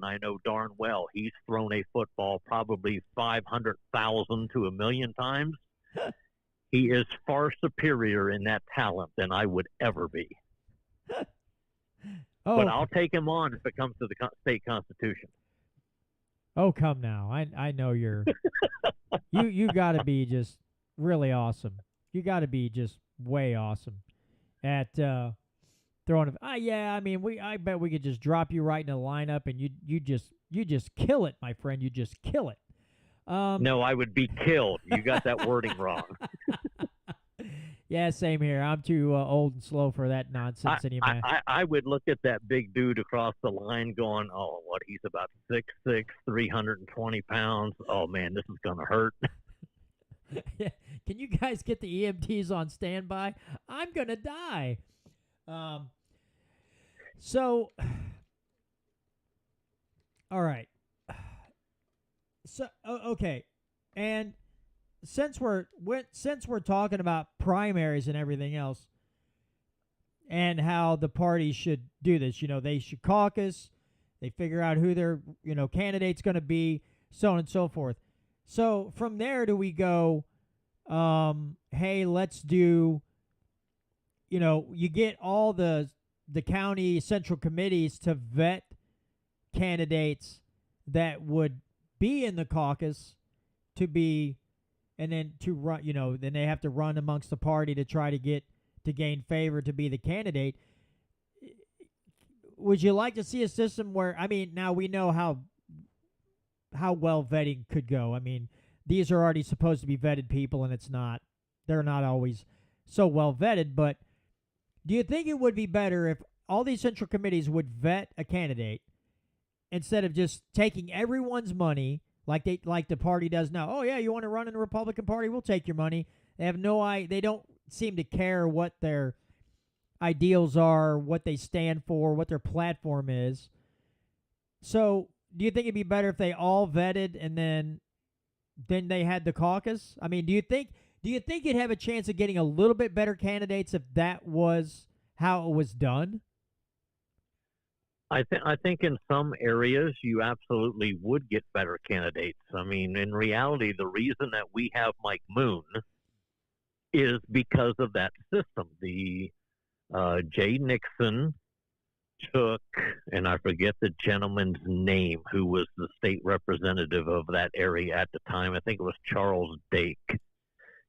I know darn well he's thrown a football probably 500,000 to 1,000,000 times. He is far superior in that talent than I would ever be. But Oh, I'll take him on if it comes to the state constitution. oh, come now. I know you got to be just really awesome. You got to be just way awesome at throwing. Yeah, I mean, I bet we could just drop you right in the lineup, and you just kill it, my friend. You just kill it. No, I would be killed. You got that wording wrong. Yeah, same here. I'm too old and slow for that nonsense anymore. I would look at that big dude across the line going, oh, what, he's about 6'6", 320 pounds. Oh, man, this is going to hurt. Can you guys get the EMTs on standby? I'm going to die. So, all right. So, okay. And since we're talking about primaries and everything else, and how the parties should do this, they should caucus, they figure out who their candidate's going to be, so on and so forth. So from there, do we go? Hey, let's do. You get all the county central committees to vet candidates that would be in the caucus to be. And then to run, then they have to run amongst the party to try to gain favor to be the candidate. Would you like to see a system where, I mean, now we know how well vetting could go. I mean, these are already supposed to be vetted people, and they're not always so well vetted. But do you think it would be better if all these central committees would vet a candidate instead of just taking everyone's money? Like the party does now. Oh yeah, you want to run in the Republican Party? We'll take your money. They don't seem to care what their ideals are, what they stand for, what their platform is. So, do you think it'd be better if they all vetted and then they had the caucus? I mean, do you think you'd have a chance of getting a little bit better candidates if that was how it was done? I think in some areas you absolutely would get better candidates. I mean, in reality, the reason that we have Mike Moon is because of that system. The Jay Nixon took, and I forget the gentleman's name, who was the state representative of that area at the time. I think it was Charles Dake.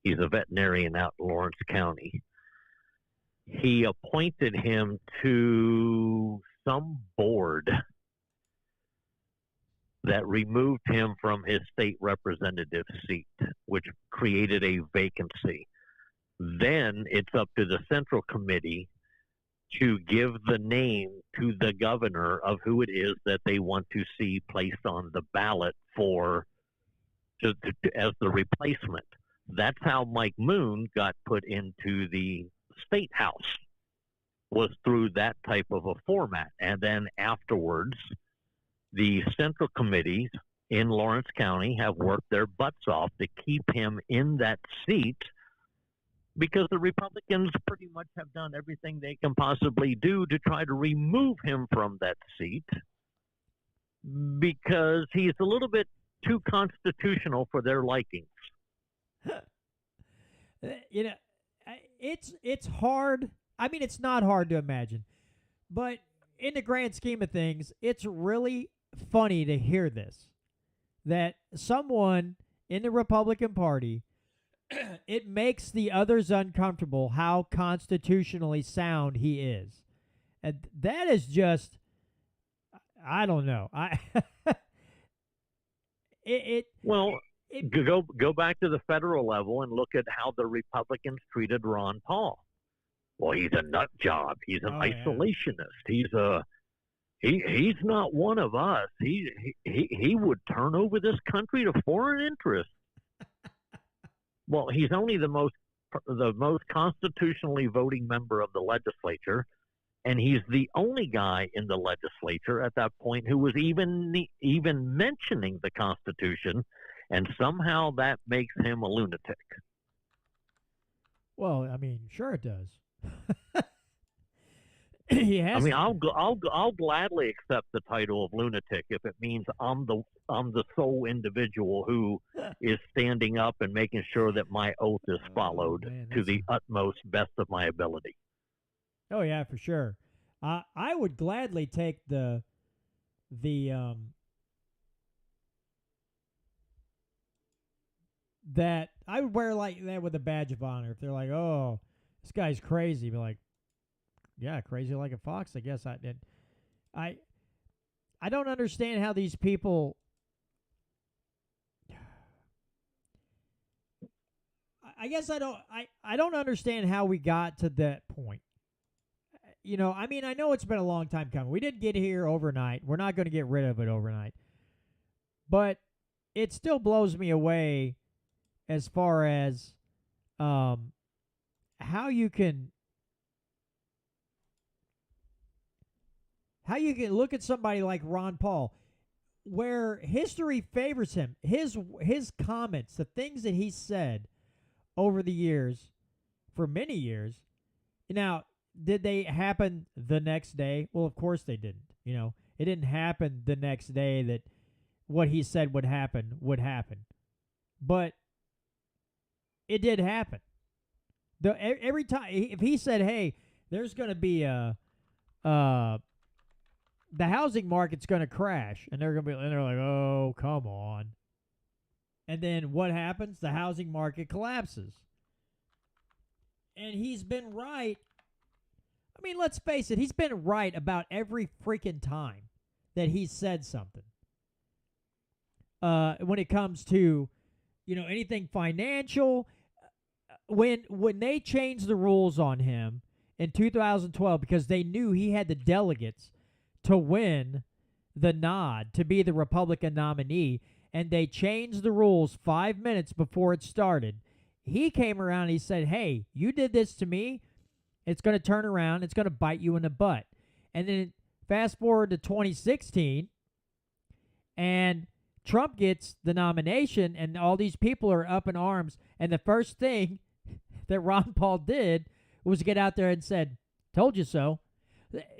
He's a veterinarian out in Lawrence County. He appointed him to some board that removed him from his state representative seat, which created a vacancy. Then it's up to the Central Committee to give the name to the governor of who it is that they want to see placed on the ballot as the replacement. That's how Mike Moon got put into the state house, was through that type of a format. And then afterwards, the central committees in Lawrence County have worked their butts off to keep him in that seat, because the Republicans pretty much have done everything they can possibly do to try to remove him from that seat, because he's a little bit too constitutional for their likings. It's hard. I mean, it's not hard to imagine, but in the grand scheme of things, it's really funny to hear this, that someone in the Republican Party, it makes the others uncomfortable how constitutionally sound he is. And that is just, I don't know. Go back to the federal level and look at how the Republicans treated Ron Paul. Well, he's a nut job. He's an isolationist. He's not one of us. He would turn over this country to foreign interests. Well, he's only the most constitutionally voting member of the legislature, and he's the only guy in the legislature at that point who was even mentioning the Constitution, and somehow that makes him a lunatic. Well, I mean, sure it does. he I has mean, to. I'll gladly accept the title of lunatic if it means I'm the sole individual who is standing up and making sure that my oath is Oh followed man, to that's the utmost best of my ability. oh yeah, for sure. I would gladly take the that I would wear like that with a badge of honor. If they're like, oh, this guy's crazy, be like, yeah, crazy like a fox. I guess I did. I I don't understand how these people. I guess I don't. I don't understand how we got to that point. I mean, I know it's been a long time coming. We didn't get here overnight. We're not going to get rid of it overnight. But it still blows me away as far as how you can look at somebody like Ron Paul, where history favors him. His comments, the things that he said over the years, for many years. Now, did they happen the next day? Well, of course they didn't. It didn't happen the next day that what he said would happen would happen. But it did happen. Every time, if he said, "Hey, there's going to be the housing market's going to crash," and they're like, "Oh, come on." And then what happens? The housing market collapses. And he's been right. I mean, let's face it, he's been right about every freaking time that he's said something. When it comes to, anything financial, when they changed the rules on him in 2012 because they knew he had the delegates to win the nod to be the Republican nominee, and they changed the rules 5 minutes before it started, he came around and he said, "Hey, you did this to me. It's going to turn around. It's going to bite you in the butt." And then fast forward to 2016, and Trump gets the nomination, and all these people are up in arms. And the first thing that Ron Paul did was get out there and said, "Told you so."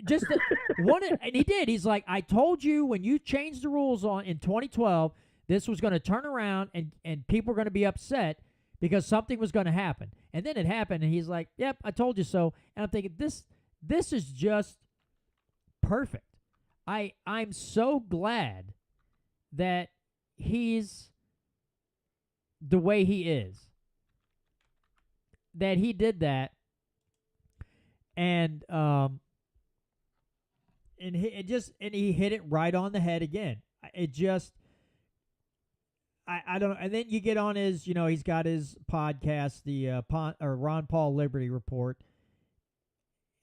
Just and he did. He's like, "I told you when you changed the rules in 2012, this was going to turn around and people were going to be upset because something was going to happen." And then it happened, and he's like, "Yep, I told you so." And I'm thinking, this is just perfect. I'm so glad that he's the way he is, that he did that, and he hit it right on the head again. It just, I don't know. And then you get on his, he's got his podcast, the Ron Paul Liberty Report,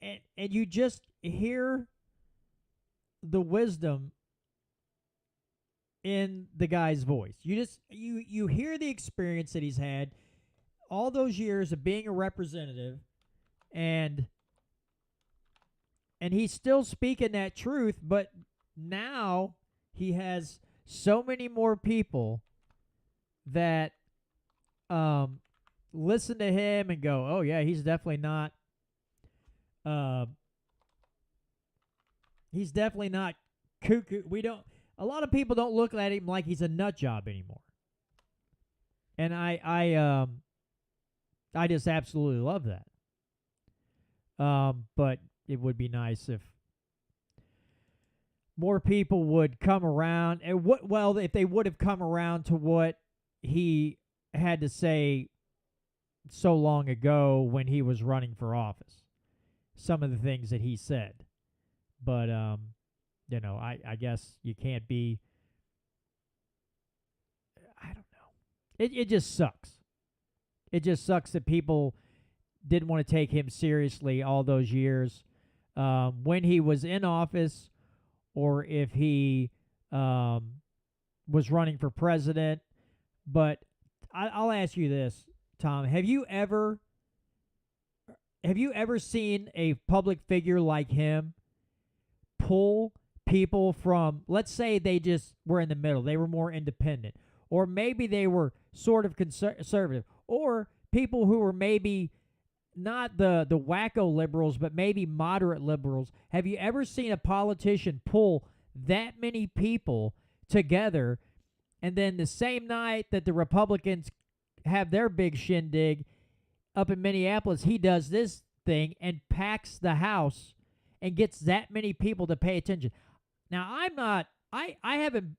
and you just hear the wisdom in the guy's voice. You hear the experience that he's had all those years of being a representative, and he's still speaking that truth, but now he has so many more people that listen to him and go, "Oh yeah, he's definitely not cuckoo." A lot of people don't look at him like he's a nut job anymore. And I just absolutely love that. But it would be nice if more people would come around, and if they would have come around to what he had to say so long ago when he was running for office. Some of the things that he said. But I guess you can't be, I don't know. It just sucks. It just sucks that people didn't want to take him seriously all those years when he was in office, or if he was running for president. But I'll ask you this, Tom. Have you ever seen a public figure like him pull people from, let's say they just were in the middle, they were more independent, or maybe they were sort of conservative, or people who were maybe not the wacko liberals, but maybe moderate liberals. Have you ever seen a politician pull that many people together, and then the same night that the Republicans have their big shindig up in Minneapolis, he does this thing and packs the House and gets that many people to pay attention? Now, I haven't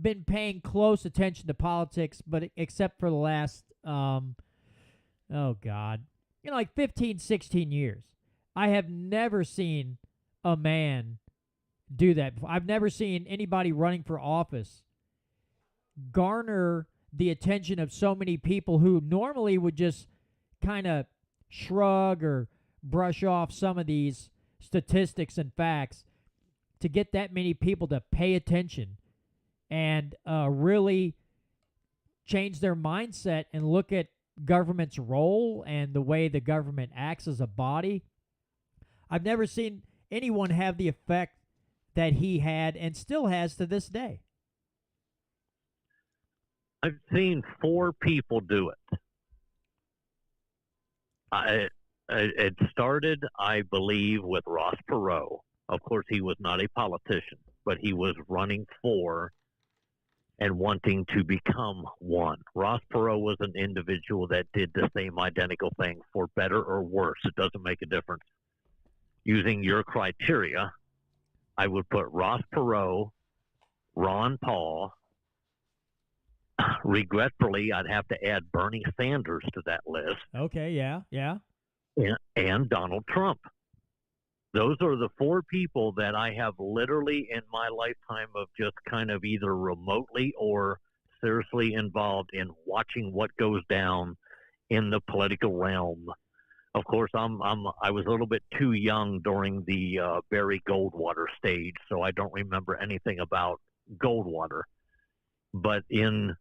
been paying close attention to politics, but except for the last, oh God, like 15, 16 years. I have never seen a man do that before. I've never seen anybody running for office garner the attention of so many people who normally would just kind of shrug or brush off some of these statistics and facts, to get that many people to pay attention and really change their mindset and look at government's role and the way the government acts as a body. I've never seen anyone have the effect that he had and still has to this day. I've seen 4 people do it. It started, I believe, with Ross Perot. Of course, he was not a politician, but he was running for and wanting to become one. Ross Perot was an individual that did the same identical thing, for better or worse. It doesn't make a difference. Using your criteria, I would put Ross Perot, Ron Paul. Regretfully, I'd have to add Bernie Sanders to that list. Okay, yeah. And Donald Trump. Those are the 4 people that I have literally in my lifetime of just kind of either remotely or seriously involved in watching what goes down in the political realm. Of course, I was a little bit too young during the Barry Goldwater stage, so I don't remember anything about Goldwater. But in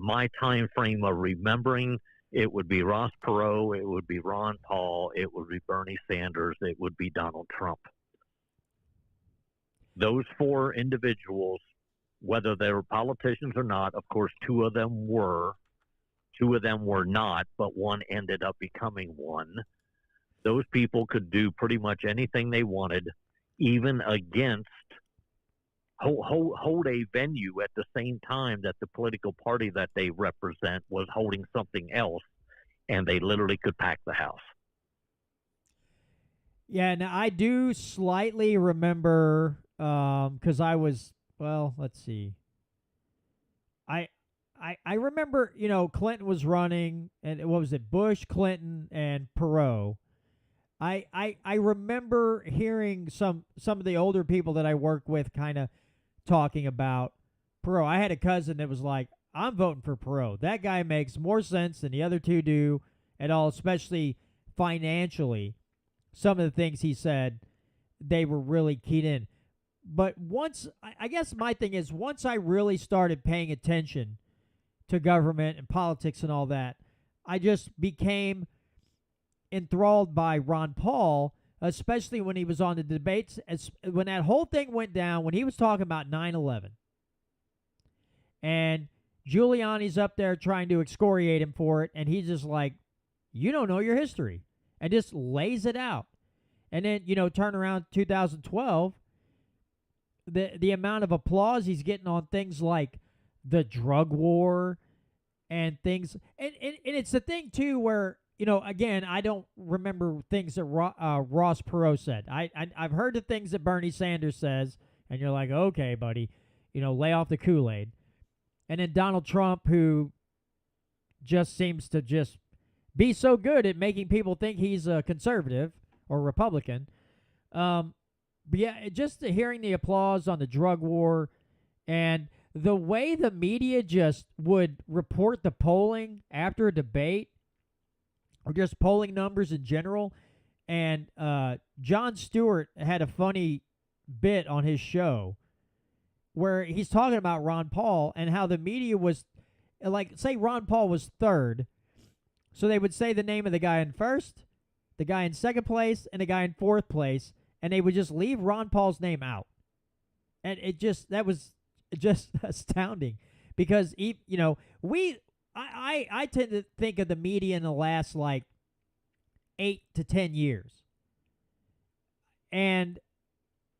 my time frame of remembering, it would be Ross Perot, it would be Ron Paul, it would be Bernie Sanders, it would be Donald Trump. Those 4 individuals, whether they were politicians or not, of course, 2 of them were not, but one ended up becoming one. Those people could do pretty much anything they wanted, even against hold a venue at the same time that the political party that they represent was holding something else, and they literally could pack the House. Yeah, now I do slightly remember, because I was, well, let's see. I remember, Clinton was running, and what was it, Bush, Clinton, and Perot. I remember hearing some of the older people that I work with kind of talking about Perot. I had a cousin that was like, I'm voting for Perot. That guy makes more sense than the other 2 do at all, especially financially. Some of the things he said, they were really keyed in. But once, I guess my thing is, once I really started paying attention to government and politics and all that, I just became enthralled by Ron Paul, especially when he was on the debates, when that whole thing went down, when he was talking about 9/11. And Giuliani's up there trying to excoriate him for it, and he's just like, you don't know your history, and just lays it out. And then, turn around 2012, the amount of applause he's getting on things like the drug war and things. And it's the thing, too, where, again, I don't remember things that Ross Perot said. I've heard the things that Bernie Sanders says, and you're like, okay, buddy, lay off the Kool-Aid. And then Donald Trump, who just seems to just be so good at making people think he's a conservative or Republican. But yeah, just hearing the applause on the drug war and the way the media just would report the polling after a debate, or just polling numbers in general. And Jon Stewart had a funny bit on his show where he's talking about Ron Paul and how the media was, like, say Ron Paul was third, so they would say the name of the guy in first, the guy in second place, and the guy in fourth place, and they would just leave Ron Paul's name out. And that was just astounding, because, I tend to think of the media in the last, 8 to 10 years. And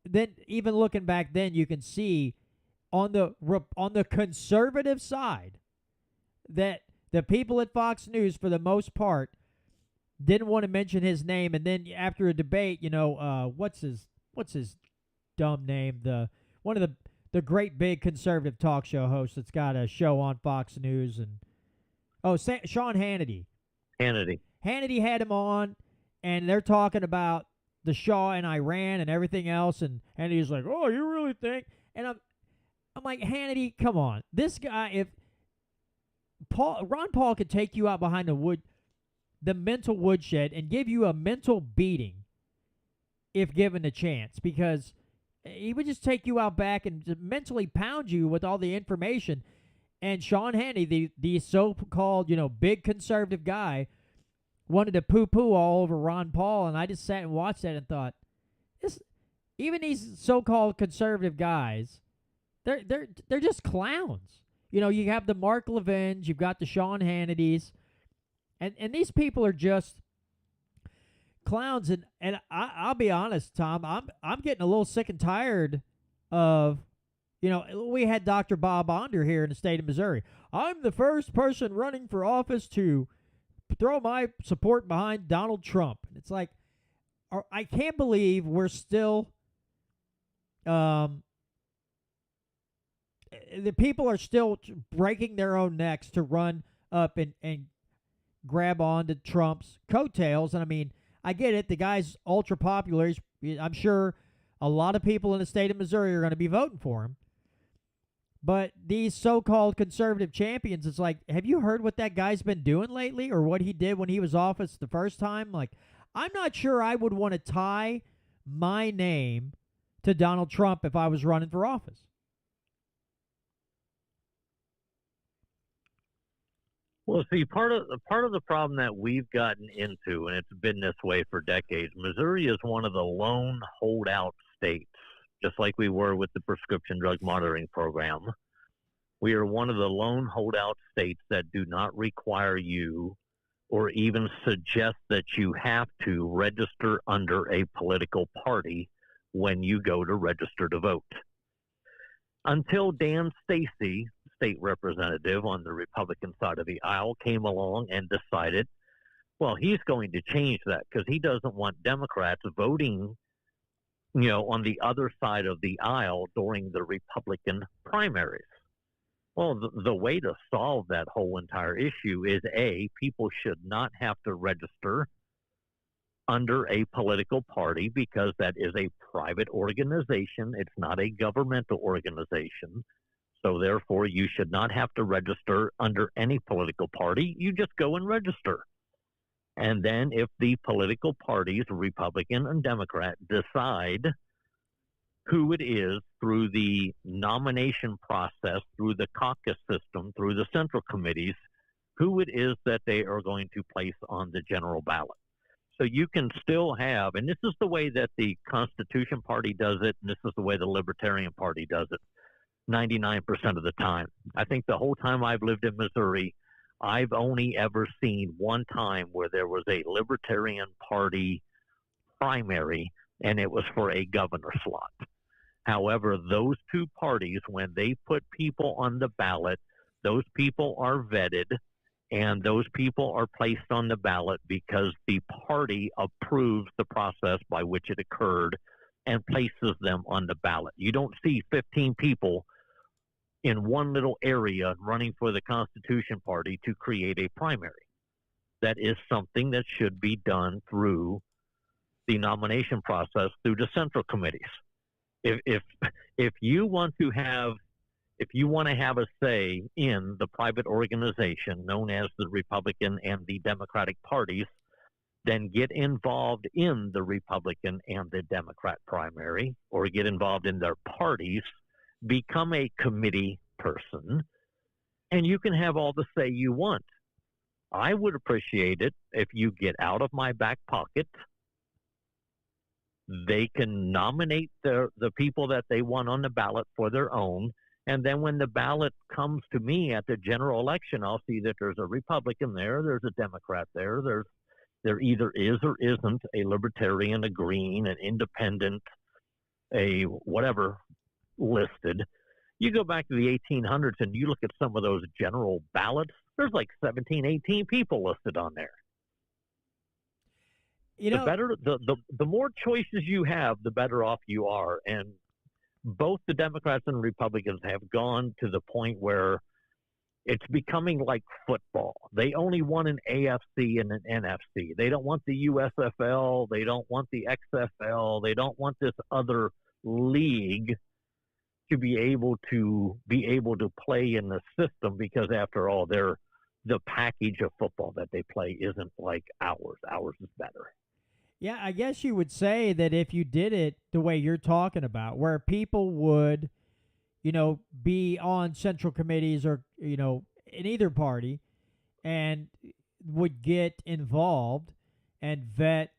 then even looking back then, you can see on the conservative side that the people at Fox News, for the most part, didn't want to mention his name. And then after a debate, what's his dumb name? One of the great big conservative talk show hosts that's got a show on Fox News, and Sean Hannity. Hannity had him on, and they're talking about the Shah and Iran and everything else, and he's like, "Oh, you really think?" And I'm like, Hannity, come on, this guy. If Ron Paul could take you out behind the mental woodshed, and give you a mental beating if given a chance, because he would just take you out back and just mentally pound you with all the information. And Sean Hannity, the so-called, big conservative guy, wanted to poo-poo all over Ron Paul, and I just sat and watched that and thought, even these so-called conservative guys, they're just clowns. You have the Mark Levins, you've got the Sean Hannitys, and these people are just clowns. And I'll be honest, Tom, I'm getting a little sick and tired of, we had Dr. Bob Onder here in the state of Missouri. I'm the first person running for office to throw my support behind Donald Trump. And it's like, I can't believe we're still, the people are still breaking their own necks to run up and grab onto Trump's coattails. And I mean, I get it. The guy's ultra popular. I'm sure a lot of people in the state of Missouri are going to be voting for him. But these so-called conservative champions, it's like, have you heard what that guy's been doing lately, or what he did when he was office the first time? Like, I'm not sure I would want to tie my name to Donald Trump if I was running for office. Well, see, part of the problem that we've gotten into, and it's been this way for decades, Missouri is one of the lone holdout states, just like we were with the prescription drug monitoring program. We are one of the lone holdout states that do not require you or even suggest that you have to register under a political party when you go to register to vote. Until Dan Stacy, state representative on the Republican side of the aisle, came along and decided, well, he's going to change that because he doesn't want Democrats voting, on the other side of the aisle during the Republican primaries. Well, the way to solve that whole entire issue is, A, people should not have to register under a political party because that is a private organization. It's not a governmental organization. So therefore, you should not have to register under any political party. You just go and register. And then if the political parties, Republican and Democrat, decide who it is through the nomination process, through the caucus system, through the central committees, who it is that they are going to place on the general ballot. So you can still have, and this is the way that the Constitution Party does it, and this is the way the Libertarian Party does it 99% of the time. I think the whole time I've lived in Missouri, I've only ever seen one time where there was a Libertarian Party primary, and it was for a governor slot. However, those two parties, when they put people on the ballot, those people are vetted, and those people are placed on the ballot because the party approves the process by which it occurred and places them on the ballot. You don't see 15 people in one little area running for the Constitution Party to create a primary. That is something that should be done through the nomination process through the central committees. If you want to have a say in the private organization known as the Republican and the Democratic parties, then get involved in the Republican and the Democrat primary, or get involved in their parties, become a committee person, and you can have all the say you want. I would appreciate it if you get out of my back pocket. They can nominate the people that they want on the ballot for their own. And then when the ballot comes to me at the general election, I'll see that there's a Republican there, there's a Democrat there, there's There either is or isn't a libertarian, a green, an independent, a whatever listed. You go back to the 1800s and you look at some of those general ballots, there's like 17, 18 people listed on there. The better, the more choices you have, the better off you are. And both the Democrats and Republicans have gone to the point where it's becoming like football. They only want an AFC and an NFC. They don't want the USFL. They don't want the XFL. They don't want this other league to be able to play in the system, because after all, the package of football that they play isn't like ours. Ours is better. Yeah, I guess you would say that if you did it the way you're talking about, where people would, be on central committees or, in either party and would get involved and vet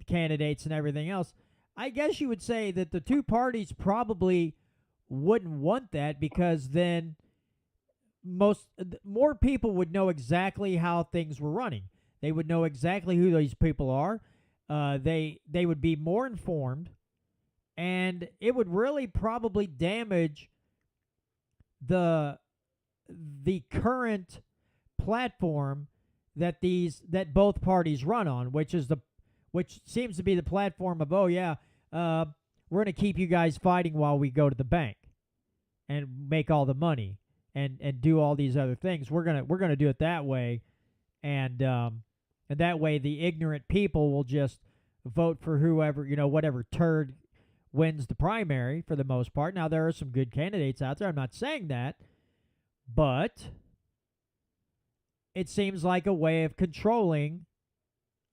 candidates and everything else, I guess you would say that the two parties probably wouldn't want that, because then more people would know exactly how things were running. They would know exactly who these people are. They would be more informed, and it would really probably damage the current platform that both parties run on, which seems to be the platform of, we're going to keep you guys fighting while we go to the bank and make all the money and do all these other things. We're gonna do it that way, and that way the ignorant people will just vote for whoever, whatever turd wins the primary for the most part. Now, there are some good candidates out there. I'm not saying that, but it seems like a way of controlling,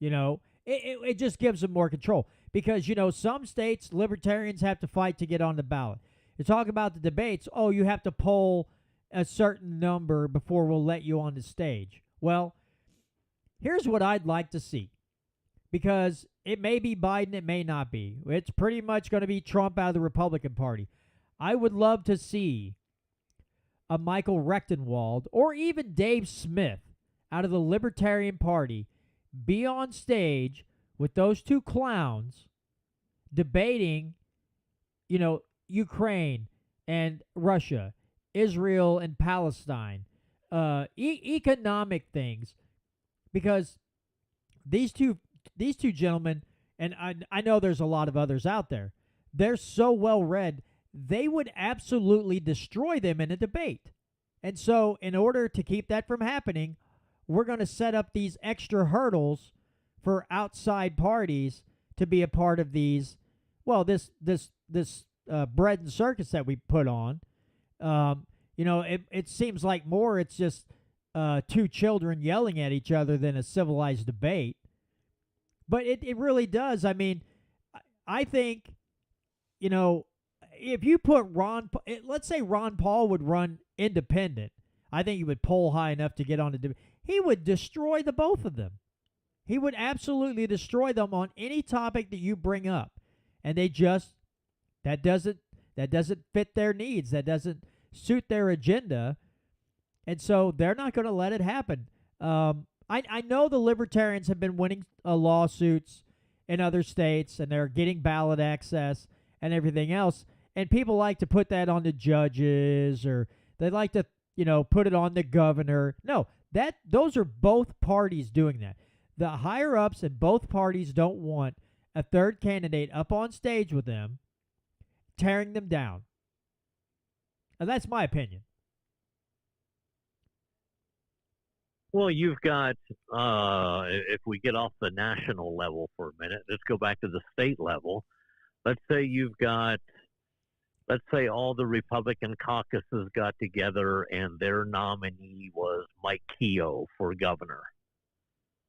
it just gives them more control. Because, some states, libertarians have to fight to get on the ballot. You talk about the debates, you have to poll a certain number before we'll let you on the stage. Well, here's what I'd like to see. Because it may be Biden, it may not be. It's pretty much going to be Trump out of the Republican Party. I would love to see a Michael Rectenwald or even Dave Smith out of the Libertarian Party be on stage with those two clowns debating, Ukraine and Russia, Israel and Palestine, economic things, because these two gentlemen, and I know there's a lot of others out there, they're so well read, they would absolutely destroy them in a debate. And so in order to keep that from happening, we're going to set up these extra hurdles for outside parties to be a part of these. Well, this bread and circus that we put on. It seems like more it's just two children yelling at each other than a civilized debate. But it really does. I mean, I think, if you put let's say Ron Paul would run independent, I think he would poll high enough to get on the debate. He would destroy the both of them. He would absolutely destroy them on any topic that you bring up. And that doesn't fit their needs. That doesn't suit their agenda. And so they're not going to let it happen. I know the libertarians have been winning lawsuits in other states, and they're getting ballot access and everything else. And people like to put that on the judges, or they like to, put it on the governor. No, those are both parties doing that. The higher-ups in both parties don't want a third candidate up on stage with them, tearing them down. And that's my opinion. Well, you've got, if we get off the national level for a minute, let's go back to the state level. Let's say all the Republican caucuses got together and their nominee was Mike Keogh for governor.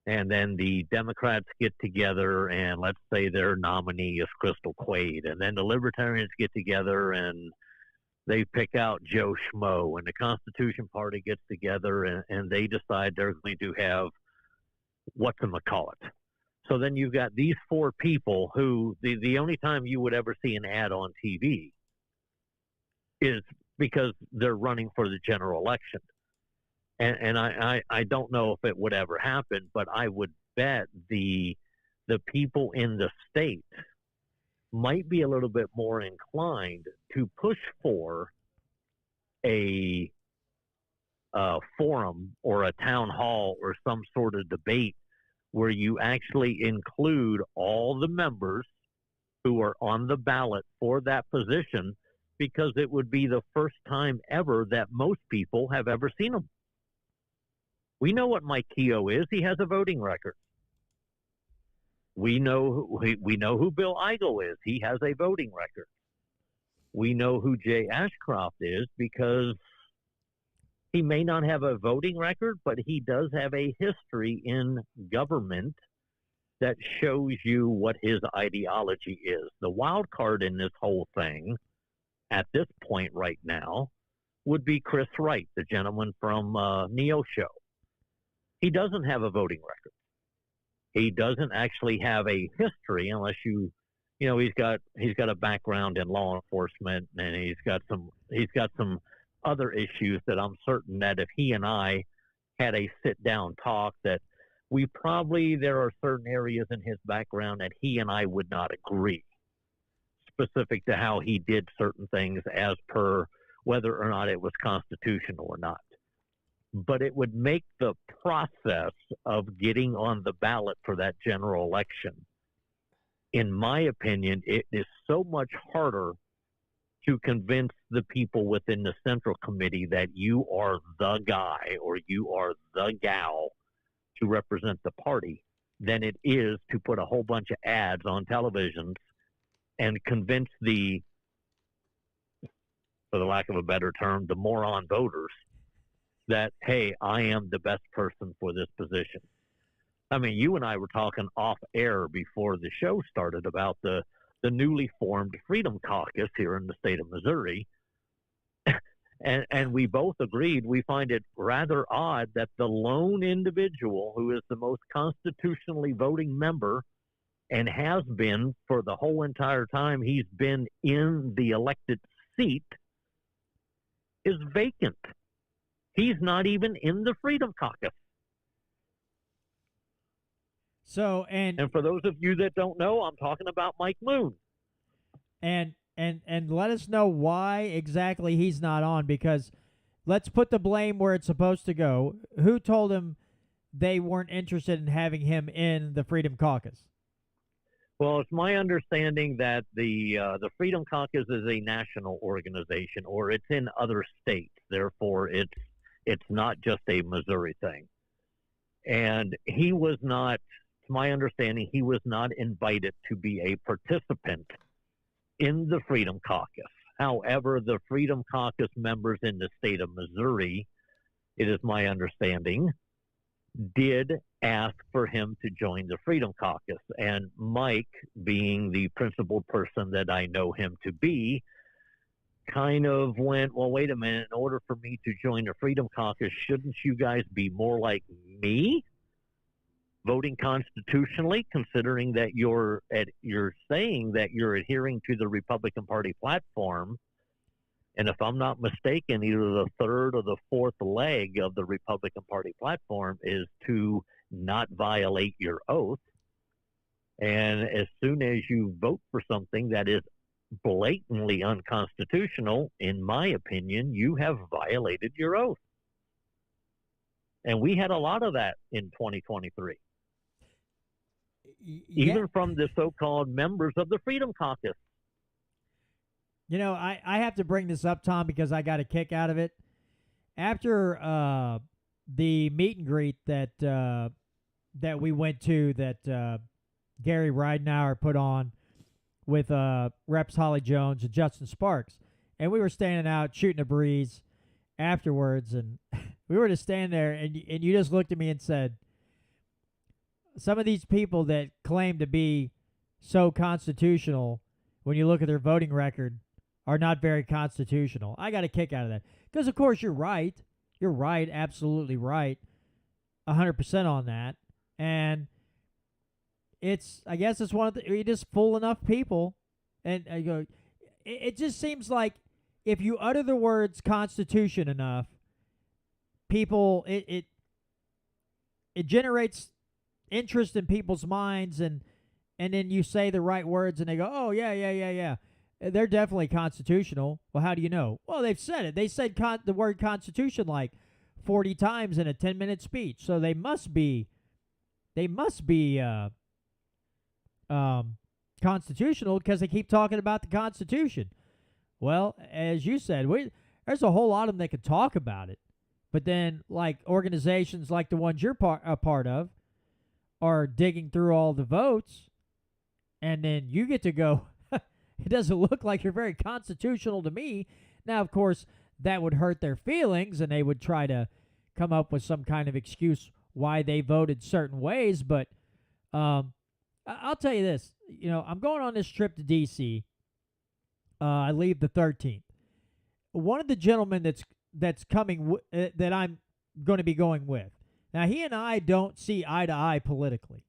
And then the Democrats get together and let's say their nominee is Crystal Quaid. And then the Libertarians get together and they pick out Joe Schmo, and the Constitution Party gets together and they decide they're going to have whatchamacallit. So then you've got these four people who the only time you would ever see an ad on TV is because they're running for the general election. And I don't know if it would ever happen, but I would bet the people in the state might be a little bit more inclined to push for a forum or a town hall or some sort of debate where you actually include all the members who are on the ballot for that position, because it would be the first time ever that most people have ever seen him. We know what Mike Keogh is. He has a voting record. We know who Bill Eigel is. He has a voting record. We know who Jay Ashcroft is because he may not have a voting record, but he does have a history in government that shows you what his ideology is. The wild card in this whole thing at this point right now would be Chris Wright, the gentleman from Neo Show. He doesn't have a voting record. He doesn't actually have a history, unless he's got a background in law enforcement, and he's got some other issues that I'm certain that if he and I had a sit down talk, that there are certain areas in his background that he and I would not agree, specific to how he did certain things as per whether or not it was constitutional or not. But it would make the process of getting on the ballot for that general election, in my opinion, it is so much harder to convince the people within the Central Committee that you are the guy or you are the gal to represent the party than it is to put a whole bunch of ads on televisions and convince the, for the lack of a better term, the moron voters that, hey, I am the best person for this position. I mean, you and I were talking off air before the show started about the newly formed Freedom Caucus here in the state of Missouri. And we both agreed we find it rather odd that the lone individual who is the most constitutionally voting member and has been for the whole entire time he's been in the elected seat is vacant. He's not even in the Freedom Caucus. So, and for those of you that don't know, I'm talking about Mike Moon. And let us know why exactly he's not on, because let's put the blame where it's supposed to go. Who told him they weren't interested in having him in the Freedom Caucus? Well, it's my understanding that the Freedom Caucus is a national organization, or it's in other states. Therefore, it's not just a Missouri thing. And he was not, to my understanding, he was not invited to be a participant in the Freedom Caucus. However, the Freedom Caucus members in the state of Missouri, it is my understanding, did ask for him to join the Freedom Caucus. And Mike, being the principal person that I know him to be, kind of went, well, wait a minute, in order for me to join the Freedom Caucus, shouldn't you guys be more like me, voting constitutionally, considering that you're saying that you're adhering to the Republican Party platform? And if I'm not mistaken, either the third or the fourth leg of the Republican Party platform is to not violate your oath. And as soon as you vote for something that is blatantly unconstitutional, in my opinion, you have violated your oath. And we had a lot of that in 2023. Even from the so-called members of the Freedom Caucus. You know, I have to bring this up, Tom, because I got a kick out of it. After the meet and greet that we went to, that Gary Ridenauer put on with Reps Holly Jones and Justin Sparks, and we were standing out shooting a breeze afterwards, and we were just standing there, and you just looked at me and said, some of these people that claim to be so constitutional, when you look at their voting record, are not very constitutional. I got a kick out of that. Because, of course, you're right. You're right, absolutely right, 100% on that. And I guess it's one of you just fool enough people. And I go, it just seems like if you utter the words Constitution enough, people, it generates interest in people's minds, and then you say the right words and they go, oh, yeah, yeah, yeah, yeah. They're definitely constitutional. Well, how do you know? Well, they've said it. They said the word constitution like 40 times in a 10-minute speech. So they must be constitutional because they keep talking about the Constitution. Well, as you said, there's a whole lot of them that could talk about it. But then, like, organizations like the ones you're a part of are digging through all the votes, and then you get to go, it doesn't look like you're very constitutional to me. Now, of course, that would hurt their feelings, and they would try to come up with some kind of excuse why they voted certain ways. But I'll tell you this. I'm going on this trip to D.C. I leave the 13th. One of the gentlemen that's coming that I'm going to be going with. Now, he and I don't see eye to eye politically.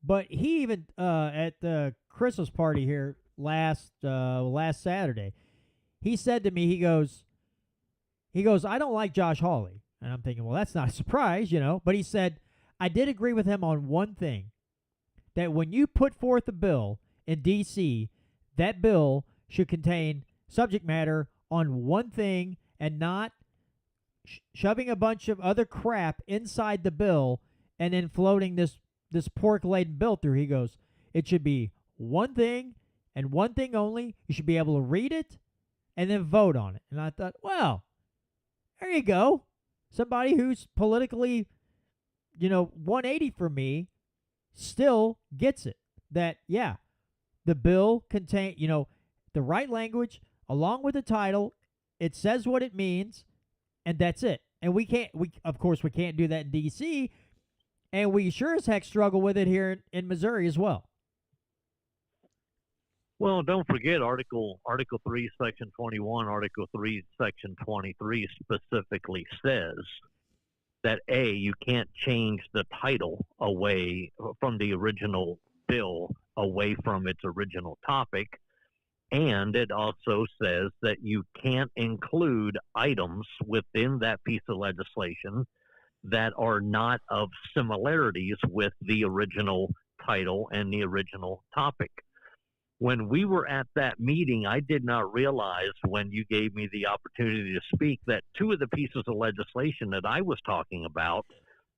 But he even, at the Christmas party here last Saturday, he said to me, he goes, I don't like Josh Hawley. And I'm thinking, well, that's not a surprise, But he said, I did agree with him on one thing, that when you put forth a bill in D.C., that bill should contain subject matter on one thing and not shoving a bunch of other crap inside the bill and then floating this pork-laden bill through. He goes, it should be one thing and one thing only. You should be able to read it and then vote on it. And I thought, well, there you go. Somebody who's politically, 180 for me still gets it. That, yeah, the bill contain, the right language along with the title. It says what it means, and that's it. And of course, we can't do that in D.C., and we sure as heck struggle with it here in Missouri as well. Well, don't forget Article 3, Section 21, Article 3, Section 23 specifically says that, A, you can't change the title away from the original bill, away from its original topic, and it also says that you can't include items within that piece of legislation that are not of similarities with the original title and the original topic. When we were at that meeting, I did not realize when you gave me the opportunity to speak that two of the pieces of legislation that I was talking about,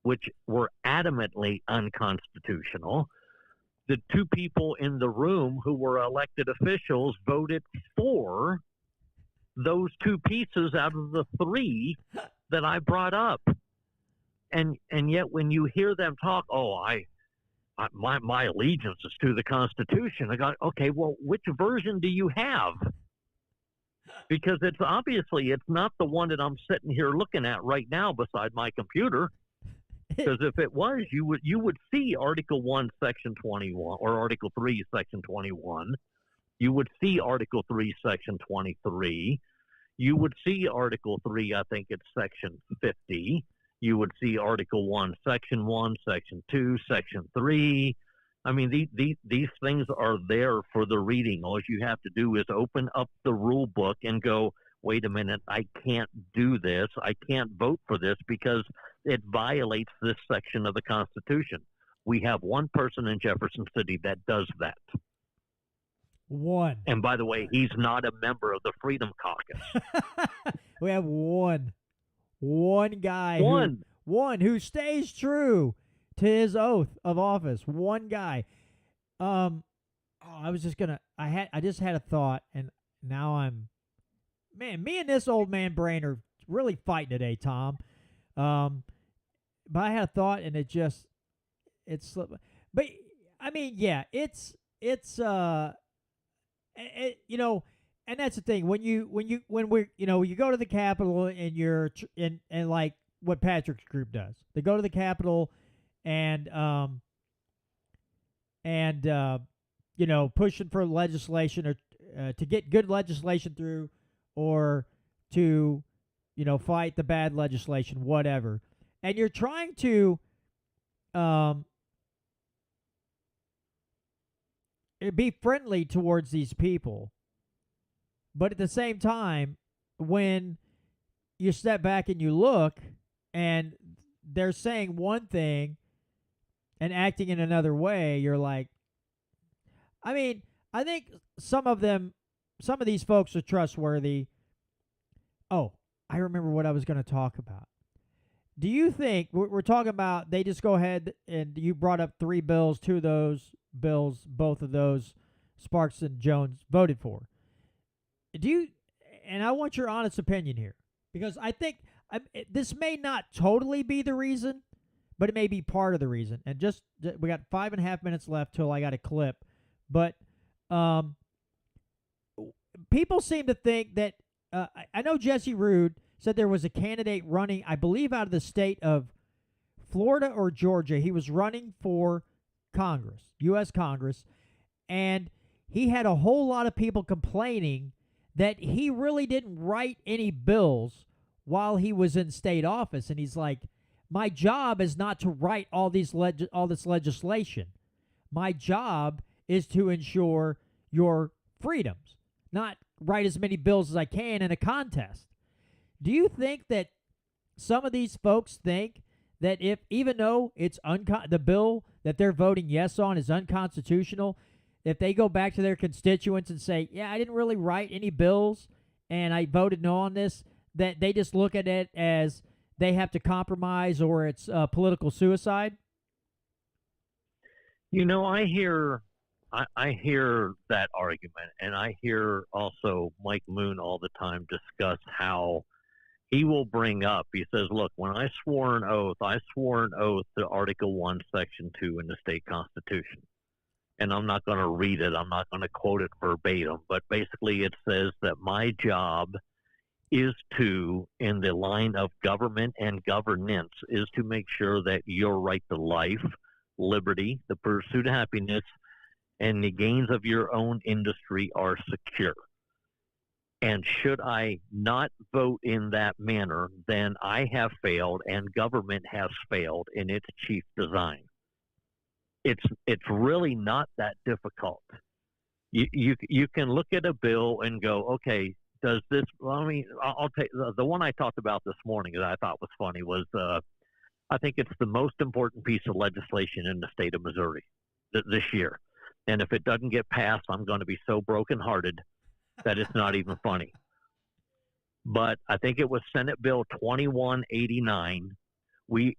which were adamantly unconstitutional, the two people in the room who were elected officials voted for those two pieces out of the three that I brought up. And yet when you hear them talk, my allegiance is to the Constitution. I got, okay, well, which version do you have? Because it's not the one that I'm sitting here looking at right now beside my computer. Because if it was, you would see Article 1, Section 21, or Article 3, Section 21. You would see Article 3, Section 23. You would see Article 3, I think it's Section 50. You would see Article 1, Section 1, Section 2, Section 3. I mean, these things are there for the reading. All you have to do is open up the rule book and go, wait a minute, I can't do this. I can't vote for this because it violates this section of the Constitution. We have one person in Jefferson City that does that. One. And by the way, he's not a member of the Freedom Caucus. We have one guy. One who stays true to his oath of office. One guy. I just had a thought, and now me and this old man brain are really fighting today, Tom. But I had a thought, and it slipped. But I mean, yeah, it's and that's the thing when you go to the Capitol and you're and like what Patrick's group does, they go to the Capitol and pushing for legislation or to get good legislation through, or to fight the bad legislation, whatever. And you're trying to be friendly towards these people. But at the same time, when you step back and you look, and they're saying one thing, and acting in another way, you're like, I mean, I think some of these folks are trustworthy. Oh, I remember what I was going to talk about. Do you think we're talking about they just go ahead and you brought up 3 bills, 2 of those bills, both of those Sparks and Jones voted for. Do you, and I want your honest opinion here, because I think this may not totally be the reason, but it may be part of the reason. And just, we got 5.5 minutes left till I got a clip. But people seem to think that, I know Jesse Rude said there was a candidate running, I believe out of the state of Florida or Georgia. He was running for Congress, U.S. Congress, and he had a whole lot of people complaining that he really didn't write any bills while he was in state office. And he's like, my job is not to write all this legislation. My job is to ensure your freedoms, not write as many bills as I can in a contest. Do you think that some of these folks think that even though it's the bill that they're voting yes on is unconstitutional, if they go back to their constituents and say, yeah, I didn't really write any bills and I voted no on this, that they just look at it as they have to compromise or it's political suicide? I hear that argument, and I hear also Mike Moon all the time discuss how he will bring up, he says, look, when I swore an oath to Article 1, Section 2 in the state constitution. And I'm not going to read it. I'm not going to quote it verbatim. But basically it says that my job is to, in the line of government and governance, is to make sure that your right to life, liberty, the pursuit of happiness, and the gains of your own industry are secure. And should I not vote in that manner, then I have failed and government has failed in its chief design. It's really not that difficult. You can look at a bill and go, okay, does this? Well, I mean, I'll take the one I talked about this morning that I thought was funny was I think it's the most important piece of legislation in the state of Missouri this year. And if it doesn't get passed, I'm going to be so brokenhearted that it's not even funny. But I think it was Senate Bill 2189. We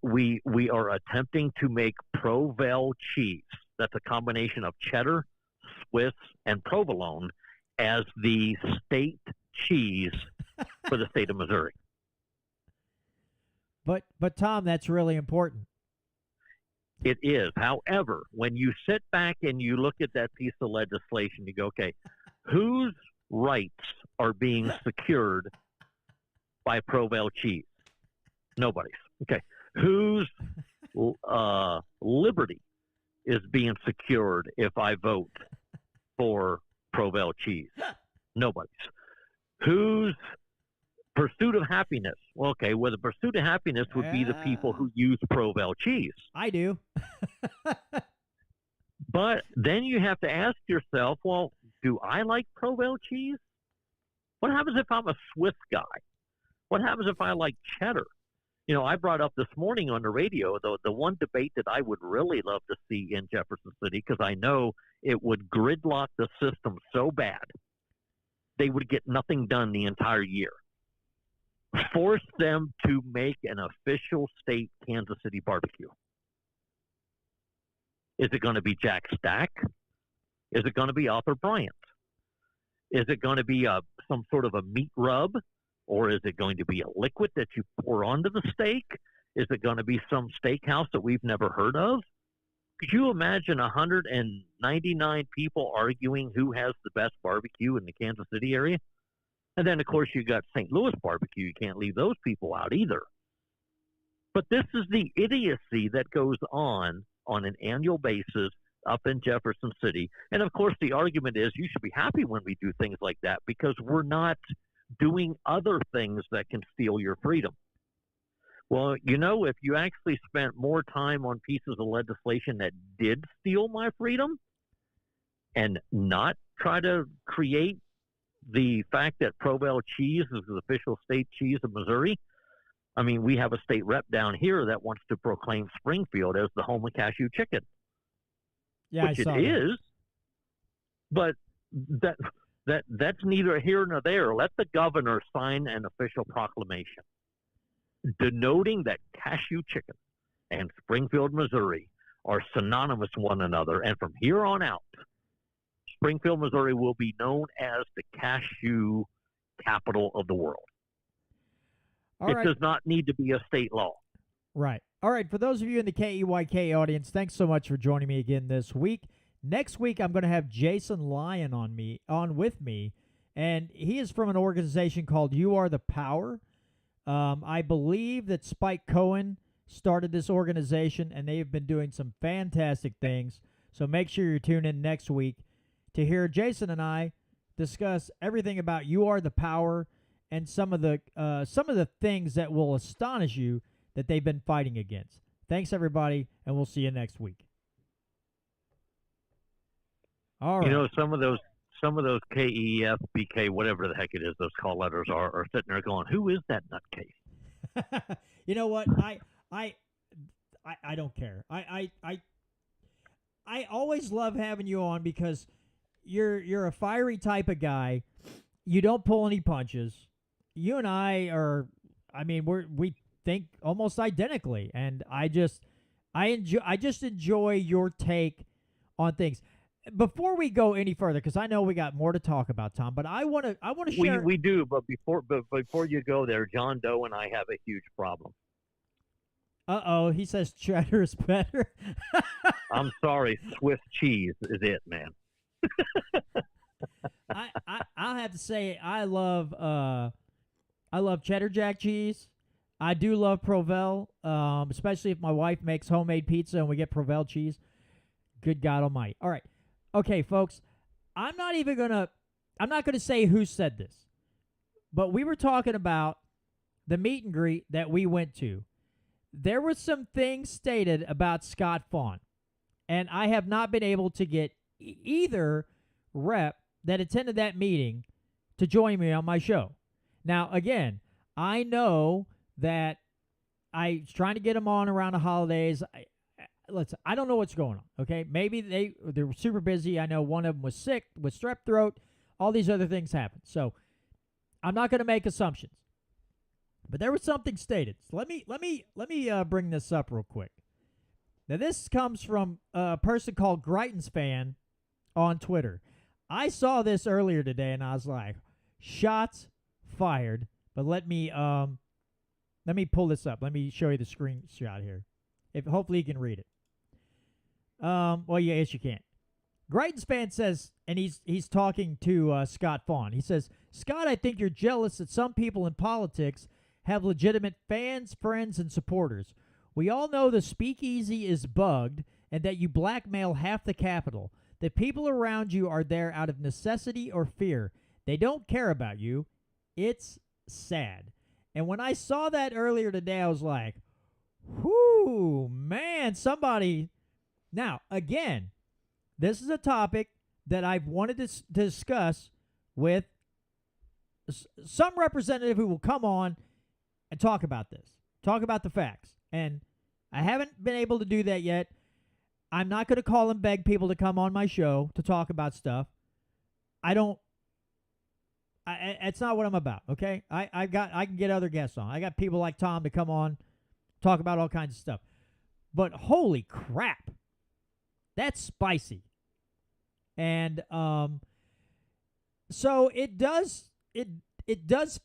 are attempting to make Provel cheese. That's a combination of cheddar, Swiss, and provolone as the state cheese for the state of Missouri. But Tom, that's really important. It is. However, when you sit back and you look at that piece of legislation, you go, okay, whose rights are being secured by Provel cheese? Nobody's. Okay. Whose liberty is being secured if I vote for Provel cheese? Nobody's. Whose pursuit of happiness? Well, okay, the pursuit of happiness would be the people who use Provel cheese. I do. But then you have to ask yourself, well, do I like Provel cheese? What happens if I'm a Swiss guy? What happens if I like cheddar? I brought up this morning on the radio, the one debate that I would really love to see in Jefferson City, because I know it would gridlock the system so bad, they would get nothing done the entire year. Force them to make an official state Kansas City barbecue. Is it going to be Jack Stack? Is it going to be Arthur Bryant? Is it going to be some sort of a meat rub? Or is it going to be a liquid that you pour onto the steak? Is it going to be some steakhouse that we've never heard of? Could you imagine 199 people arguing who has the best barbecue in the Kansas City area? And then, of course, you got St. Louis barbecue. You can't leave those people out either. But this is the idiocy that goes on an annual basis up in Jefferson City. And, of course, the argument is you should be happy when we do things like that because we're not doing other things that can steal your freedom. Well, if you actually spent more time on pieces of legislation that did steal my freedom and not try to create the fact that Provel cheese is the official state cheese of Missouri, I mean, we have a state rep down here that wants to proclaim Springfield as the home of cashew chicken, Yeah, which I it saw that. is. But that's neither here nor there. Let the governor sign an official proclamation denoting that cashew chicken and Springfield, Missouri are synonymous with one another. And from here on out, Springfield, Missouri will be known as the cashew capital of the world. All It right. does not need to be a state law. Right. All right. For those of you in the KEYK audience, thanks so much for joining me again this week. Next week, I'm going to have Jason Lyon on with me, and he is from an organization called You Are the Power. I believe that Spike Cohen started this organization, and they have been doing some fantastic things. So make sure you tune in next week to hear Jason and I discuss everything about You Are the Power and some of the things that will astonish you that they've been fighting against. Thanks, everybody, and we'll see you next week. All right. You know, some of those KEF, BK, whatever the heck it is, those call letters are sitting there going, "Who is that nutcase?" You know what? I don't care. I always love having you on because you're a fiery type of guy. You don't pull any punches. You and I are, I mean, we think almost identically, and I just enjoy your take on things. Before we go any further, because I know we got more to talk about, Tom, but I want to share. We do, but before you go there, John Doe and I have a huge problem. He says cheddar is better. I'm sorry, Swiss cheese is it, man. I'll have to say I love cheddar jack cheese. I do love Provel, especially if my wife makes homemade pizza and we get Provel cheese. Good God Almighty! All right, okay, folks. I'm not gonna say who said this, but we were talking about the meet and greet that we went to. There were some things stated about Scott Faughn, and I have not been able to get either rep that attended that meeting to join me on my show. Now, again, I know that I was trying to get them on around the holidays. I don't know what's going on, okay? Maybe they were super busy. I know one of them was sick with strep throat. All these other things happened. So I'm not going to make assumptions. But there was something stated. So let me bring this up real quick. Now, this comes from a person called Greitens Fan on Twitter. I saw this earlier today, and I was like, shots fired. But let me pull this up. Let me show you the screenshot here. Hopefully you can read it. Well, yeah, yes, you can. Greitens Fan says, and he's talking to Scott Faughn. He says, Scott, I think you're jealous that some people in politics have legitimate fans, friends, and supporters. We all know the speakeasy is bugged and that you blackmail half the Capitol. The people around you are there out of necessity or fear. They don't care about you. It's sad. And when I saw that earlier today, I was like, whoo, man, somebody. Now, again, this is a topic that I've wanted to discuss with some representative who will come on and talk about this, talk about the facts. And I haven't been able to do that yet. I'm not going to call and beg people to come on my show to talk about stuff. It's not what I'm about, okay? I can get other guests on. I got people like Tom to come on, talk about all kinds of stuff. But holy crap, that's spicy. And so it does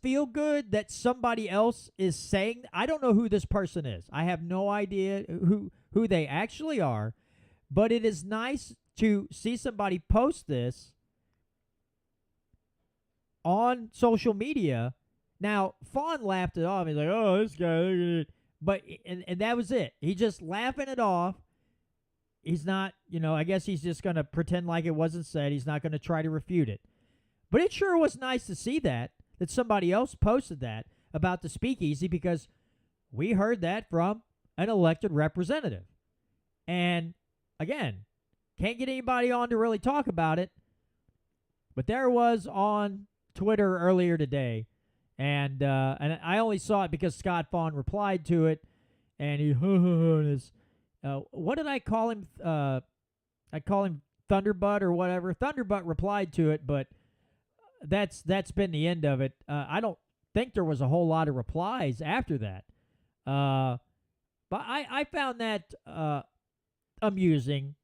feel good that somebody else is saying. I don't know who this person is. I have no idea who they actually are. But it is nice to see somebody post this on social media. Now, Faughn laughed it off. He's like, oh, this guy, look at it. But, and that was it. He just laughing it off. He's not, I guess he's just going to pretend like it wasn't said. He's not going to try to refute it. But it sure was nice to see that somebody else posted that about the speakeasy, because we heard that from an elected representative. And, again, can't get anybody on to really talk about it. But there was on Twitter earlier today, And I only saw it because Scott Vaughn replied to it, and he what did I call him? I call him Thunderbutt or whatever. Thunderbutt replied to it, but that's been the end of it. I don't think there was a whole lot of replies after that. But I found that amusing,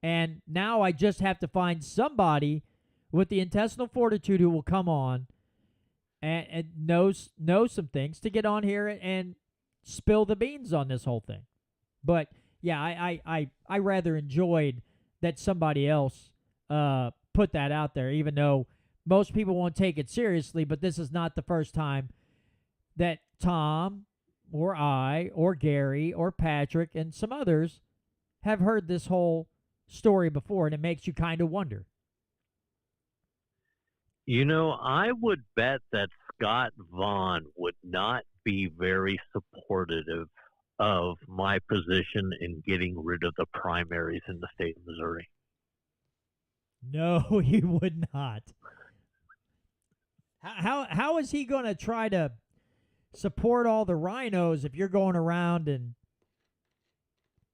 and now I just have to find somebody with the intestinal fortitude who will come on and knows some things to get on here and spill the beans on this whole thing. But yeah, I rather enjoyed that somebody else put that out there, even though most people won't take it seriously. But this is not the first time that Tom or I or Gary or Patrick and some others have heard this whole story before, and it makes you kind of wonder. You know, I would bet that Scott Vaughn would not be very supportive of my position in getting rid of the primaries in the state of Missouri. No, he would not. How is he going to try to support all the rhinos if you're going around and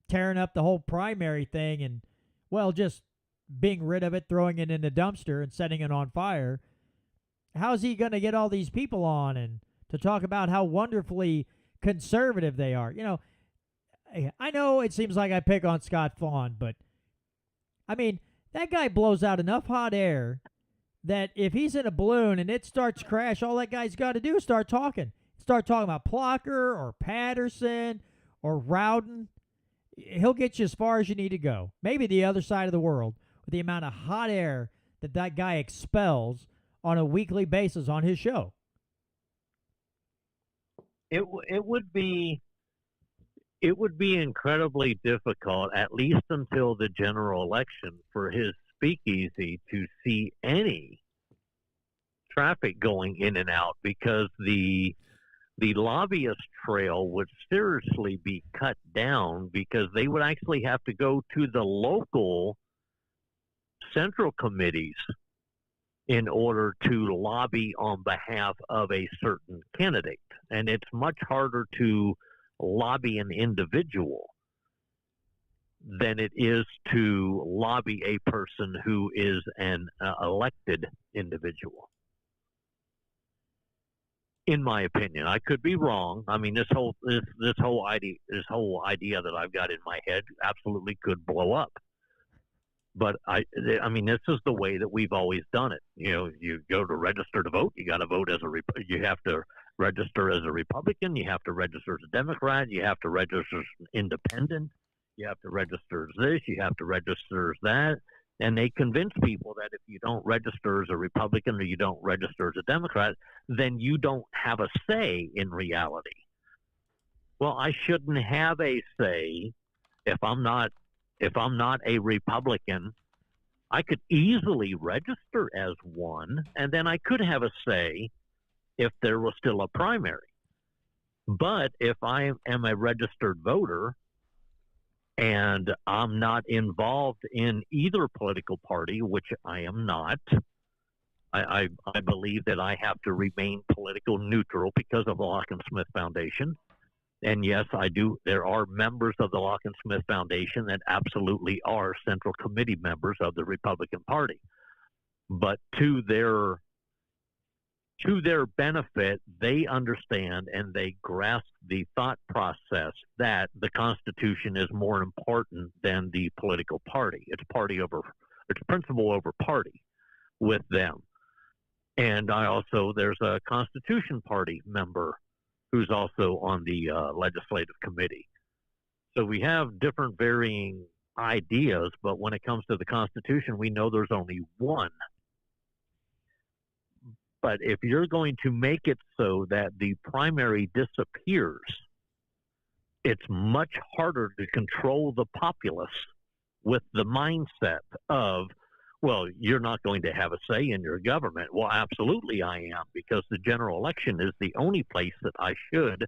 tearing up the whole primary thing and, well, just being rid of it, throwing it in the dumpster and setting it on fire? How's he going to get all these people on and to talk about how wonderfully conservative they are? You know, I know it seems like I pick on Scott Vaughn, but I mean, that guy blows out enough hot air that if he's in a balloon and it starts to crash, all that guy's got to do is start talking. Start talking about Plucker or Patterson or Rowden. He'll get you as far as you need to go. Maybe the other side of the world with the amount of hot air that guy expels on a weekly basis on his show. It would be incredibly difficult, at least until the general election, for his speakeasy to see any traffic going in and out, because the lobbyist trail would seriously be cut down, because they would actually have to go to the local central committees in order to lobby on behalf of a certain candidate. And it's much harder to lobby an individual than it is to lobby a person who is an elected individual. In my opinion, I could be wrong. I mean, this whole idea that I've got in my head absolutely could blow up. But I mean, this is the way that we've always done it. You know, you go to register to vote, you got to vote as you have to register as a Republican, you have to register as a Democrat, you have to register as an independent, you have to register as this, you have to register as that. And they convince people that if you don't register as a Republican or you don't register as a Democrat, then you don't have a say in reality. Well, I shouldn't have a say if I'm not a Republican. I could easily register as one, and then I could have a say if there was still a primary. But if I am a registered voter and I'm not involved in either political party, which I am not, I believe that I have to remain political neutral because of the Lock and Smith Foundation. And yes, I do. There are members of the Lock and Smith Foundation that absolutely are Central Committee members of the Republican Party. But to their benefit, they understand and they grasp the thought process that the Constitution is more important than the political party. It's principle over party with them. And there's a Constitution Party member who's also on the legislative committee. So we have different varying ideas, but when it comes to the Constitution, we know there's only one. But if you're going to make it so that the primary disappears, it's much harder to control the populace with the mindset of, well, you're not going to have a say in your government. Well, absolutely I am, because the general election is the only place that I should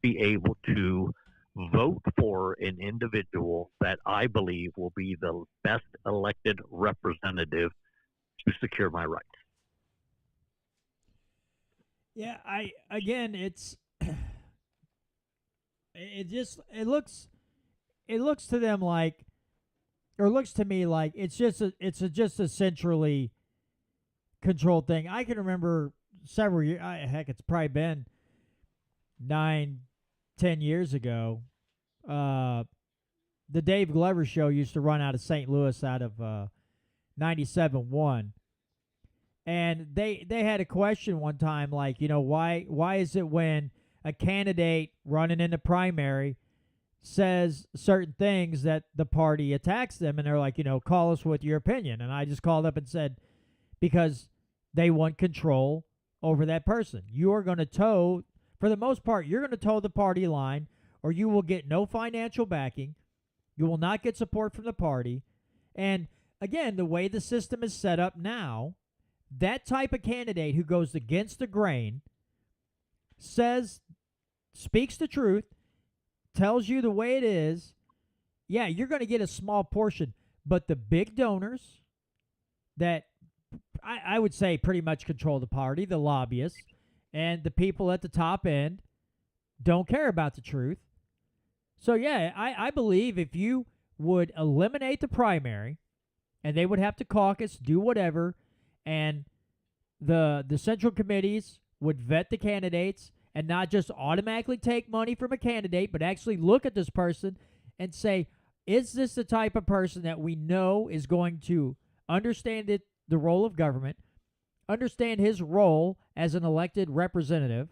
be able to vote for an individual that I believe will be the best elected representative to secure my rights. Yeah, I again, it looks to them like, or looks to me like it's just a centrally controlled thing. I can remember several years. Heck, it's probably been 9, 10 years ago. Uh, the Dave Glover show used to run out of St. Louis, out of 97.1. And they had a question one time, like, why is it when a candidate running in the primary says certain things that the party attacks them, and they're like, call us with your opinion. And I just called up and said, because they want control over that person. You are going to toe, for the most part, you're going to toe the party line, or you will get no financial backing. You will not get support from the party. And again, the way the system is set up now, that type of candidate who goes against the grain, speaks the truth, tells you the way it is, yeah, you're going to get a small portion. But the big donors that I would say pretty much control the party, the lobbyists, and the people at the top end don't care about the truth. So, yeah, I believe if you would eliminate the primary, and they would have to caucus, do whatever, and the central committees would vet the candidates and not just automatically take money from a candidate, but actually look at this person and say, is this the type of person that we know is going to understand the role of government, understand his role as an elected representative?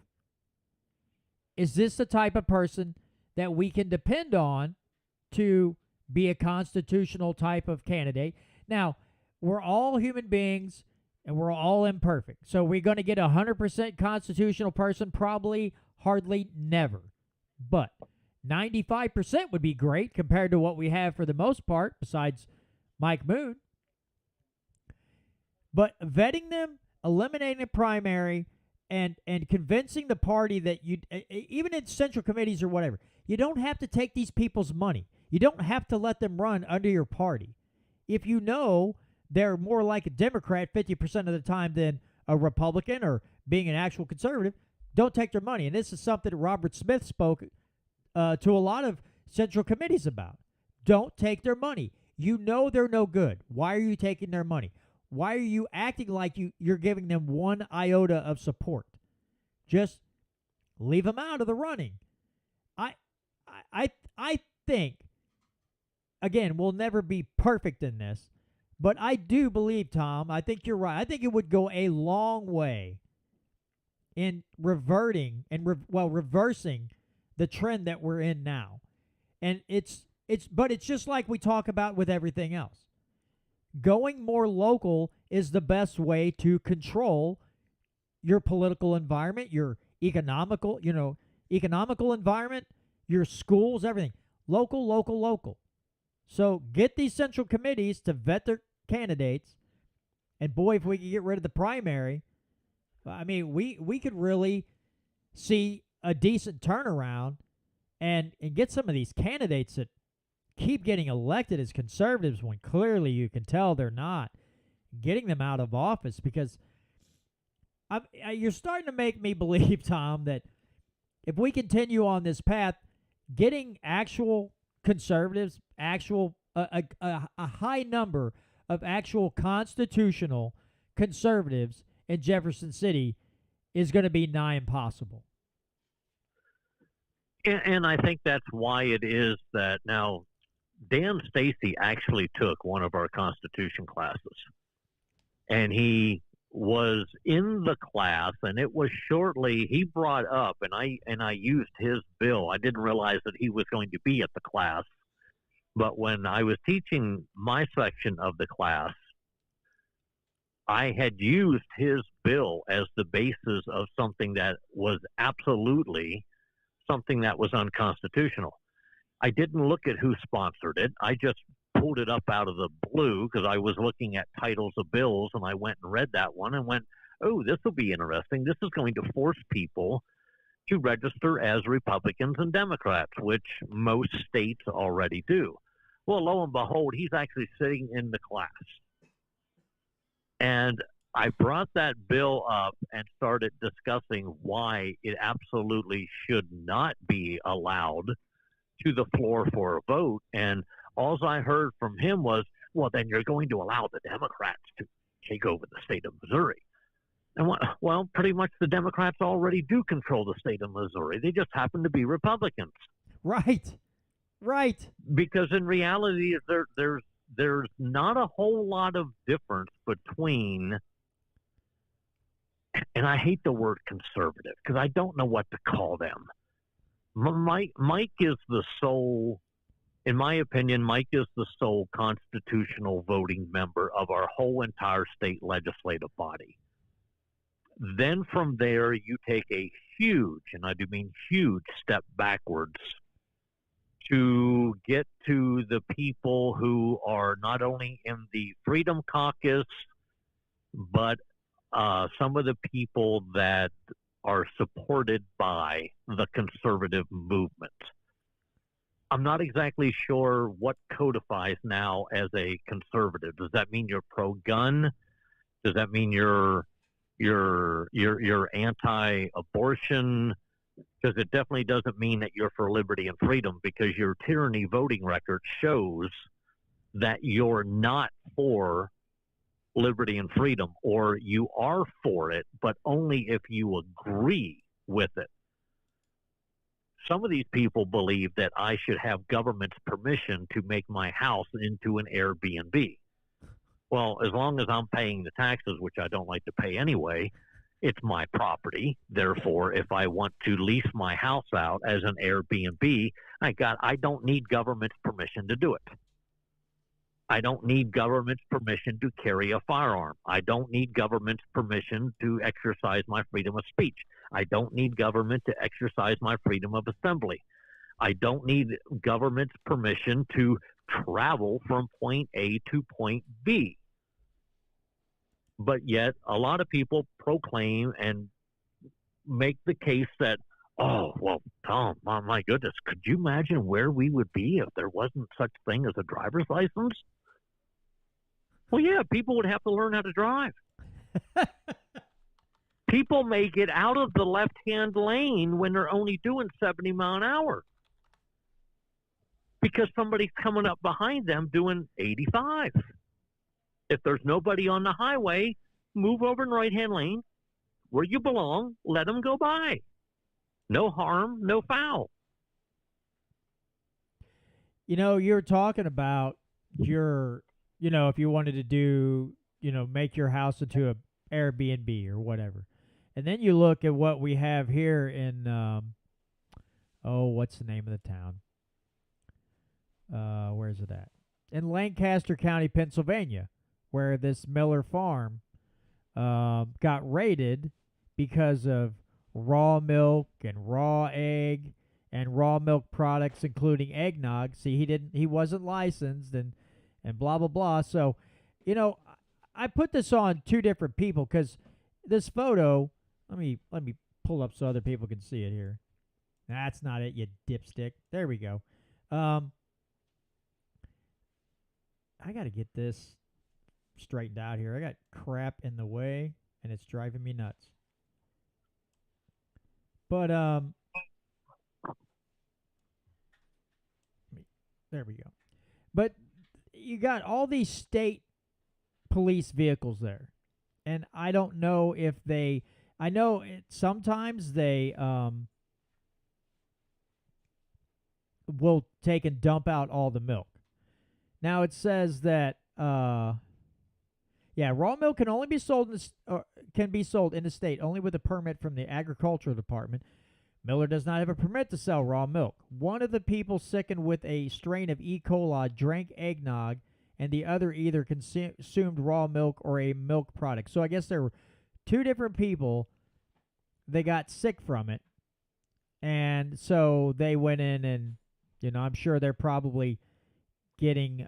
Is this the type of person that we can depend on to be a constitutional type of candidate? Now, we're all human beings and we're all imperfect. So we're going to get a 100% constitutional person? Probably, hardly, never. But 95% would be great compared to what we have for the most part, besides Mike Moon. But vetting them, eliminating the primary, and convincing the party that you, even in central committees or whatever, you don't have to take these people's money. You don't have to let them run under your party. If you know they're more like a Democrat 50% of the time than a Republican or being an actual conservative, don't take their money. And this is something that Robert Smith spoke to a lot of central committees about. Don't take their money. You know they're no good. Why are you taking their money? Why are you acting like you're giving them one iota of support? Just leave them out of the running. I think, again, we'll never be perfect in this, but I do believe, Tom, I think you're right. I think it would go a long way in reverting and reversing the trend that we're in now. And it's just like we talk about with everything else. Going more local is the best way to control your political environment, your economical environment, your schools, everything. Local, local, local. So get these central committees to vet their candidates. And boy, if we could get rid of the primary, I mean, we could really see a decent turnaround and get some of these candidates that keep getting elected as conservatives when clearly you can tell they're not, getting them out of office. Because you're starting to make me believe, Tom, that if we continue on this path, getting actual conservatives, a high number of actual constitutional conservatives in Jefferson City is going to be nigh impossible. And I think that's why it is that now Dan Stacy actually took one of our Constitution classes, and he was in the class, and it was shortly he brought up, and I used his bill. I didn't realize that he was going to be at the class, but when I was teaching my section of the class, I had used his bill as the basis of something that was absolutely something that was unconstitutional. I didn't look at who sponsored it. I just pulled it up out of the blue because I was looking at titles of bills, and I went and read that one and went, oh, this will be interesting. This is going to force people to register as Republicans and Democrats, which most states already do. Well, lo and behold, he's actually sitting in the class. And I brought that bill up and started discussing why it absolutely should not be allowed to the floor for a vote. And all I heard from him was, well, then you're going to allow the Democrats to take over the state of Missouri. And well, pretty much the Democrats already do control the state of Missouri. They just happen to be Republicans. Right. Because in reality, there's not a whole lot of difference between, and I hate the word conservative because I don't know what to call them. Mike is the sole, in my opinion, Mike is the sole constitutional voting member of our whole entire state legislative body. Then from there, you take a huge, and I do mean huge, step backwards to get to the people who are not only in the Freedom Caucus, but some of the people that are supported by the conservative movement. I'm not exactly sure what codifies now as a conservative. Does that mean you're pro-gun? Does that mean you're anti-abortion? Because it definitely doesn't mean that you're for liberty and freedom, because your tyranny voting record shows that you're not for liberty and freedom, or you are for it, but only if you agree with it. Some of these people believe that I should have government's permission to make my house into an Airbnb. Well, as long as I'm paying the taxes, which I don't like to pay anyway, it's my property. Therefore, if I want to lease my house out as an Airbnb, I don't need government's permission to do it. I don't need government's permission to carry a firearm. I don't need government's permission to exercise my freedom of speech. I don't need government to exercise my freedom of assembly. I don't need government's permission to travel from point A to point B. But yet, a lot of people proclaim and make the case that, oh, well, Tom, my goodness, could you imagine where we would be if there wasn't such thing as a driver's license? Well, yeah, people would have to learn how to drive. People may get out of the left-hand lane when they're only doing 70 mile an hour because somebody's coming up behind them doing 85. If there's nobody on the highway, move over in the right-hand lane where you belong. Let them go by. No harm, no foul. You're talking about your, if you wanted to do, make your house into a Airbnb or whatever. And then you look at what we have here in, what's the name of the town? Where's it at? In Lancaster County, Pennsylvania, where this Miller farm got raided because of raw milk and raw egg and raw milk products, including eggnog. See, he wasn't licensed and blah, blah, blah. So, I put this on two different people because this photo, let me pull up so other people can see it here. That's not it, you dipstick. There we go. I got to get this straightened out here. I got crap in the way, and it's driving me nuts. But, there we go. But you got all these state police vehicles there. And I don't know if I know sometimes they will take and dump out all the milk. Now it says that raw milk can only be sold in the state only with a permit from the agricultural department. Miller does not have a permit to sell raw milk. One of the people sickened with a strain of E. coli drank eggnog, and the other either consumed raw milk or a milk product. So I guess there were two different people that got sick from it, and so they went in and, I'm sure they're probably getting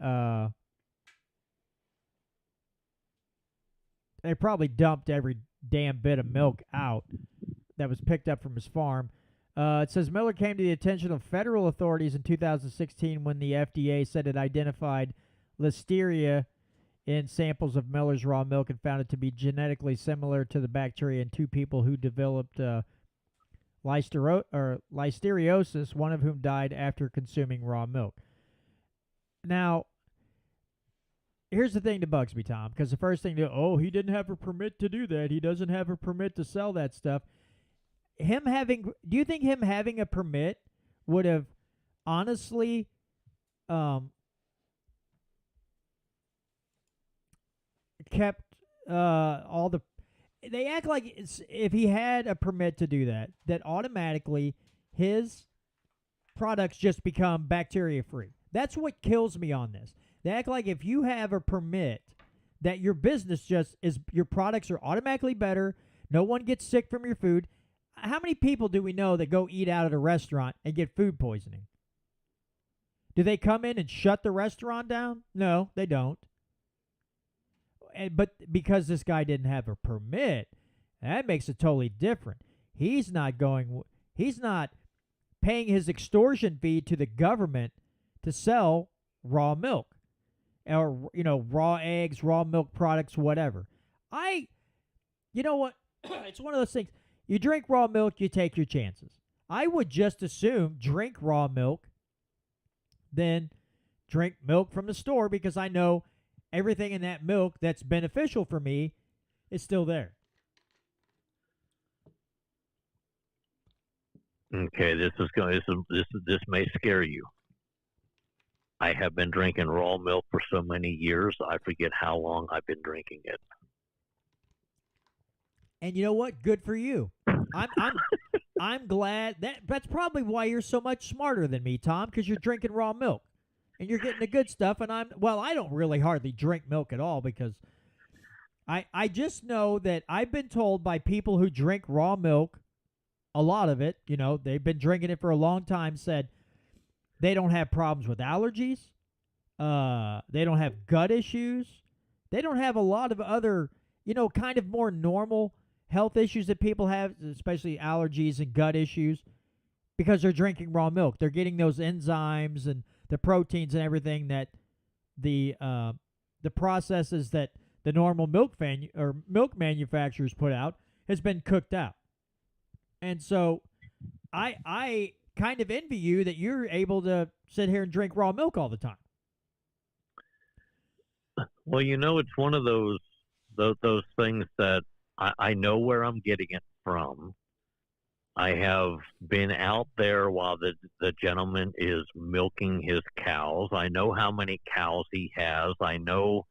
they probably dumped every damn bit of milk out that was picked up from his farm. It says Miller came to the attention of federal authorities in 2016 when the FDA said it identified Listeria in samples of Miller's raw milk and found it to be genetically similar to the bacteria in two people who developed listeriosis, one of whom died after consuming raw milk. Now, here's the thing that bugs me, Tom, because the first thing he didn't have a permit to do that. He doesn't have a permit to sell that stuff. Do you think him having a permit would have honestly kept all the they act like if he had a permit to do that, that automatically his products just become bacteria free. That's what kills me on this. They act like if you have a permit that your business just is, your products are automatically better, no one gets sick from your food. How many people do we know that go eat out at a restaurant and get food poisoning? Do they come in and shut the restaurant down? No, they don't. But because this guy didn't have a permit, that makes it totally different. He's not paying his extortion fee to the government to sell raw milk or, raw eggs, raw milk products, whatever. You know what? It's one of those things. You drink raw milk, you take your chances. I would just assume drink raw milk, then drink milk from the store, because I know everything in that milk that's beneficial for me is still there. Okay, this may scare you. I have been drinking raw milk for so many years, I forget how long I've been drinking it. And you know what? Good for you. I'm glad that's probably why you're so much smarter than me, Tom, because you're drinking raw milk and you're getting the good stuff. And I don't really hardly drink milk at all, because I just know that I've been told by people who drink raw milk, a lot of it, they've been drinking it for a long time, said they don't have problems with allergies. They don't have gut issues. They don't have a lot of other, kind of more normal health issues that people have, especially allergies and gut issues, because they're drinking raw milk. They're getting those enzymes and the proteins and everything that the processes that the normal milk manufacturers put out has been cooked out. And so I kind of envy you that you're able to sit here and drink raw milk all the time. Well, it's one of those things that I know where I'm getting it from. I have been out there while the gentleman is milking his cows. I know how many cows he has. I know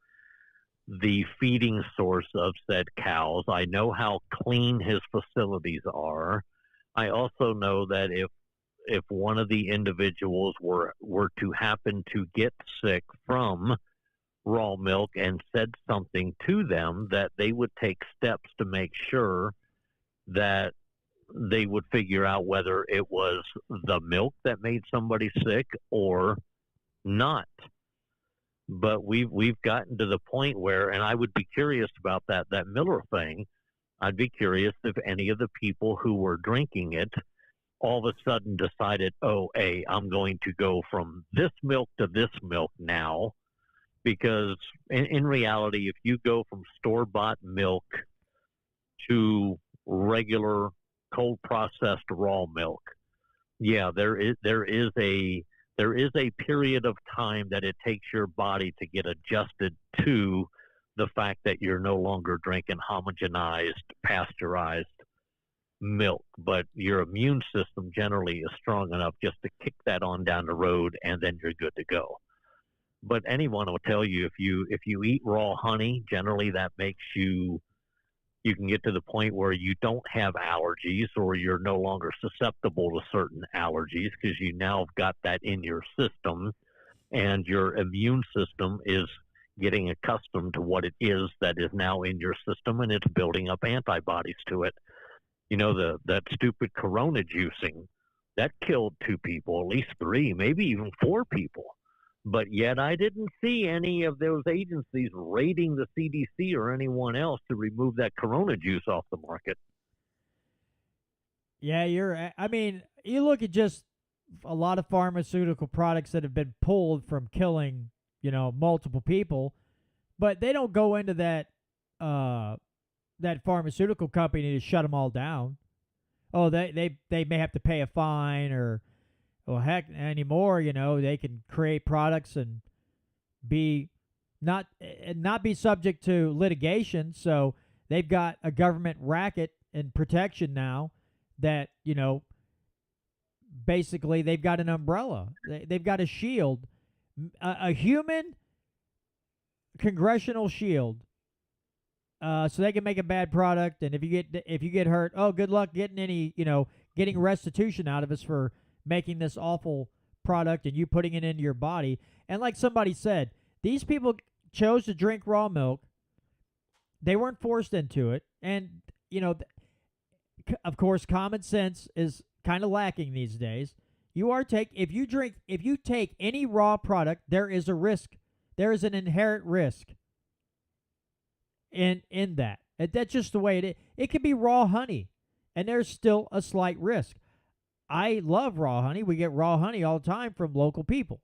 the feeding source of said cows. I know how clean his facilities are. I also know that if one of the individuals were to happen to get sick from raw milk and said something to them, that they would take steps to make sure that they would figure out whether it was the milk that made somebody sick or not. But we've gotten to the point where, and I would be curious about that Miller thing. I'd be curious if any of the people who were drinking it all of a sudden decided, I'm going to go from this milk to this milk now. Because in reality, if you go from store-bought milk to regular cold processed raw milk, there is a period of time that it takes your body to get adjusted to the fact that you're no longer drinking homogenized, pasteurized milk, but your immune system generally is strong enough just to kick that on down the road, and then you're good to go. But anyone will tell you, if you eat raw honey, generally that makes you can get to the point where you don't have allergies, or you're no longer susceptible to certain allergies, because you now have got that in your system, and your immune system is getting accustomed to what it is that is now in your system, and it's building up antibodies to it. That stupid Corona juicing, that killed 2 people, at least 3, maybe even 4 people. But yet I didn't see any of those agencies raiding the CDC or anyone else to remove that Corona juice off the market. Yeah, you look at just a lot of pharmaceutical products that have been pulled from killing, multiple people. But they don't go into that pharmaceutical company to shut them all down. Oh, they may have to pay a fine, or well, heck, anymore. They can create products and be not be subject to litigation. So they've got a government racket and protection now that basically they've got an umbrella. They've got a shield, a human congressional shield, so they can make a bad product. And if you get hurt, oh, good luck getting restitution out of us for making this awful product and you putting it into your body. And like somebody said, these people chose to drink raw milk. They weren't forced into it, and of course, common sense is kind of lacking these days. If you take any raw product, there is a risk. There is an inherent risk in that. That's just the way it is. It could be raw honey, and there's still a slight risk. I love raw honey. We get raw honey all the time from local people.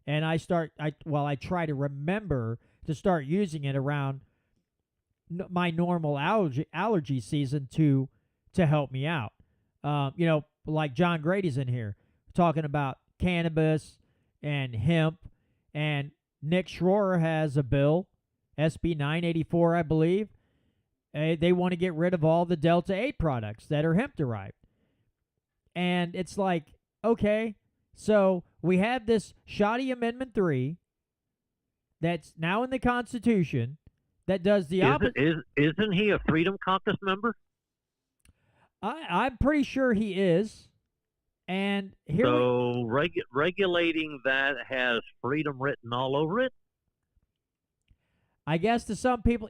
And I try to remember to start using it around my normal allergy season to help me out. Like John Grady's in here talking about cannabis and hemp, and Nick Schroer has a bill, SB 984, I believe. They want to get rid of all the Delta 8 products that are hemp-derived. And it's like, okay, so we have this shoddy Amendment 3 that's now in the Constitution that does the opposite. Isn't he a Freedom Caucus member? I'm pretty sure he is. And regulating that has freedom written all over it? I guess to some people,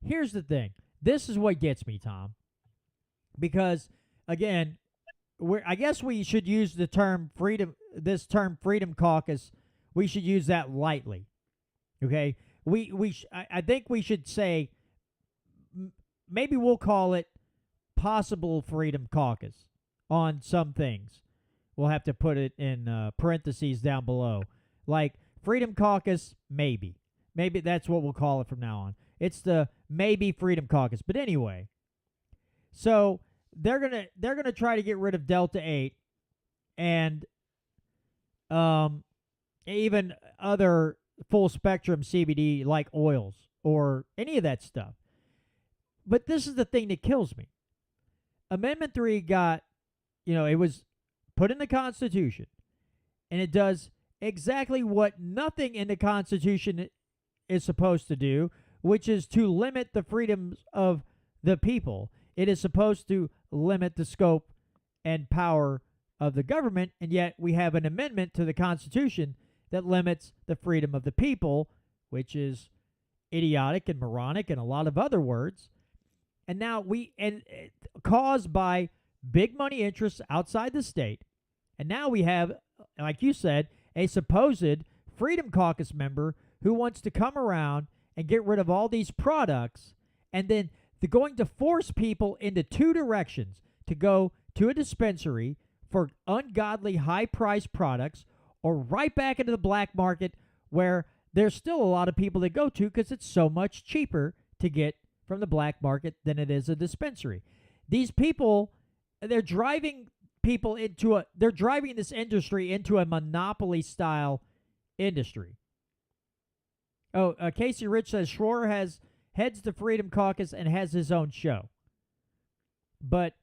here's the thing. This is what gets me, Tom. Because, again, I guess we should use the term freedom, this term Freedom Caucus, we should use that lightly. Okay? I think we should say, maybe we'll call it possible Freedom Caucus on some things. We'll have to put it in parentheses down below. Like, Freedom Caucus, maybe. Maybe that's what we'll call it from now on. It's the maybe Freedom Caucus. But anyway, so they're gonna try to get rid of Delta 8 and even other full spectrum CBD like oils or any of that stuff. But this is the thing that kills me. Amendment 3 got, it was put in the Constitution, and it does exactly what nothing in the Constitution is supposed to do, which is to limit the freedoms of the people. It is supposed to limit the scope and power of the government, and yet we have an amendment to the Constitution that limits the freedom of the people, which is idiotic and moronic and a lot of other words. And now caused by big money interests outside the state. And now we have, like you said, a supposed Freedom Caucus member who wants to come around and get rid of all these products, and then they're going to force people into two directions: to go to a dispensary for ungodly high-priced products, or right back into the black market, where there's still a lot of people that go to because it's so much cheaper to get from the black market than it is a dispensary. These people, they're driving this industry into a monopoly-style industry. Oh, Casey Rich says Schroer heads the Freedom Caucus and has his own show. But,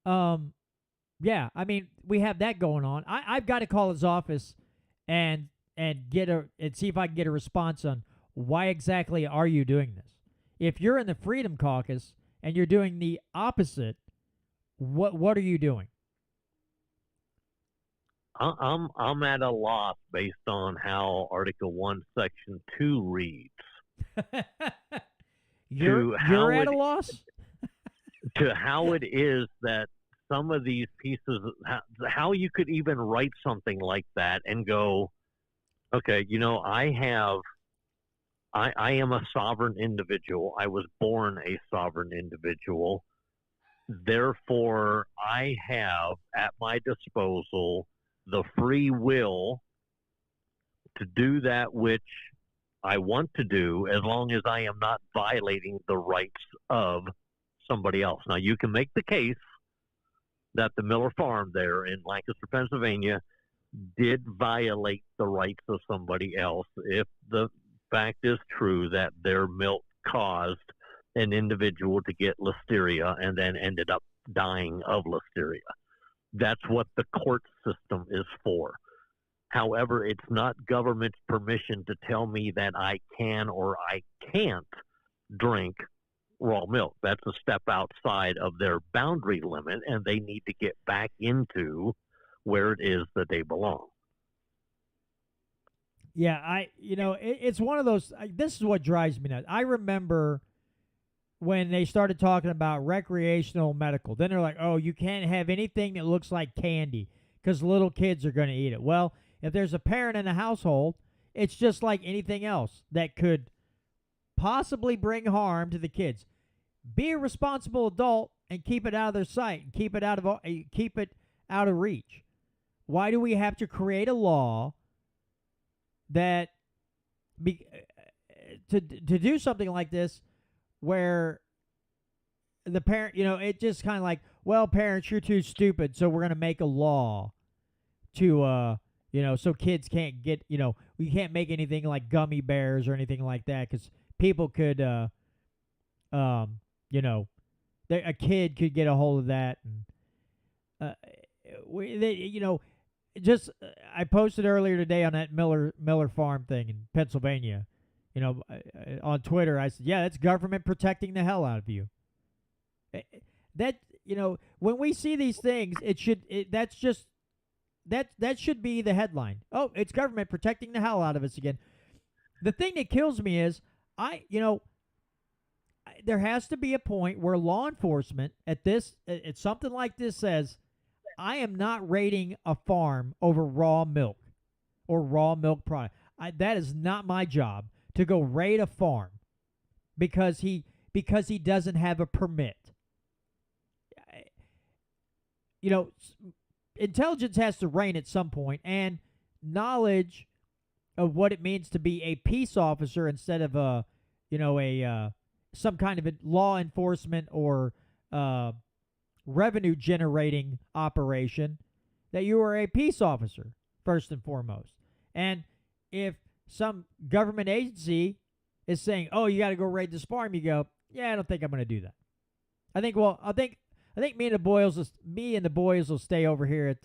yeah, I mean, we have that going on. I've got to call his office and see if I can get a response on why exactly are you doing this. If you're in the Freedom Caucus and you're doing the opposite, what are you doing? I'm at a loss based on how Article 1, Section 2 reads. You're at a loss? To how it is that some of these pieces, how you could even write something like that and go, okay, I am a sovereign individual. I was born a sovereign individual. Therefore, I have at my disposal the free will to do that which I want to do as long as I am not violating the rights of somebody else. Now, you can make the case that the Miller Farm there in Lancaster, Pennsylvania, did violate the rights of somebody else if the fact is true that their milk caused an individual to get listeria and then ended up dying of listeria. That's what the court system is for. However, it's not government's permission to tell me that I can or I can't drink raw milk. That's a step outside of their boundary limit, and they need to get back into where it is that they belong. Yeah, it's one of those. This is what drives me nuts. I remember when they started talking about recreational medical. Then they're like, oh, you can't have anything that looks like candy because little kids are going to eat it. Well, if there's a parent in the household, it's just like anything else that could possibly bring harm to the kids. Be a responsible adult and keep it out of their sight and keep it out of reach. Why do we have to create a law that to do something like this where the parent, it just kind of like, well, parents, you're too stupid, so we're going to make a law to, so kids can't get, we can't make anything like gummy bears or anything like that because people could, a kid could get a hold of that. And, I posted earlier today on that Miller Farm thing in Pennsylvania. On Twitter, I said, yeah, that's government protecting the hell out of you. That, when we see these things, that should be the headline. Oh, it's government protecting the hell out of us again. The thing that kills me is, there has to be a point where law enforcement at something like this says, I am not raiding a farm over raw milk or raw milk product. That is not my job to go raid a farm because he doesn't have a permit. Intelligence has to reign at some point, and knowledge of what it means to be a peace officer instead of some kind of a law enforcement or revenue generating operation, that you are a peace officer first and foremost. And if some government agency is saying, "Oh, you got to go raid this farm," you go, "Yeah, I don't think I'm going to do that." I think me and the boys will stay over here at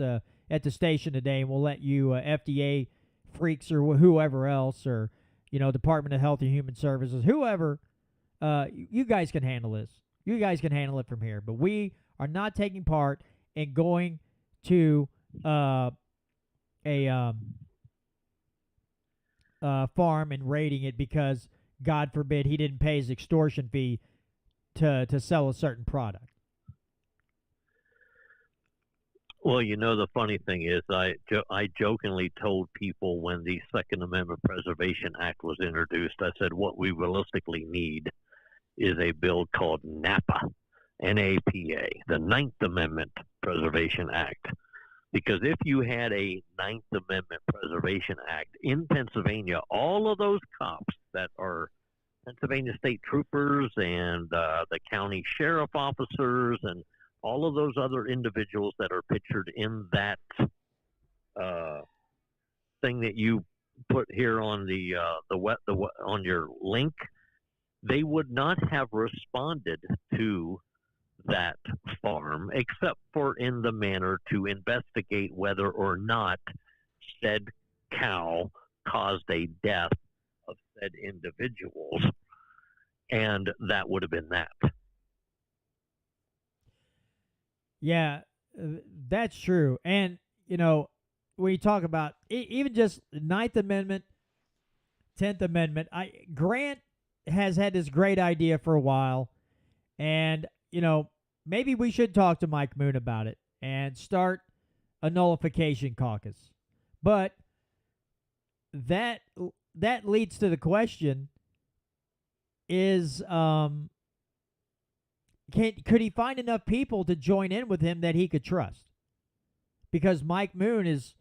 the station today, and we'll let you FDA freaks or whoever else, or Department of Health and Human Services, whoever, you guys can handle this. You guys can handle it from here, but we are not taking part in going to a farm and raiding it because, God forbid, he didn't pay his extortion fee to sell a certain product. Well, the funny thing is, I jokingly told people when the Second Amendment Preservation Act was introduced, I said what we realistically need is a bill called NAPA, N-A-P-A, the Ninth Amendment Preservation Act. Because if you had a Ninth Amendment Preservation Act in Pennsylvania, all of those cops that are Pennsylvania state troopers and the county sheriff officers and all of those other individuals that are pictured in that thing that you put here on the on your link, they would not have responded to that farm except for in the manner to investigate whether or not said cow caused a death of said individuals, and that would have been that. Yeah, that's true. And, when you talk about even just Ninth Amendment, 10th Amendment, Grant has had this great idea for a while. And, maybe we should talk to Mike Moon about it and start a nullification caucus. But that leads to the question is, could he find enough people to join in with him that he could trust? Because Mike Moon is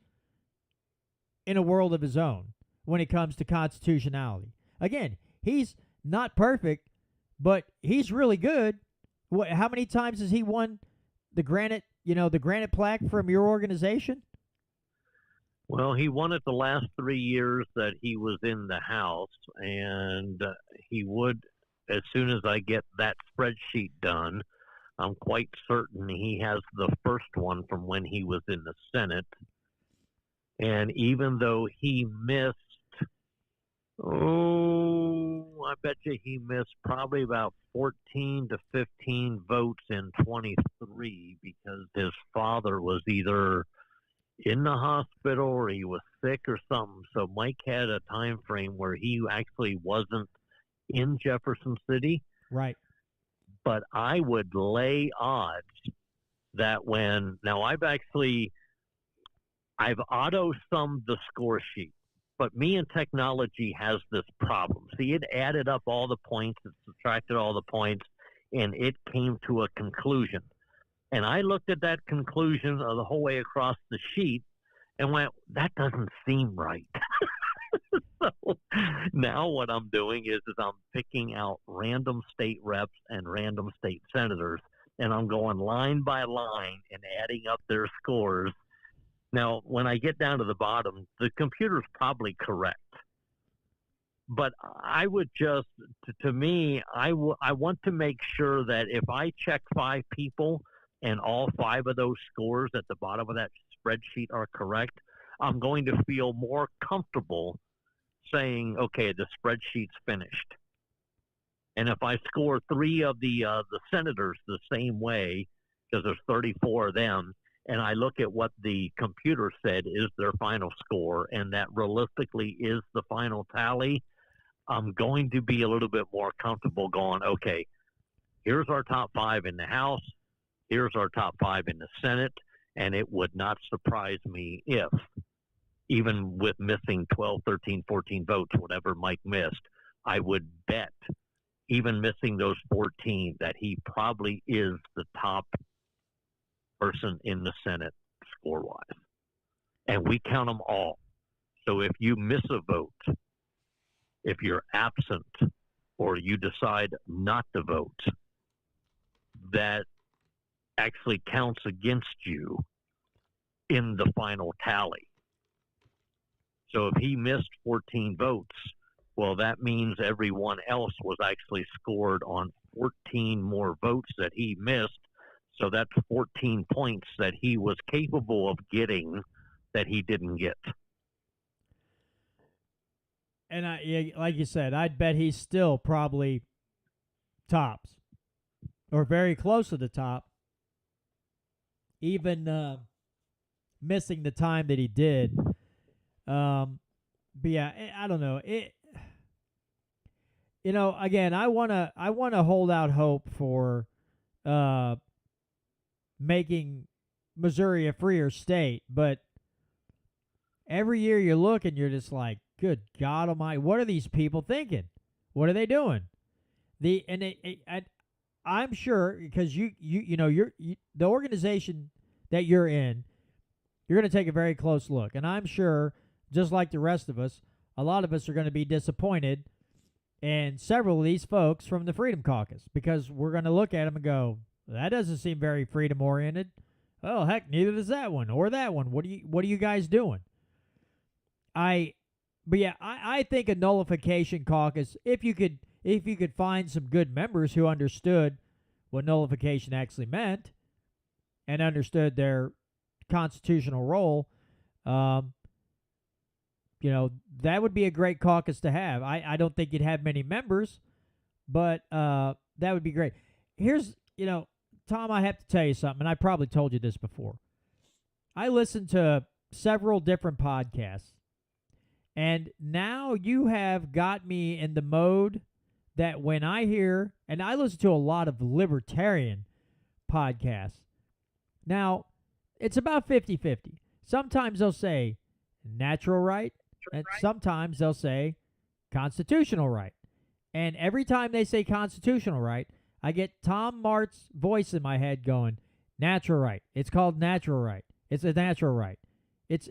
in a world of his own when it comes to constitutionality. again, he's not perfect, but he's really good. How many times has he won the granite, the granite plaque from your organization? Well, he won it the last 3 years that he was in the House, and he would, as soon as I get that spreadsheet done, I'm quite certain he has the first one from when he was in the Senate. And even though he missed, I bet you he missed probably about 14 to 15 votes in 23 because his father was either in the hospital or he was sick or something. So Mike had a time frame where he actually wasn't in Jefferson City. Right. But I would lay odds that I've auto-summed the score sheet, but me and technology has this problem. See, it added up all the points, it subtracted all the points, and it came to a conclusion. And I looked at that conclusion the whole way across the sheet and went, that doesn't seem right. So now what I'm doing is I'm picking out random state reps and random state senators, and I'm going line by line and adding up their scores. Now, when I get down to the bottom, the computer's probably correct. But I would just, to me, I want to make sure that if I check 5 people and all 5 of those scores at the bottom of that spreadsheet are correct, I'm going to feel more comfortable saying, okay, the spreadsheet's finished. And if I score 3 of the senators the same way, because there's 34 of them, and I look at what the computer said is their final score, and that realistically is the final tally, I'm going to be a little bit more comfortable going, okay, here's our top 5 in the House, here's our top 5 in the Senate, and it would not surprise me if, even with missing 12, 13, 14 votes, whatever Mike missed, I would bet, even missing those 14, that he probably is the top person in the Senate score-wise. And we count them all. So if you miss a vote, if you're absent, or you decide not to vote, that actually counts against you in the final tally. So if he missed 14 votes, well, that means everyone else was actually scored on 14 more votes that he missed. So that's 14 points that he was capable of getting that he didn't get. And like you said, I'd bet he's still probably tops or very close to the top, even missing the time that he did. But yeah, I don't know. Again, I wanna hold out hope for making Missouri a freer state, but every year you look and you're just like, good God Almighty, what are these people thinking? What are they doing? I'm sure because you're the organization that you're in, you're going to take a very close look, and I'm sure, just like the rest of us, a lot of us are going to be disappointed in several of these folks from the Freedom Caucus because we're going to look at them and go, that doesn't seem very freedom oriented. Oh heck, neither does that one or that one. What are you guys doing? I think a nullification caucus, if you could find some good members who understood what nullification actually meant and understood their constitutional role, that would be a great caucus to have. I don't think you'd have many members, but that would be great. Here's, Tom, I have to tell you something, and I probably told you this before. I listen to several different podcasts, and now you have got me in the mode that when I hear, and I listen to a lot of libertarian podcasts. Now, it's about 50-50. Sometimes they'll say natural right, and sometimes they'll say constitutional right. And every time they say constitutional right, I get Tom Martz's voice in my head going, natural right. It's called natural right. It's a natural right. It's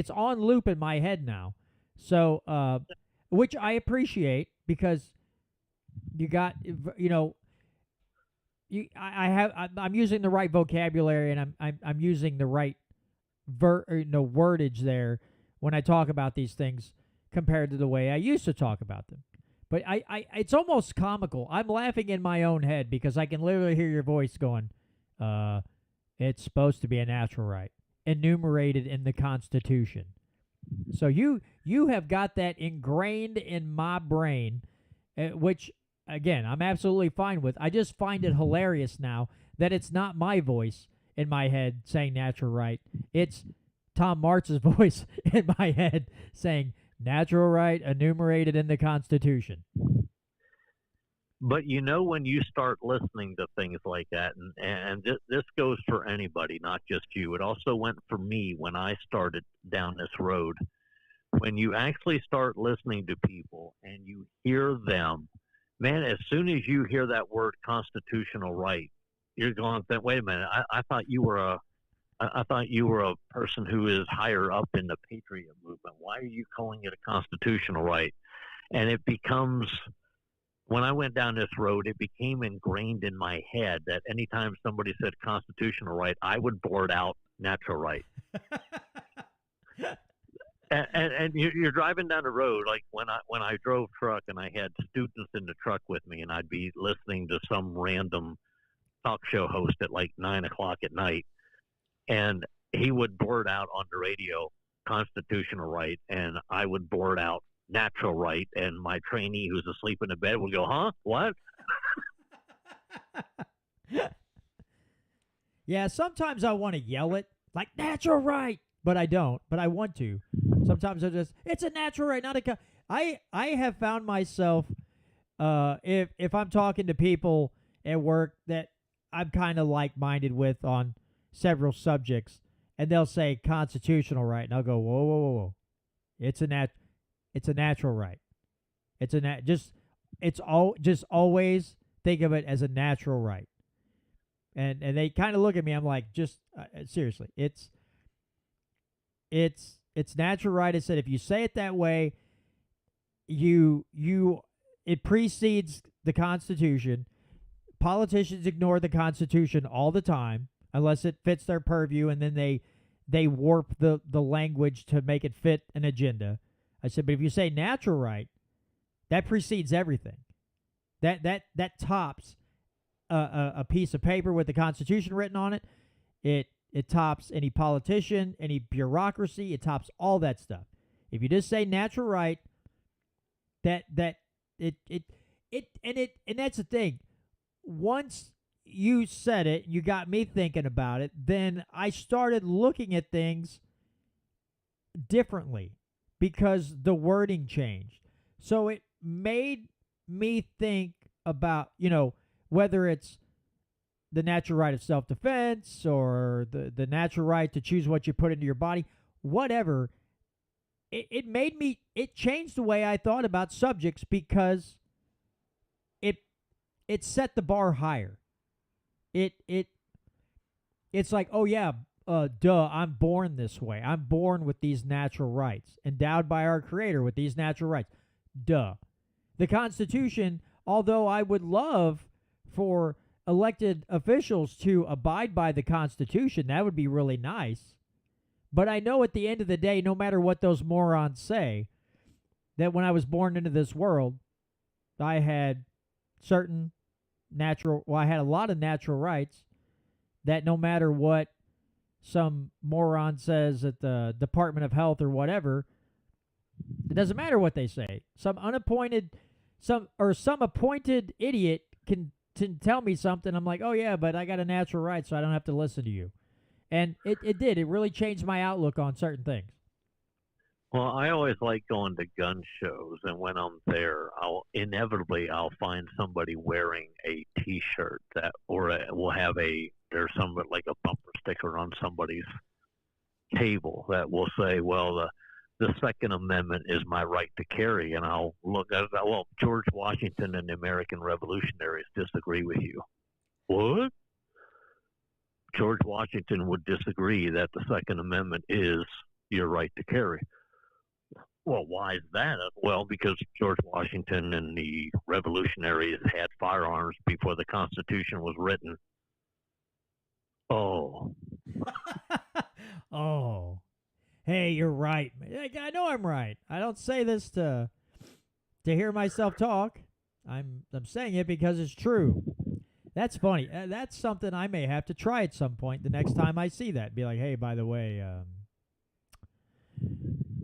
on loop in my head now. So which I appreciate because you got, you know, I'm using the right vocabulary and I'm using the right wordage there when I talk about these things compared to the way I used to talk about them. But it's almost comical. I'm laughing in my own head because I can literally hear your voice going, it's supposed to be a natural right, enumerated in the Constitution. So you have got that ingrained in my brain, which again I'm absolutely fine with. I just find it hilarious now that it's not my voice in my head saying natural right. It's Tom Martz's voice in my head saying natural right enumerated in the Constitution. But you know, when you start listening to things like that, and this goes for anybody, not just you. It also went for me when I started down this road. When you actually start listening to people and you hear them, man, as soon as you hear that word constitutional right, you're going to think, wait a minute, I thought you were I thought you were a person who is higher up in the patriot movement. Why are you calling it a constitutional right? And it becomes, when I went down this road, it became ingrained in my head that anytime somebody said constitutional right, I would blurt out natural right. And you're driving down the road, like when I drove truck and I had students in the truck with me, and I'd be listening to some random talk show host at like 9 o'clock at night, and he would blurt out on the radio constitutional right, and I would blurt out natural right, and my trainee who's asleep in the bed would go, huh? What? Yeah, sometimes I want to yell it like natural right, but I don't. But I want to. Sometimes I just, it's a natural right, not a. I have found myself, if I'm talking to people at work that I'm kind of like minded with on several subjects, and they'll say constitutional right, and I'll go, whoa, whoa, whoa, whoa, it's a natural right. Just always think of it as a natural right. And they kind of look at me. I'm like, just seriously, it's natural right. I said if you say it that way, it precedes the Constitution. Politicians ignore the Constitution all the time unless it fits their purview, and then they warp the language to make it fit an agenda. I said, but if you say natural right, that precedes everything. That tops a piece of paper with the Constitution written on it. It tops any politician, any bureaucracy. It tops all that stuff. If you just say natural right, and that's the thing. Once you said it, you got me thinking about it. Then I started looking at things differently because the wording changed. So it made me think about, whether it's the natural right of self-defense or the natural right to choose what you put into your body, whatever. It changed the way I thought about subjects because it set the bar higher. It's like, oh yeah, duh, I'm born this way. I'm born with these natural rights, endowed by our Creator with these natural rights. Duh. The Constitution, although I would love for elected officials to abide by the Constitution, that would be really nice. But I know at the end of the day, no matter what those morons say, that when I was born into this world, I had I had a lot of natural rights that no matter what some moron says at the Department of Health or whatever, it doesn't matter what they say. Some appointed idiot can tell me something. I'm like, oh yeah, but I got a natural right, so I don't have to listen to you. And it did. It really changed my outlook on certain things. Well, I always like going to gun shows, and when I'm there, I'll find somebody wearing a T-shirt will have there's like a bumper sticker on somebody's table that will say, well, the Second Amendment is my right to carry, and I'll look at that. Well, George Washington and the American Revolutionaries disagree with you. What? George Washington would disagree that the Second Amendment is your right to carry. Well, why is that? Well, because George Washington and the revolutionaries had firearms before the Constitution was written. Oh, Oh, hey, you're right. I know I'm right. I don't say this to hear myself talk. I'm saying it because it's true. That's funny. That's something I may have to try at some point the next time I see that. Be like, hey, by the way,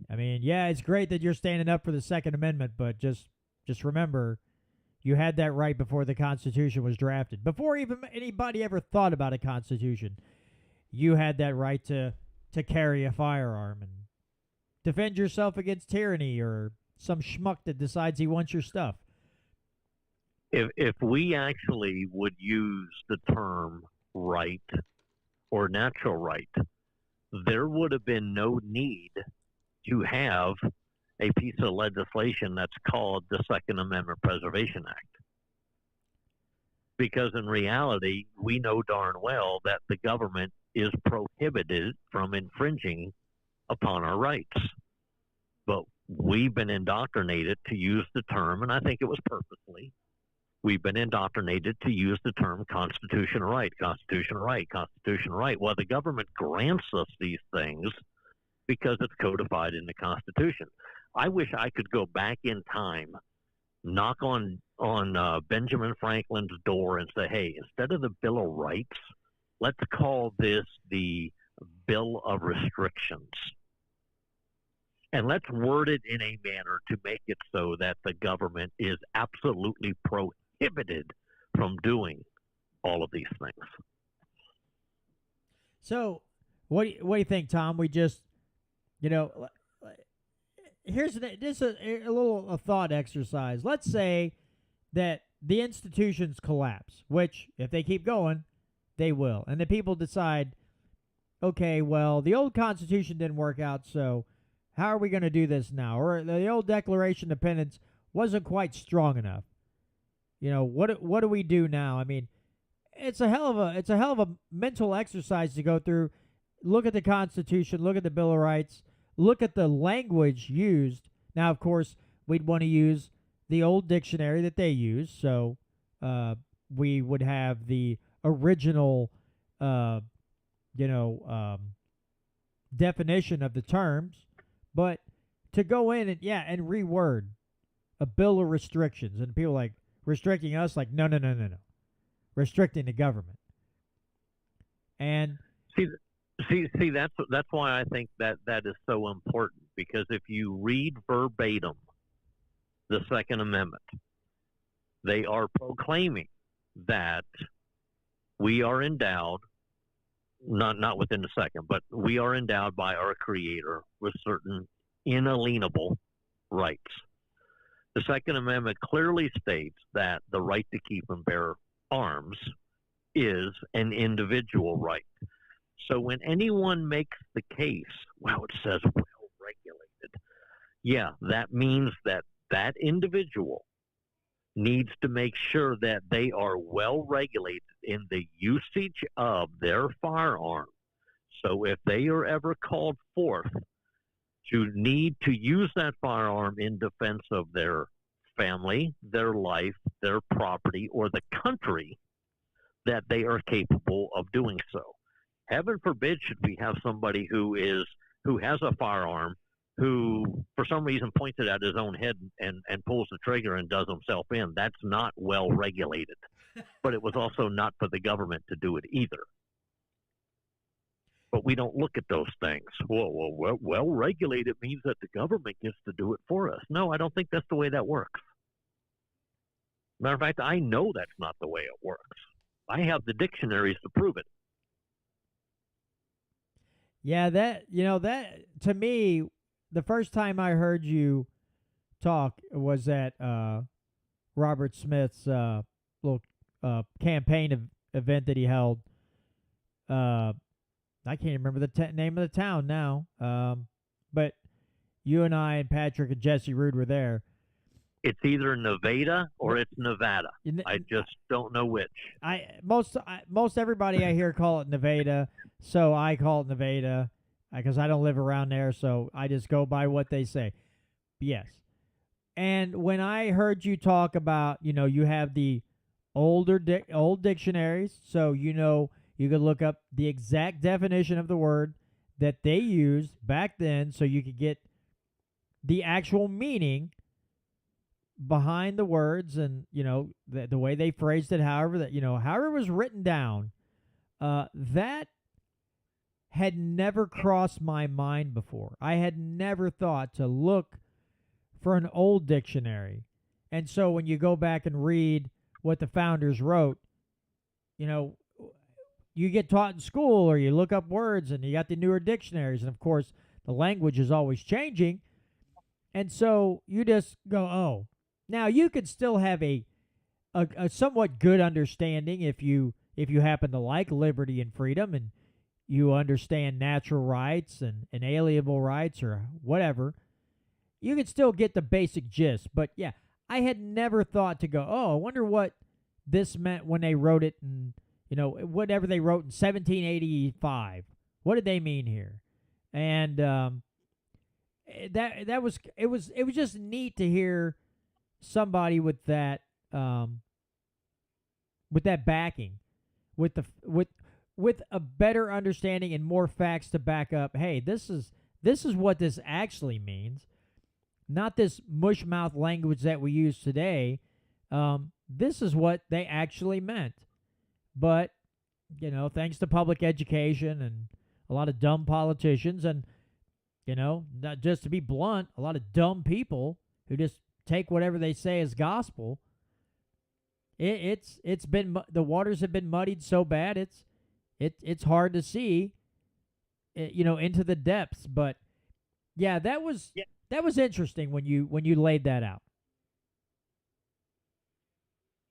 I mean, yeah, it's great that you're standing up for the Second Amendment, but just remember, you had that right before the Constitution was drafted. Before even anybody ever thought about a Constitution, you had that right to carry a firearm and defend yourself against tyranny or some schmuck that decides he wants your stuff. if we actually would use the term right or natural right, there would have been no need to have a piece of legislation that's called the Second Amendment Preservation Act. Because in reality, we know darn well that the government is prohibited from infringing upon our rights. But we've been indoctrinated to use the term, and I think it was purposely, we've been indoctrinated to use the term constitutional right, constitutional right, constitutional right. Well, the government grants us these things because it's codified in the Constitution. I wish I could go back in time, knock on Benjamin Franklin's door and say, hey, instead of the Bill of Rights, let's call this the Bill of Restrictions. And let's word it in a manner to make it so that the government is absolutely prohibited from doing all of these things. So, what do you think, Tom? We just, here's a little thought exercise. Let's say that the institutions collapse, which if they keep going, they will, and the people decide, okay, well, the old Constitution didn't work out, so how are we going to do this now? Or the old Declaration of Independence wasn't quite strong enough. What do we do now? I mean, it's a hell of a mental exercise to go through. Look at the Constitution, look at the Bill of Rights, look at the language used. Now, of course, we'd want to use the old dictionary that they use, so we would have the original, definition of the terms. But to go in and reword a bill of restrictions, and people like restricting us, like no, restricting the government. And see, that's why I think that is so important, because if you read verbatim the Second Amendment, they are proclaiming that we are endowed, not within the second, but we are endowed by our Creator with certain inalienable rights. The Second Amendment clearly states that the right to keep and bear arms is an individual right. So when anyone makes the case, well, it says well regulated, yeah, that means that that individual needs to make sure that they are well regulated in the usage of their firearm. So if they are ever called forth to need to use that firearm in defense of their family, their life, their property, or the country, that they are capable of doing so. Heaven forbid should we have somebody who has a firearm, who for some reason points it at his own head and pulls the trigger and does himself in. That's not well regulated. But it was also not for the government to do it either. But we don't look at those things. Well regulated means that the government gets to do it for us. No, I don't think that's the way that works. Matter of fact, I know that's not the way it works. I have the dictionaries to prove it. Yeah, that to me, the first time I heard you talk was at Robert Smith's little campaign event that he held. I can't remember the name of the town now, but you and I and Patrick and Jesse Rude were there. It's either Nevada or it's Nevada. I just don't know which. Most everybody I hear call it Nevada, so I call it Nevada because I don't live around there, so I just go by what they say. Yes. And when I heard you talk about, you have the old dictionaries, so you could look up the exact definition of the word that they used back then, so you could get the actual meaning behind the words, and the way they phrased it, however it was written down. That had never crossed my mind before. I had never thought to look for an old dictionary. And so when you go back and read what the founders wrote, you get taught in school, or you look up words and you got the newer dictionaries. And of course, the language is always changing. And so you just go, oh. Now, you could still have a somewhat good understanding if you happen to like liberty and freedom, and you understand natural rights and inalienable rights or whatever. You could still get the basic gist. But yeah, I had never thought to go, oh, I wonder what this meant when they wrote it, and whatever they wrote in 1785. What did they mean here? And it was just neat to hear somebody with that backing, with a better understanding and more facts to back up. Hey, this is what this actually means, not this mush-mouth language that we use today. This is what they actually meant. But thanks to public education and a lot of dumb politicians, and not just to be blunt, a lot of dumb people who just take whatever they say as gospel. It's been, the waters have been muddied so bad it's hard to see into the depths. But yeah, that was interesting when you laid that out.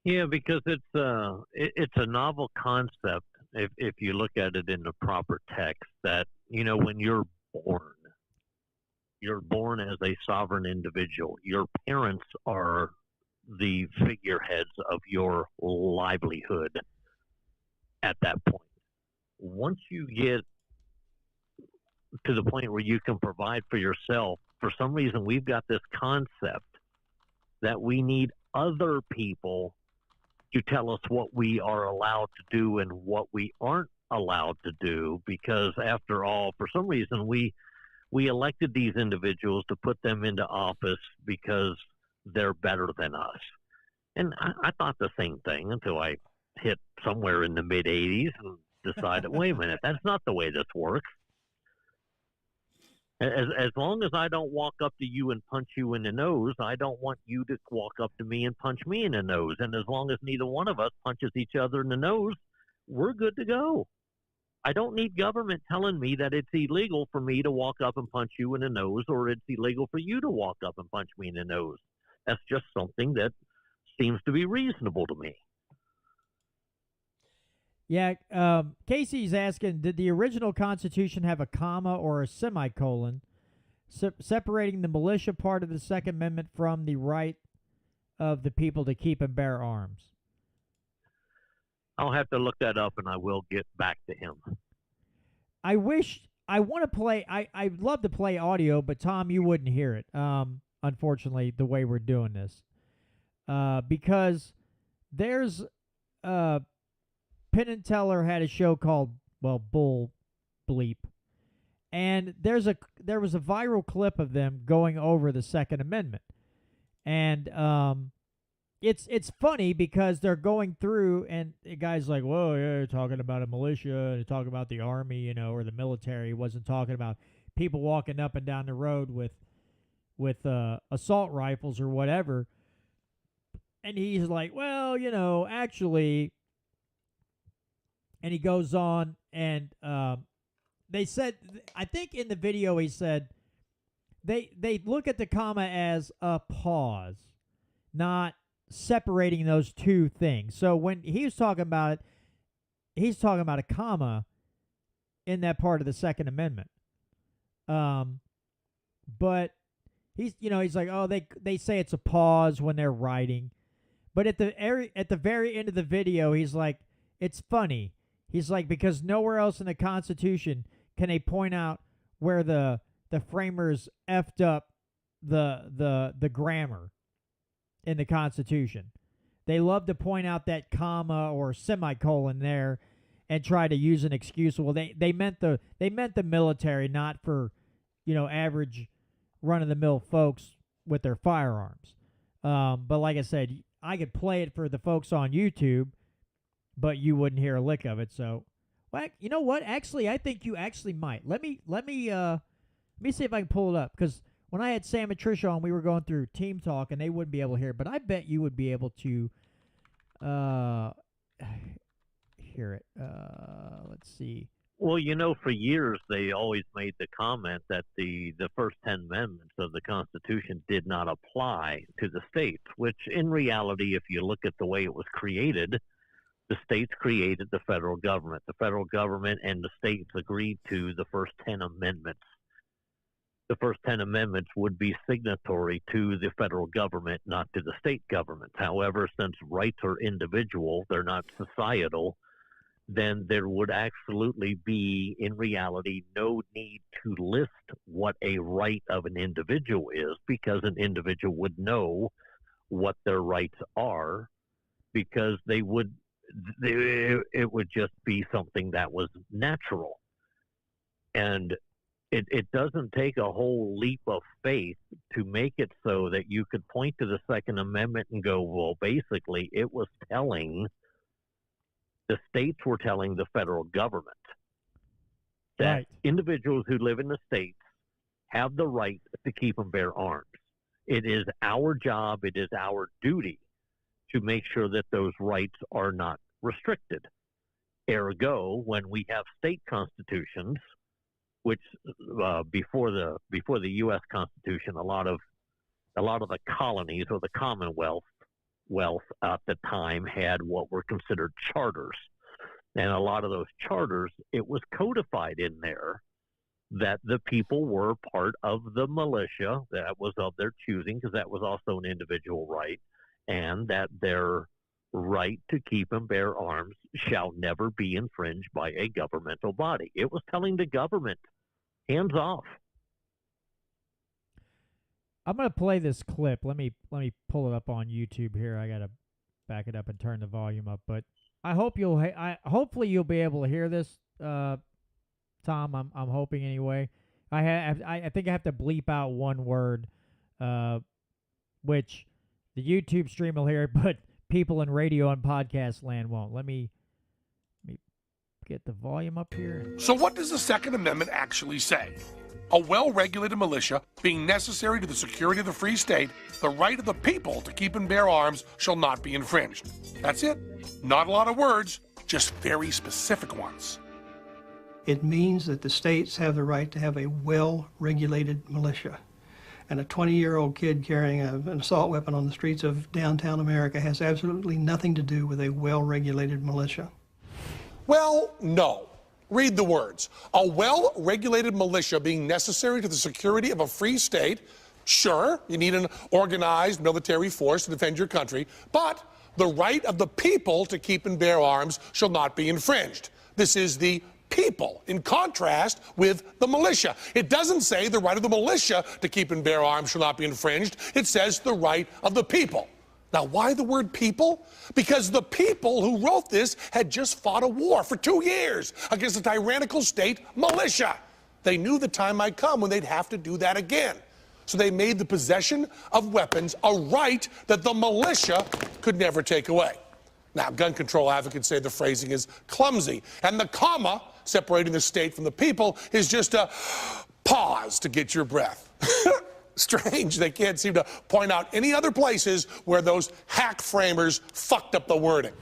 Yeah, because it's a novel concept if you look at it in the proper text, that when you're born as a sovereign individual. Your parents are the figureheads of your livelihood at that point. Once you get to the point where you can provide for yourself, for some reason we've got this concept that we need other people to tell us what we are allowed to do and what we aren't allowed to do, because after all, for some reason we elected these individuals to put them into office because they're better than us. And I thought the same thing until I hit somewhere in the mid-'80s and decided, wait a minute, that's not the way this works. As long as I don't walk up to you and punch you in the nose, I don't want you to walk up to me and punch me in the nose. And as long as neither one of us punches each other in the nose, we're good to go. I don't need government telling me that it's illegal for me to walk up and punch you in the nose, or it's illegal for you to walk up and punch me in the nose. That's just something that seems to be reasonable to me. Yeah, Casey's asking, did the original Constitution have a comma or a semicolon separating the militia part of the Second Amendment from the right of the people to keep and bear arms? I'll have to look that up, and I will get back to him. I want to play, I'd love to play audio, but Tom, you wouldn't hear it, unfortunately, the way we're doing this. Because there's, Penn and Teller had a show called, Bull Bleep. And there was a viral clip of them going over the Second Amendment. And, it's funny because they're going through, and the guy's like, whoa, yeah, you're talking about a militia, you're talking about the army, or the military. He wasn't talking about people walking up and down the road with assault rifles or whatever. And he's like, well, actually, and he goes on, and they said, I think in the video he said, they look at the comma as a pause, not separating those two things. So when he was talking about it, he's talking about a comma in that part of the Second Amendment. But he's like, oh, they say it's a pause when they're writing. But at the very end of the video, he's like, it's funny. He's like, because nowhere else in the Constitution can they point out where the framers effed up the grammar in the Constitution. They love to point out that comma or semicolon there and try to use an excuse. Well, they meant the military, not for, average run of the mill folks with their firearms. But like I said, I could play it for the folks on YouTube, but you wouldn't hear a lick of it. So, well, you know what? Actually, I think you actually might. Let me see if I can pull it up, because when I had Sam and Tricia on, we were going through team talk, and they wouldn't be able to hear it. But I bet you would be able to hear it. Let's see. Well, for years they always made the comment that the first 10 amendments of the Constitution did not apply to the states, which in reality, if you look at the way it was created, the states created the federal government. The federal government and the states agreed to the first 10 amendments. The first 10 amendments would be signatory to the federal government, not to the state government. However, since rights are individual, they're not societal, then there would absolutely be, in reality, no need to list what a right of an individual is, because an individual would know what their rights are, because it would just be something that was natural. And it doesn't take a whole leap of faith to make it so that you could point to the Second Amendment and go, well, basically, it was telling, the states were telling the federal government that individuals who live in the states have the right to keep and bear arms. It is our job, it is our duty to make sure that those rights are not restricted. Ergo, when we have state constitutions, which before the U.S. Constitution, a lot of the colonies or the Commonwealth at the time had what were considered charters, and a lot of those charters, it was codified in there that the people were part of the militia that was of their choosing, because that was also an individual right, and that their right to keep and bear arms shall never be infringed by a governmental body. It was telling the government, hands off. I'm going to play this clip. Let me pull it up on YouTube here. I got to back it up and turn the volume up, but I hope hopefully you'll be able to hear this, Tom. I'm hoping anyway. I think I have to bleep out one word, which the YouTube stream will hear, but people in radio and podcast land won't. Let me get the volume up here. So what does the Second Amendment actually say? A well-regulated militia being necessary to the security of the free state, the right of the people to keep and bear arms shall not be infringed. That's it. Not a lot of words, just very specific ones. It means that the states have the right to have a well-regulated militia. And a 20-year-old kid carrying an assault weapon on the streets of downtown America has absolutely nothing to do with a well-regulated militia. Well, no. Read the words. A well-regulated militia being necessary to the security of a free state. Sure, you need an organized military force to defend your country, but the right of the people to keep and bear arms shall not be infringed. This is the people, in contrast with the militia. It doesn't say the right of the militia to keep and bear arms shall not be infringed. It says the right of the people. Now, why the word people? Because the people who wrote this had just fought a war for 2 years against the tyrannical state militia. They knew the time might come when they'd have to do that again. So they made the possession of weapons a right that the militia could never take away. Now, gun control advocates say the phrasing is clumsy, and the comma separating the state from the people is just a pause to get your breath. Strange, they can't seem to point out any other places where those hack framers fucked up the wording.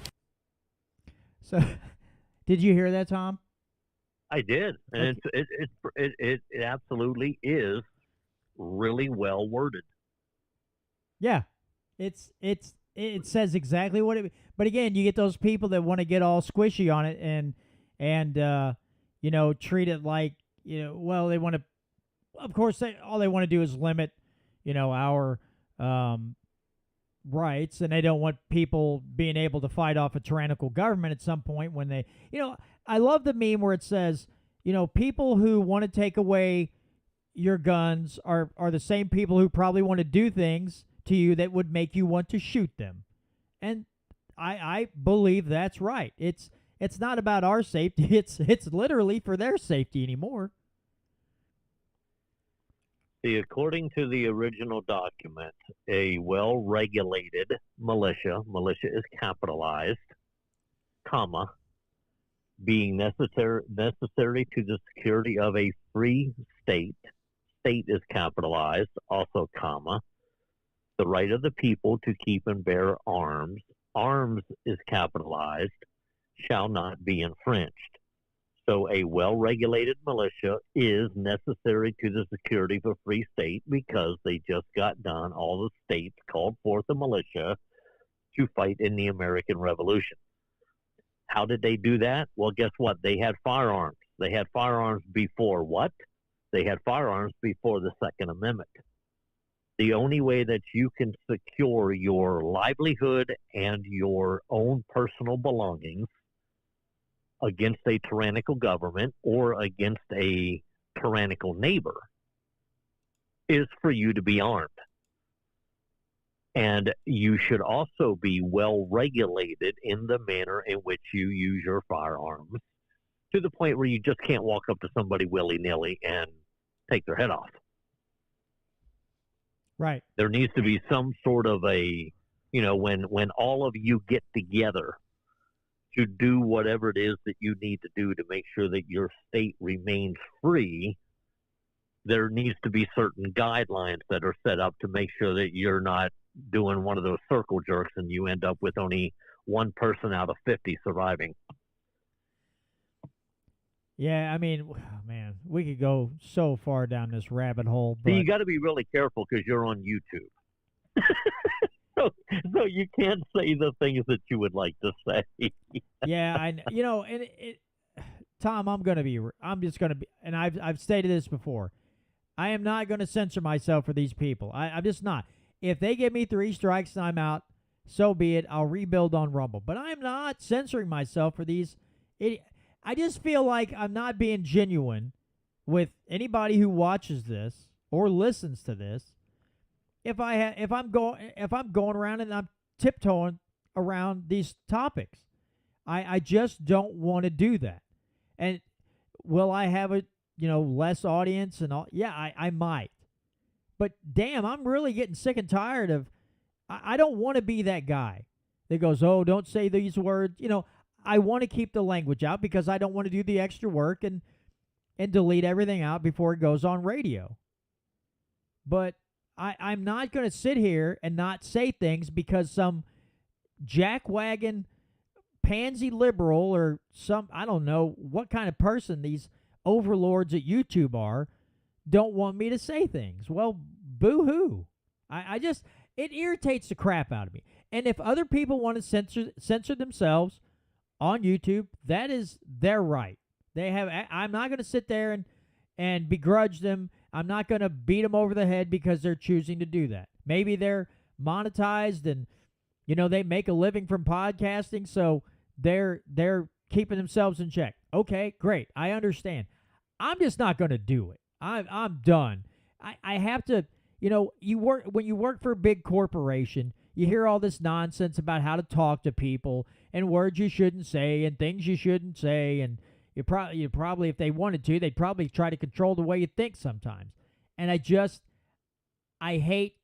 So, did you hear that, Tom? I did, and Okay. it absolutely is really well worded. Yeah, it says exactly what it. But again, you get those people that want to get all squishy on it and treat it like well, they want to. Of course, all they want to do is limit, our rights, and they don't want people being able to fight off a tyrannical government at some point when they, I love the meme where it says, people who want to take away, your guns are the same people who probably want to do things to you that would make you want to shoot them. And I believe that's right. It's not about our safety. It's literally for their safety anymore. See, according to the original document, a well-regulated militia is capitalized, comma, being necessary to the security of a free state is capitalized, also comma, the right of the people to keep and bear arms is capitalized, shall not be infringed. So a well-regulated militia is necessary to the security of a free state because they just got done, all the states called forth a militia to fight in the American Revolution. How did they do that? Well, guess what? They had firearms. They had firearms before what? They had firearms before the Second Amendment. The only way that you can secure your livelihood and your own personal belongings against a tyrannical government or against a tyrannical neighbor is for you to be armed. And you should also be well regulated in the manner in which you use your firearms, to the point where you just can't walk up to somebody willy-nilly and take their head off. Right. There needs to be some sort of a, when all of you get together to do whatever it is that you need to do to make sure that your state remains free, there needs to be certain guidelines that are set up to make sure that you're not doing one of those circle jerks and you end up with only one person out of 50 surviving. Yeah, I mean, man, we could go so far down this rabbit hole. But See, you got to be really careful because you're on YouTube. So you can't say the things that you would like to say. Yeah, Tom, I'm just gonna be, and I've stated this before. I am not going to censor myself for these people. I'm just not. If they give me 3 strikes and I'm out, so be it. I'll rebuild on Rumble. But I'm not censoring myself for these. I just feel like I'm not being genuine with anybody who watches this or listens to this. If I'm going around and I'm tiptoeing around these topics, I just don't want to do that. And will I have a less audience and all? Yeah, I might. But damn, I'm really getting sick and tired of. I don't want to be that guy that goes, oh, don't say these words. I want to keep the language out because I don't want to do the extra work and delete everything out before it goes on radio. But I'm not going to sit here and not say things because some jackwagon pansy liberal or I don't know what kind of person these overlords at YouTube are, don't want me to say things. Well, boo-hoo. It irritates the crap out of me. And if other people want to censor themselves on YouTube, that is their right. I'm not going to sit there and begrudge them. I'm not going to beat them over the head because they're choosing to do that. Maybe they're monetized and they make a living from podcasting, so they're keeping themselves in check. Okay, great. I understand. I'm just not going to do it. I'm done. I have to, when you work for a big corporation, you hear all this nonsense about how to talk to people and words you shouldn't say and things you shouldn't say, and you probably, if they wanted to, they'd probably try to control the way you think sometimes. And I hate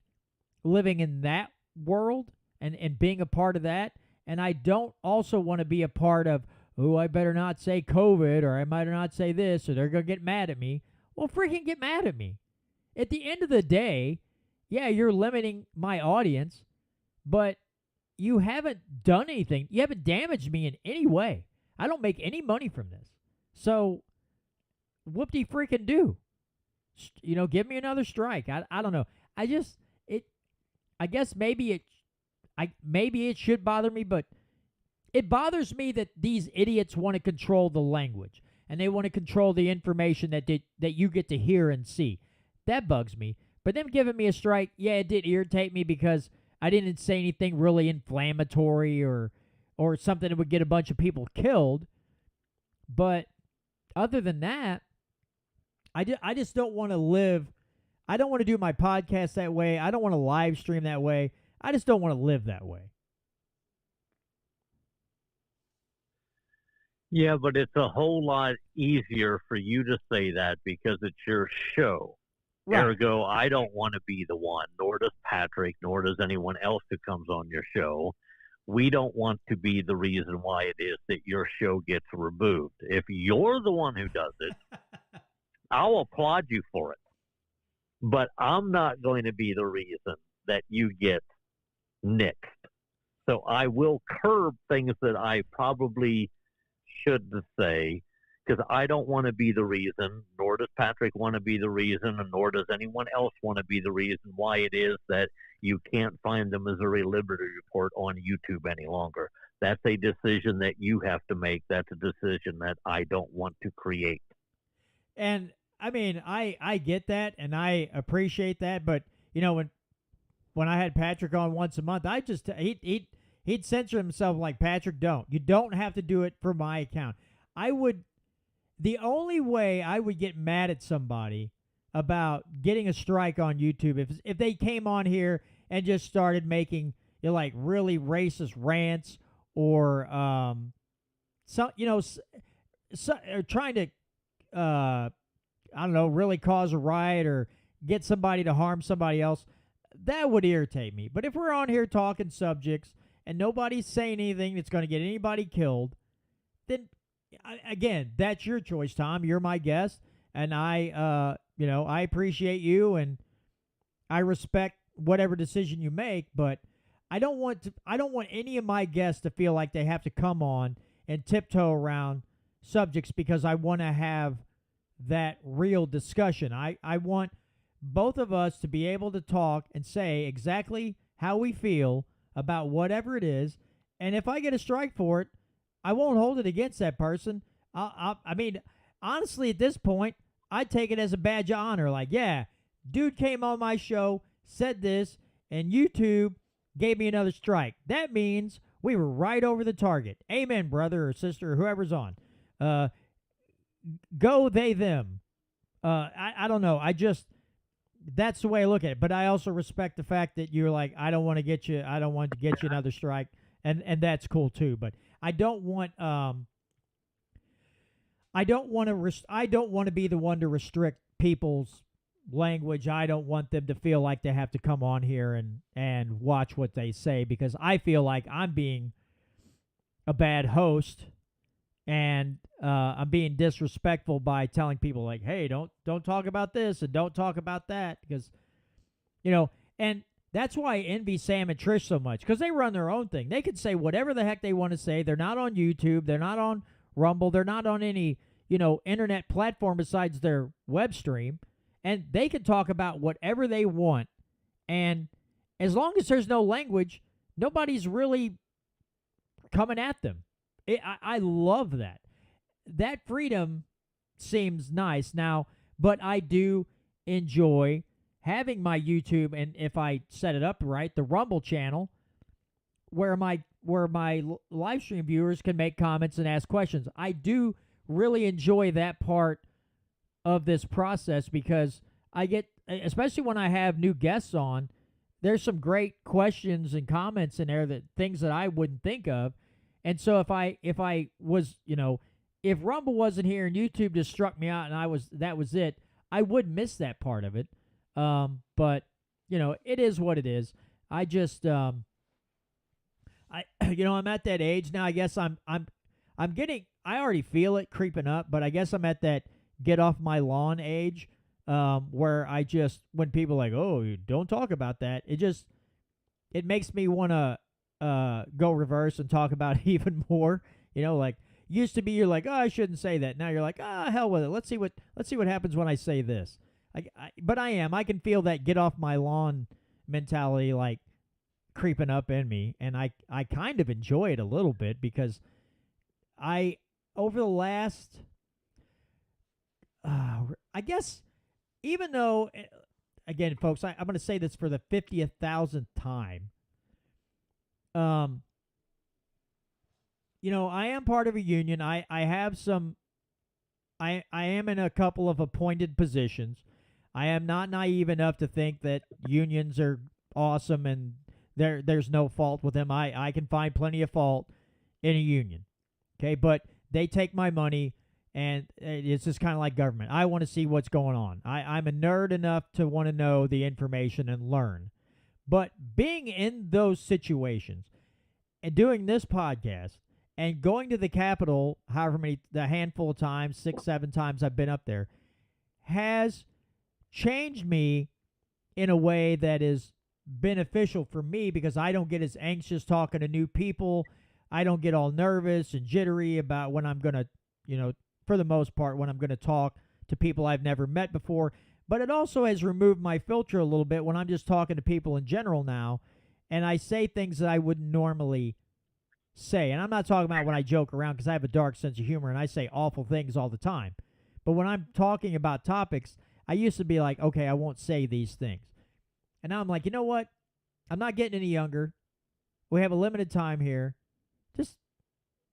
living in that world and being a part of that. And I don't also want to be a part of, oh, I better not say COVID, or I might not say this, or they're going to get mad at me. Well, freaking get mad at me. At the end of the day, yeah, you're limiting my audience, but you haven't done anything. You haven't damaged me in any way. I don't make any money from this. So, whoop-de-freaking do. Give me another strike. I don't know. I guess maybe it should bother me, but it bothers me that these idiots want to control the language and they want to control the information that you get to hear and see. That bugs me. But them giving me a strike, yeah, it did irritate me because I didn't say anything really inflammatory or something that would get a bunch of people killed. But other than that, I just don't want to live. I don't want to do my podcast that way. I don't want to live stream that way. I just don't want to live that way. Yeah, but it's a whole lot easier for you to say that because it's your show. Right. Ergo, I don't want to be the one, nor does Patrick, nor does anyone else who comes on your show. We don't want to be the reason why it is that your show gets removed. If you're the one who does it, I'll applaud you for it. But I'm not going to be the reason that you get nixed. So I will curb things that I probably should say, because I don't want to be the reason, nor does Patrick want to be the reason, and nor does anyone else want to be the reason why it is that you can't find the Missouri Liberty Report on YouTube any longer. That's a decision that you have to make. That's a decision that I don't want to create. And I mean, I get that, and I appreciate that, but you know, when I had Patrick on once a month, I just he'd censor himself like, Patrick, you don't have to do it for my account. The only way I would get mad at somebody about getting a strike on YouTube if they came on here and just started making like really racist rants or or trying to I don't know, really cause a riot or get somebody to harm somebody else. That would irritate me. But if we're on here talking subjects and nobody's saying anything that's going to get anybody killed, then again, that's your choice, Tom. You're my guest, and I appreciate you and I respect whatever decision you make. But I don't want any of my guests to feel like they have to come on and tiptoe around subjects because I want to have that real discussion. I want both of us to be able to talk and say exactly how we feel about whatever it is, and if I get a strike for it, I won't hold it against that person. I mean, honestly, at this point, I take it as a badge of honor. Like, yeah, dude came on my show, said this, and YouTube gave me another strike. That means we were right over the target. Amen, brother or sister or whoever's on. Go they, them. I don't know. That's the way I look at it. But I also respect the fact that you're like, I don't want to get you another strike. And that's cool too. But I don't want to be the one to restrict people's language. I don't want them to feel like they have to come on here and watch what they say, because I feel like I'm being a bad host and I'm being disrespectful by telling people like, hey, don't talk about this and don't talk about that, because and that's why I envy Sam and Trish so much, because they run their own thing. They can say whatever the heck they want to say. They're not on YouTube. They're not on Rumble. They're not on any, internet platform besides their web stream. And they can talk about whatever they want. And as long as there's no language, nobody's really coming at them. I love that. That freedom seems nice now, but I do enjoy having my YouTube, and if I set it up right, the Rumble channel, where my live stream viewers can make comments and ask questions. I do really enjoy that part of this process, because I get, especially when I have new guests on, there's some great questions and comments in there, that things that I wouldn't think of. And so if I was, if Rumble wasn't here and YouTube just struck me out and that was it, I would miss that part of it. But it is what it is. I just, I'm at that age now. I guess I'm getting, I already feel it creeping up, but I guess I'm at that get off my lawn age, where I just, when people are like, oh, you don't talk about that, it makes me want to, go reverse and talk about it even more. Like, used to be, you're like, oh, I shouldn't say that. Now you're like, hell with it. Let's see what happens when I say this. But I can feel that get off my lawn mentality like creeping up in me, and I kind of enjoy it a little bit, because over the last, I guess, even though, again, folks, I'm going to say this for the 50,000th time. I am part of a union. I have some I am in a couple of appointed positions. I am not naive enough to think that unions are awesome and there's no fault with them. I can find plenty of fault in a union. Okay, but they take my money, and it's just kind of like government. I want to see what's going on. I'm a nerd enough to want to know the information and learn. But being in those situations and doing this podcast and going to the Capitol, the handful of times, 6, 7 times I've been up there, has changed me in a way that is beneficial for me because I don't get as anxious talking to new people. I don't get all nervous and jittery about when I'm going to, for the most part, when I'm going to talk to people I've never met before. But it also has removed my filter a little bit when I'm just talking to people in general now, and I say things that I wouldn't normally say. And I'm not talking about when I joke around because I have a dark sense of humor and I say awful things all the time. But when I'm talking about topics, I used to be like, okay, I won't say these things. And now I'm like, you know what? I'm not getting any younger. We have a limited time here.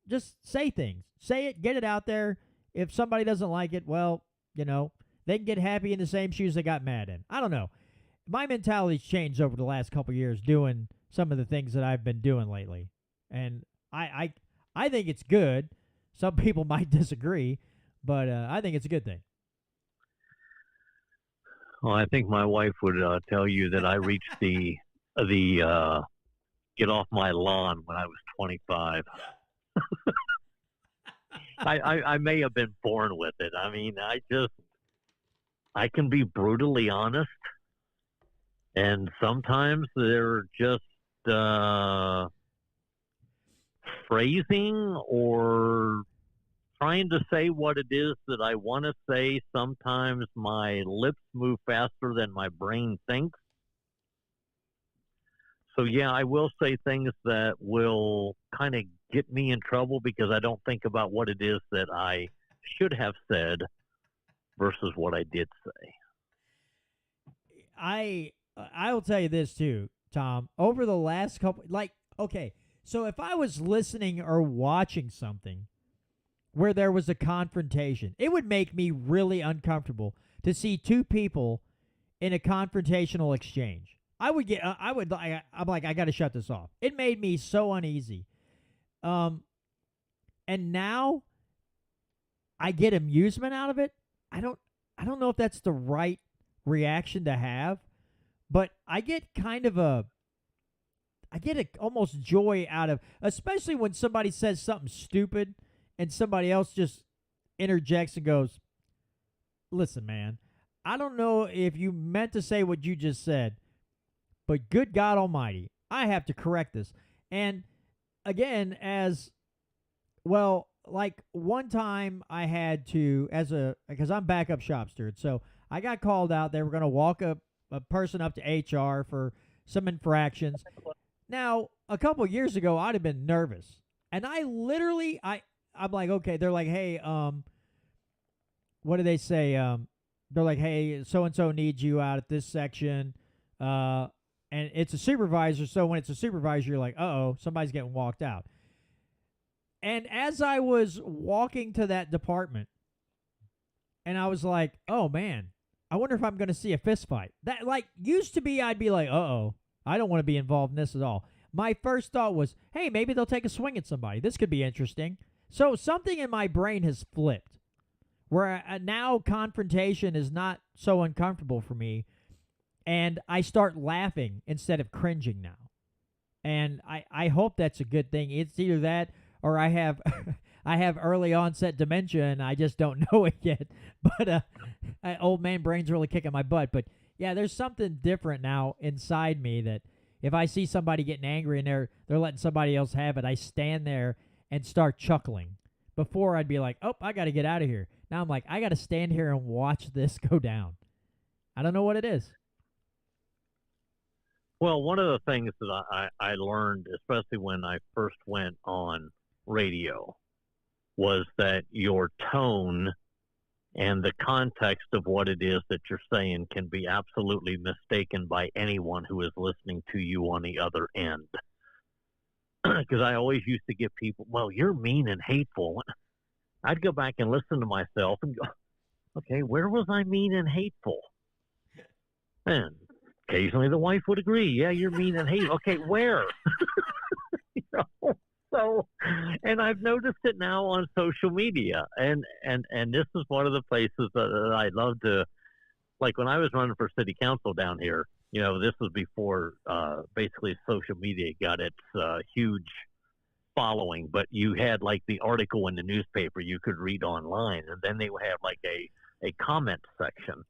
Just say things. Say it. Get it out there. If somebody doesn't like it, well, they can get happy in the same shoes they got mad in. I don't know. My mentality's changed over the last couple of years doing some of the things that I've been doing lately. And I think it's good. Some people might disagree, but I think it's a good thing. Well, I think my wife would tell you that I reached the get off my lawn when I was 25. I may have been born with it. I mean, I can be brutally honest, and sometimes they're just phrasing or trying to say what it is that I want to say. Sometimes my lips move faster than my brain thinks. So, yeah, I will say things that will kind of get me in trouble because I don't think about what it is that I should have said versus what I did say. I will tell you this too, Tom. Over the last couple, okay, so if I was listening or watching something where there was a confrontation, it would make me really uncomfortable to see two people in a confrontational exchange. I'm like, I got to shut this off. It made me so uneasy. And now I get amusement out of it. I don't know if that's the right reaction to have, but I get almost joy out of, especially when somebody says something stupid and somebody else just interjects and goes, listen, man, I don't know if you meant to say what you just said, but good God Almighty, I have to correct this. And again, as well, like one time I had to, because I'm backup shop steward, so I got called out. They were going to walk a person up to HR for some infractions. Now, a couple years ago, I'd have been nervous. And I literally, I'm like, okay, they're like, hey, what do they say? They're like, hey, so-and-so needs you out at this section. And it's a supervisor, so when it's a supervisor, you're like, uh-oh, somebody's getting walked out. And as I was walking to that department, and I was like, oh, man, I wonder if I'm going to see a fist fight. That, used to be, I'd be like, uh-oh, I don't want to be involved in this at all. My first thought was, hey, maybe they'll take a swing at somebody. This could be interesting. So something in my brain has flipped, where now confrontation is not so uncomfortable for me. And I start laughing instead of cringing now. And I hope that's a good thing. It's either that or I have I have early onset dementia and I just don't know it yet. But old man brain's really kicking my butt. But yeah, there's something different now inside me that if I see somebody getting angry and they're letting somebody else have it, I stand there and start chuckling. Before I'd be like, oh, I got to get out of here. Now I'm like, I got to stand here and watch this go down. I don't know what it is. Well, one of the things that I learned, especially when I first went on radio, was that your tone and the context of what it is that you're saying can be absolutely mistaken by anyone who is listening to you on the other end. Because I always used to give people, well, you're mean and hateful. I'd go back and listen to myself and go, okay, where was I mean and hateful? And occasionally the wife would agree, yeah, you're mean and hateful. Okay, where? You know? So, and I've noticed it now on social media, and this is one of the places that I love to, like when I was running for city council down here. You know, this was before basically social media got its huge following, but you had like the article in the newspaper you could read online, and then they would have like a comment section.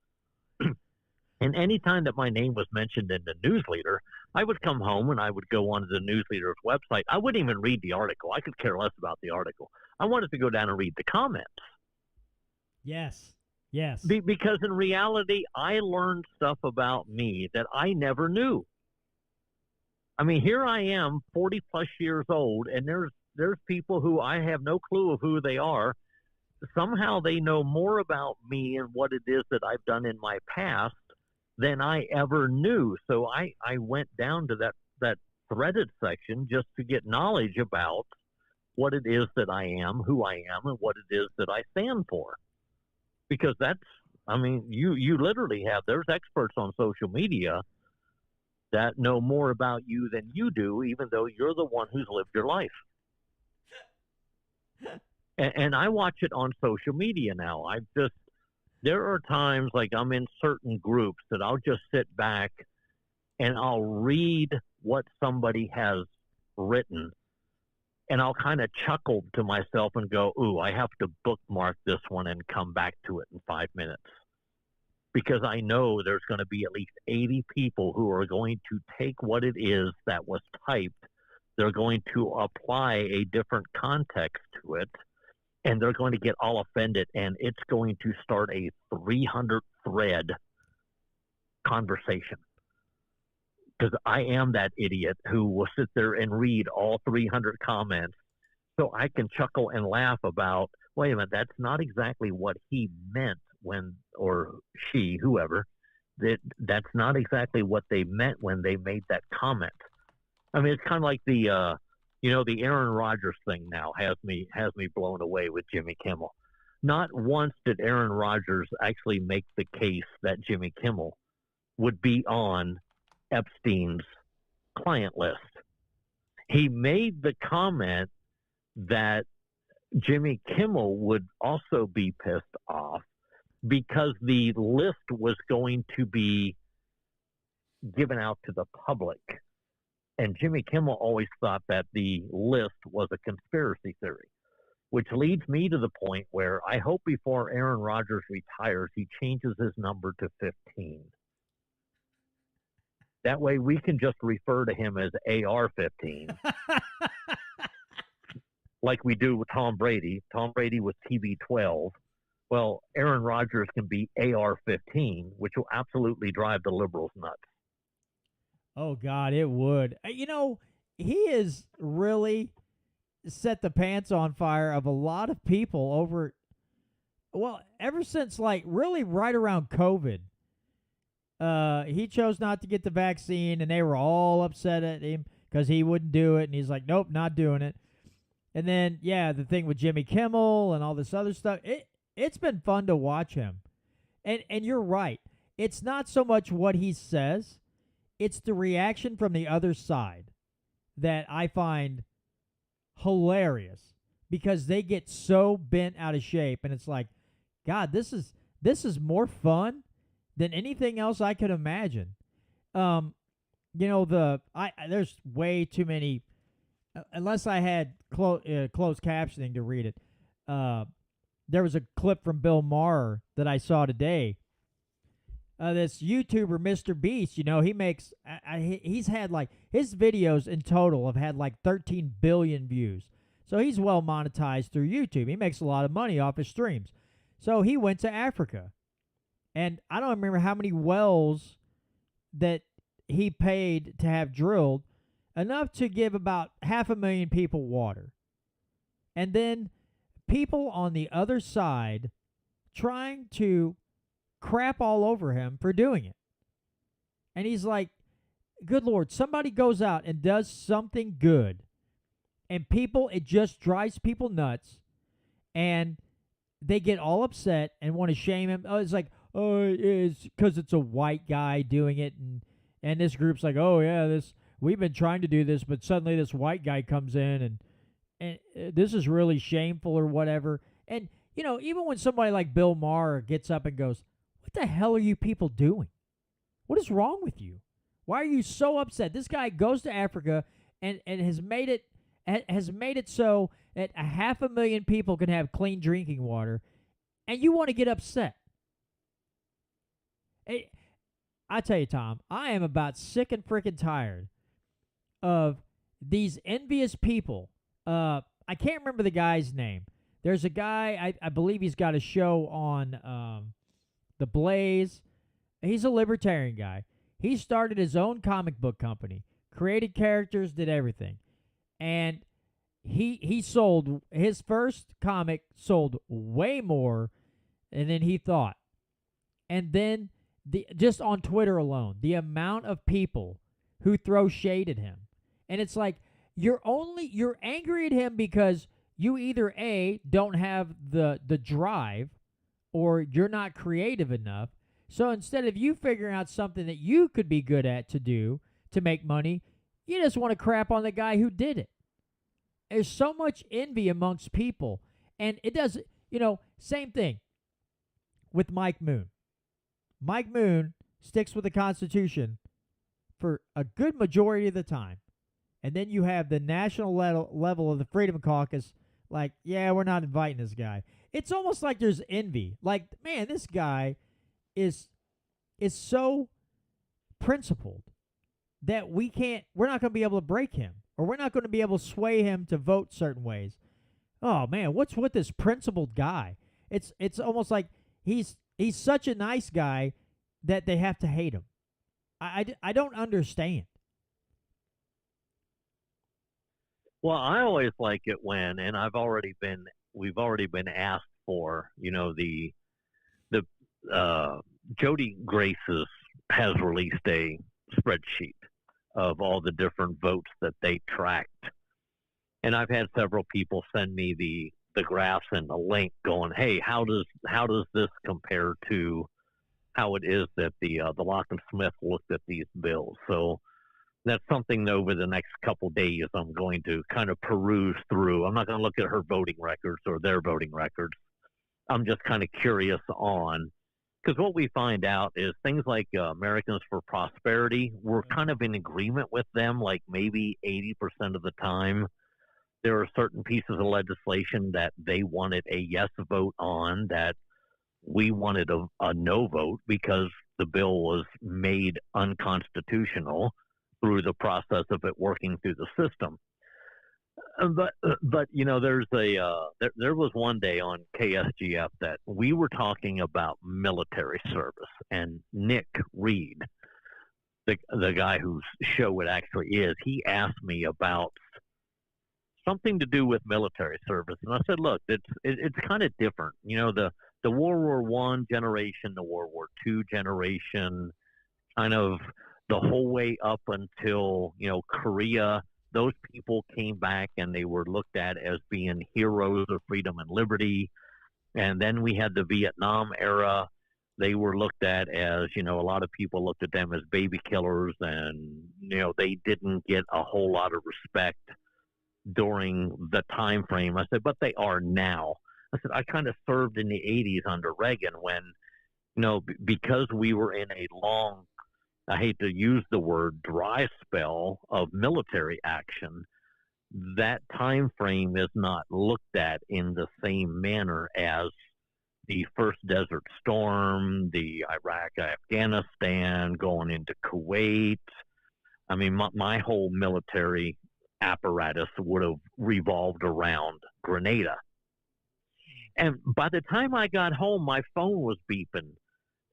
And anytime that my name was mentioned in the newsletter, I would come home and I would go onto the newsletter's website. I wouldn't even read the article. I could care less about the article. I wanted to go down and read the comments. Yes. Yes. Because in reality, I learned stuff about me that I never knew. I mean, here I am, 40 plus years old, and there's people who I have no clue of who they are. Somehow they know more about me and what it is that I've done in my past than I ever knew. So I went down to that threaded section just to get knowledge about what it is that I am, who I am, and what it is that I stand for. Because you literally have, there's experts on social media that know more about you than you do, even though you're the one who's lived your life. And I watch it on social media now. There are times like I'm in certain groups that I'll just sit back and I'll read what somebody has written, and I'll kind of chuckle to myself and go, ooh, I have to bookmark this one and come back to it in 5 minutes. Because I know there's going to be at least 80 people who are going to take what it is that was typed. They're going to apply a different context to it, and they're going to get all offended, and it's going to start a 300-thread conversation. Because I am that idiot who will sit there and read all 300 comments so I can chuckle and laugh about, wait a minute, that's not exactly what he meant when, or she, whoever, that's not exactly what they meant when they made that comment. I mean, it's kind of like the Aaron Rodgers thing now has me blown away with Jimmy Kimmel. Not once did Aaron Rodgers actually make the case that Jimmy Kimmel would be on Epstein's client list. He made the comment that Jimmy Kimmel would also be pissed off because the list was going to be given out to the public. And Jimmy Kimmel always thought that the list was a conspiracy theory, which leads me to the point where I hope before Aaron Rodgers retires, he changes his number to 15. That way we can just refer to him as AR-15. Like we do with Tom Brady. Tom Brady was TB-12. Well, Aaron Rodgers can be AR-15, which will absolutely drive the liberals nuts. Oh, God, it would. He has really set the pants on fire of a lot of people ever since, like, really right around COVID. He chose not to get the vaccine, and they were all upset at him because he wouldn't do it, and he's like, nope, not doing it. And then, the thing with Jimmy Kimmel and all this other stuff, it's been fun to watch him. And you're right. It's not so much what he says, it's the reaction from the other side that I find hilarious because they get so bent out of shape, and it's like, God, this is more fun than anything else I could imagine. There's way too many, unless I had closed captioning to read it. There was a clip from Bill Maher that I saw today. This YouTuber, Mr. Beast, he makes, he's had like, his videos in total have had like 13 billion views. So he's well monetized through YouTube. He makes a lot of money off his streams. So he went to Africa. And I don't remember how many wells that he paid to have drilled, enough to give about 500,000 people water. And then people on the other side trying to crap all over him for doing it. And he's like, good Lord, somebody goes out and does something good, and it just drives people nuts. and they get all upset and want to shame him. Oh, it's like, oh, it's because it's a white guy doing it, and this group's like, oh yeah, we've been trying to do this, but suddenly this white guy comes in, and this is really shameful or whatever. And even when somebody like Bill Maher gets up and goes, what the hell are you people doing? What is wrong with you? Why are you so upset? This guy goes to Africa and has made it so that 500,000 people can have clean drinking water, and you want to get upset. I tell you, Tom, I am about sick and freaking tired of these envious people. I can't remember the guy's name. There's a guy, I believe he's got a show on The Blaze. He's a libertarian guy. He started his own comic book company, created characters, did everything. And he sold, his first comic sold way more than he thought. And then just on Twitter alone, the amount of people who throw shade at him. And it's like, you're angry at him because you either A, don't have the drive, or you're not creative enough. So instead of you figuring out something that you could be good at to do to make money, you just want to crap on the guy who did it. There's so much envy amongst people. And it does, same thing with Mike Moon. Mike Moon sticks with the Constitution for a good majority of the time. And then you have the national level of the Freedom Caucus like, yeah, we're not inviting this guy. It's almost like there's envy. Like, man, this guy is so principled that we're not going to be able to break him, or we're not going to be able to sway him to vote certain ways. Oh man, what's with this principled guy? It's almost like he's such a nice guy that they have to hate him. I don't understand. Well, I always like it when, and we've already been asked for, the Jody Graces has released a spreadsheet of all the different votes that they tracked. And I've had several people send me the graphs and the link going, hey, how does this compare to how it is that the Lock and Smith looked at these bills? So that's something over the next couple days I'm going to kind of peruse through. I'm not going to look at her voting records or their voting records. I'm just kind of curious on, because what we find out is things like Americans for Prosperity, we're kind of in agreement with them, like maybe 80% of the time. There are certain pieces of legislation that they wanted a yes vote on that we wanted a no vote because the bill was made unconstitutional through the process of it working through the system. But there's there was one day on KSGF that we were talking about military service, and Nick Reed, the guy whose show it actually is, he asked me about something to do with military service, and I said, look, it's kind of different. The World War I generation, the World War II generation, kind of the whole way up until Korea. Those people came back and they were looked at as being heroes of freedom and liberty. And then we had the Vietnam era. They were looked at as, a lot of people looked at them as baby killers, and, they didn't get a whole lot of respect during the time frame. I said, but they are now. I said, I kind of served in the 80s under Reagan when, because we were in a long, I hate to use the word, dry spell of military action, that time frame is not looked at in the same manner as the first Desert Storm, the Iraq, Afghanistan, going into Kuwait. I mean, my whole military apparatus would have revolved around Grenada. And by the time I got home, my phone was beeping.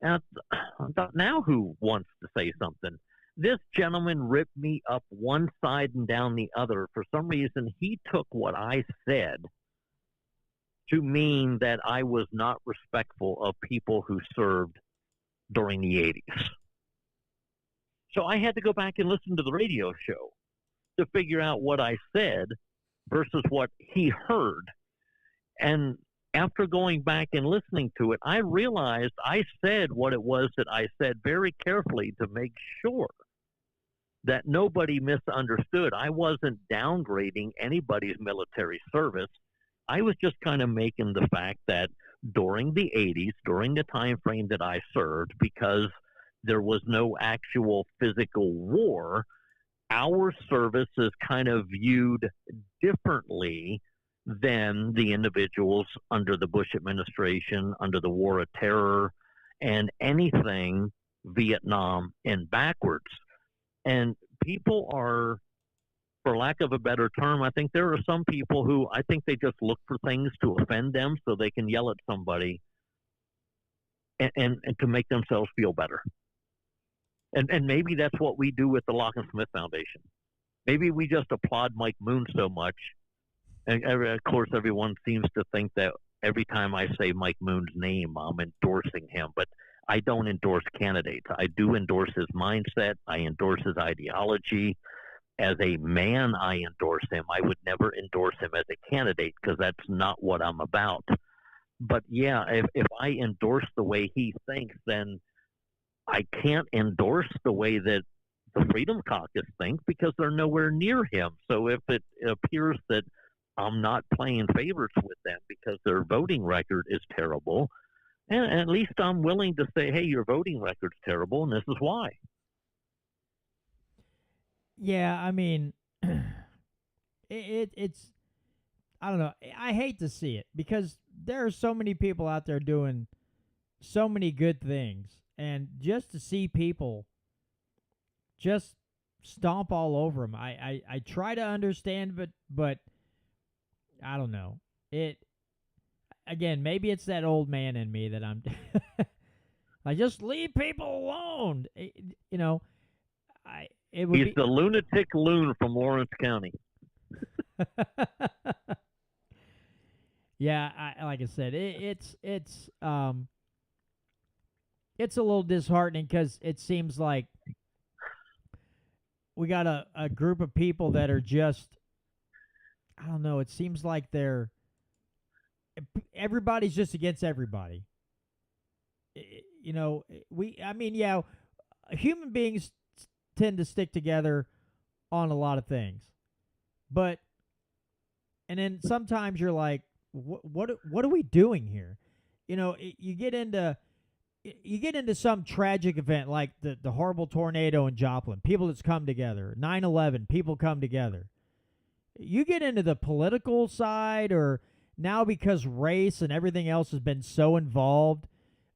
And I thought, now who wants to say something? This gentleman ripped me up one side and down the other. For some reason, he took what I said to mean that I was not respectful of people who served during the 80s. So I had to go back and listen to the radio show to figure out what I said versus what he heard. And after going back and listening to it, I realized I said what it was that I said very carefully to make sure that nobody misunderstood. I wasn't downgrading anybody's military service. I was just kind of making the fact that during the 80s, during the time frame that I served, because there was no actual physical war, our service is kind of viewed differently than the individuals under the Bush administration, under the War of Terror, and anything Vietnam and backwards. And people are, for lack of a better term, I think there are some people who I think they just look for things to offend them so they can yell at somebody and to make themselves feel better. And maybe that's what we do with the Lock and Smith Foundation. Maybe we just applaud Mike Moon so much. And of course, everyone seems to think that every time I say Mike Moon's name, I'm endorsing him. But I don't endorse candidates. I do endorse his mindset. I endorse his ideology. As a man, I endorse him. I would never endorse him as a candidate because that's not what I'm about. But yeah, if I endorse the way he thinks, then I can't endorse the way that the Freedom Caucus think because they're nowhere near him. So if it appears that I'm not playing favorites with them because their voting record is terrible, and at least I'm willing to say, hey, your voting record's terrible, and this is why. Yeah, I mean, it's, I don't know. I hate to see it because there are so many people out there doing so many good things. And just to see people just stomp all over them, I try to understand, but I don't know. Again, maybe it's that old man in me that I'm I just leave people alone. You know, He's the lunatic loon from Lawrence County. Yeah, like I said, it's a little disheartening because it seems like we got a group of people that are just, I don't know, it seems like everybody's just against everybody. You know, human beings tend to stick together on a lot of things. And then sometimes you're like, what are we doing here? You know, you get into some tragic event like the horrible tornado in Joplin, people that's come together, 9/11, people come together. You get into the political side, or now because race and everything else has been so involved,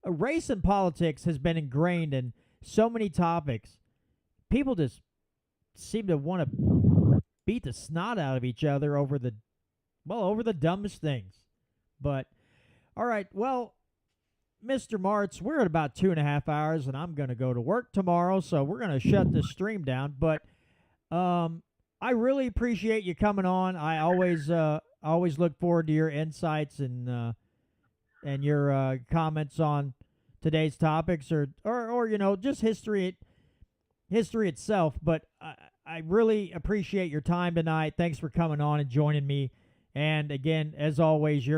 race and politics has been ingrained in so many topics. People just seem to want to beat the snot out of each other over the dumbest things. But, all right, well, Mr. Martz, we're at about 2.5 hours, and I'm going to go to work tomorrow, so we're going to shut this stream down. But I really appreciate you coming on. I always look forward to your insights and your comments on today's topics, or you know, just history itself. But I really appreciate your time tonight. Thanks for coming on and joining me. And again, as always,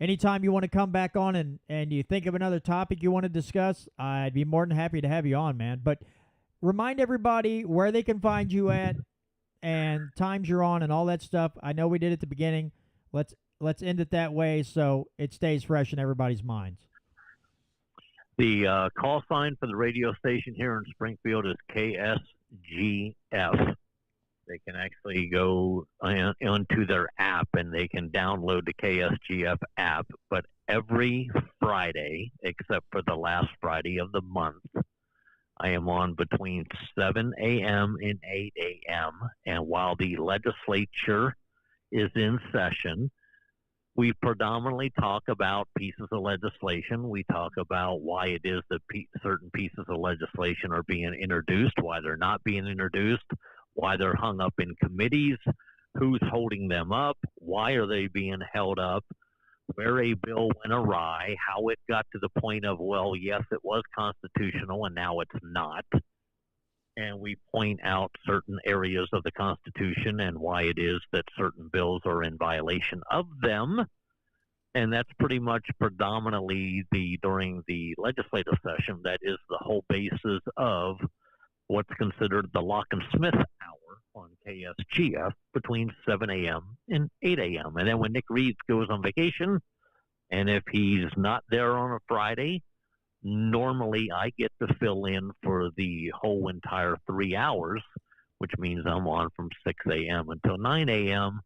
anytime you want to come back on and you think of another topic you want to discuss, I'd be more than happy to have you on, man. But remind everybody where they can find you at and times you're on and all that stuff. I know we did at the beginning. Let's end it that way so it stays fresh in everybody's minds. The call sign for the radio station here in Springfield is KSGF. They can actually go onto their app and they can download the KSGF app. But every Friday, except for the last Friday of the month, I am on between 7 a.m. and 8 a.m. And while the legislature is in session, we predominantly talk about pieces of legislation. We talk about why it is that certain pieces of legislation are being introduced, why they're not being introduced, why they're hung up in committees, who's holding them up, why are they being held up, where a bill went awry, how it got to the point of, well, yes, it was constitutional and now it's not. And we point out certain areas of the Constitution and why it is that certain bills are in violation of them. and that's pretty much predominantly during the legislative session. That is the whole basis of what's considered the Lock and Smith hour on KSGF between 7 a.m. and 8 a.m. And then when Nick Reeves goes on vacation, and if he's not there on a Friday, normally I get to fill in for the whole entire 3 hours, which means I'm on from 6 a.m. until 9 a.m.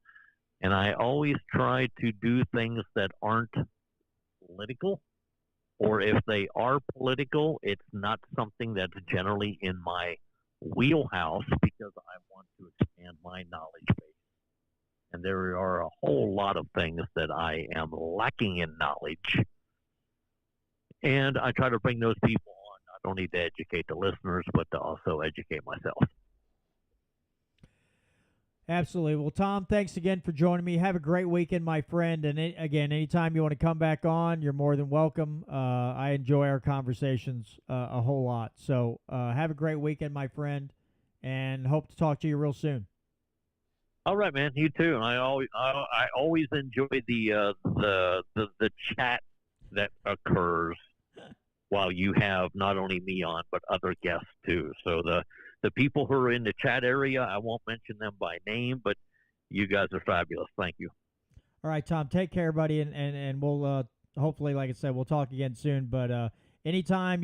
And I always try to do things that aren't political, or if they are political, it's not something that's generally in my wheelhouse because I want to expand my knowledge base. And there are a whole lot of things that I am lacking in knowledge. And I try to bring those people on, not only to educate the listeners, but to also educate myself. Absolutely. Well, Tom, thanks again for joining me. Have a great weekend, my friend. And again, anytime you want to come back on, you're more than welcome. I enjoy our conversations a whole lot. So have a great weekend, my friend, and hope to talk to you real soon. All right, man. You too. I always enjoy the chat that occurs while you have not only me on, but other guests too. So the people who are in the chat area, I won't mention them by name, but you guys are fabulous. Thank you. All right, Tom, take care, buddy, and we'll hopefully, like I said, we'll talk again soon. But anytime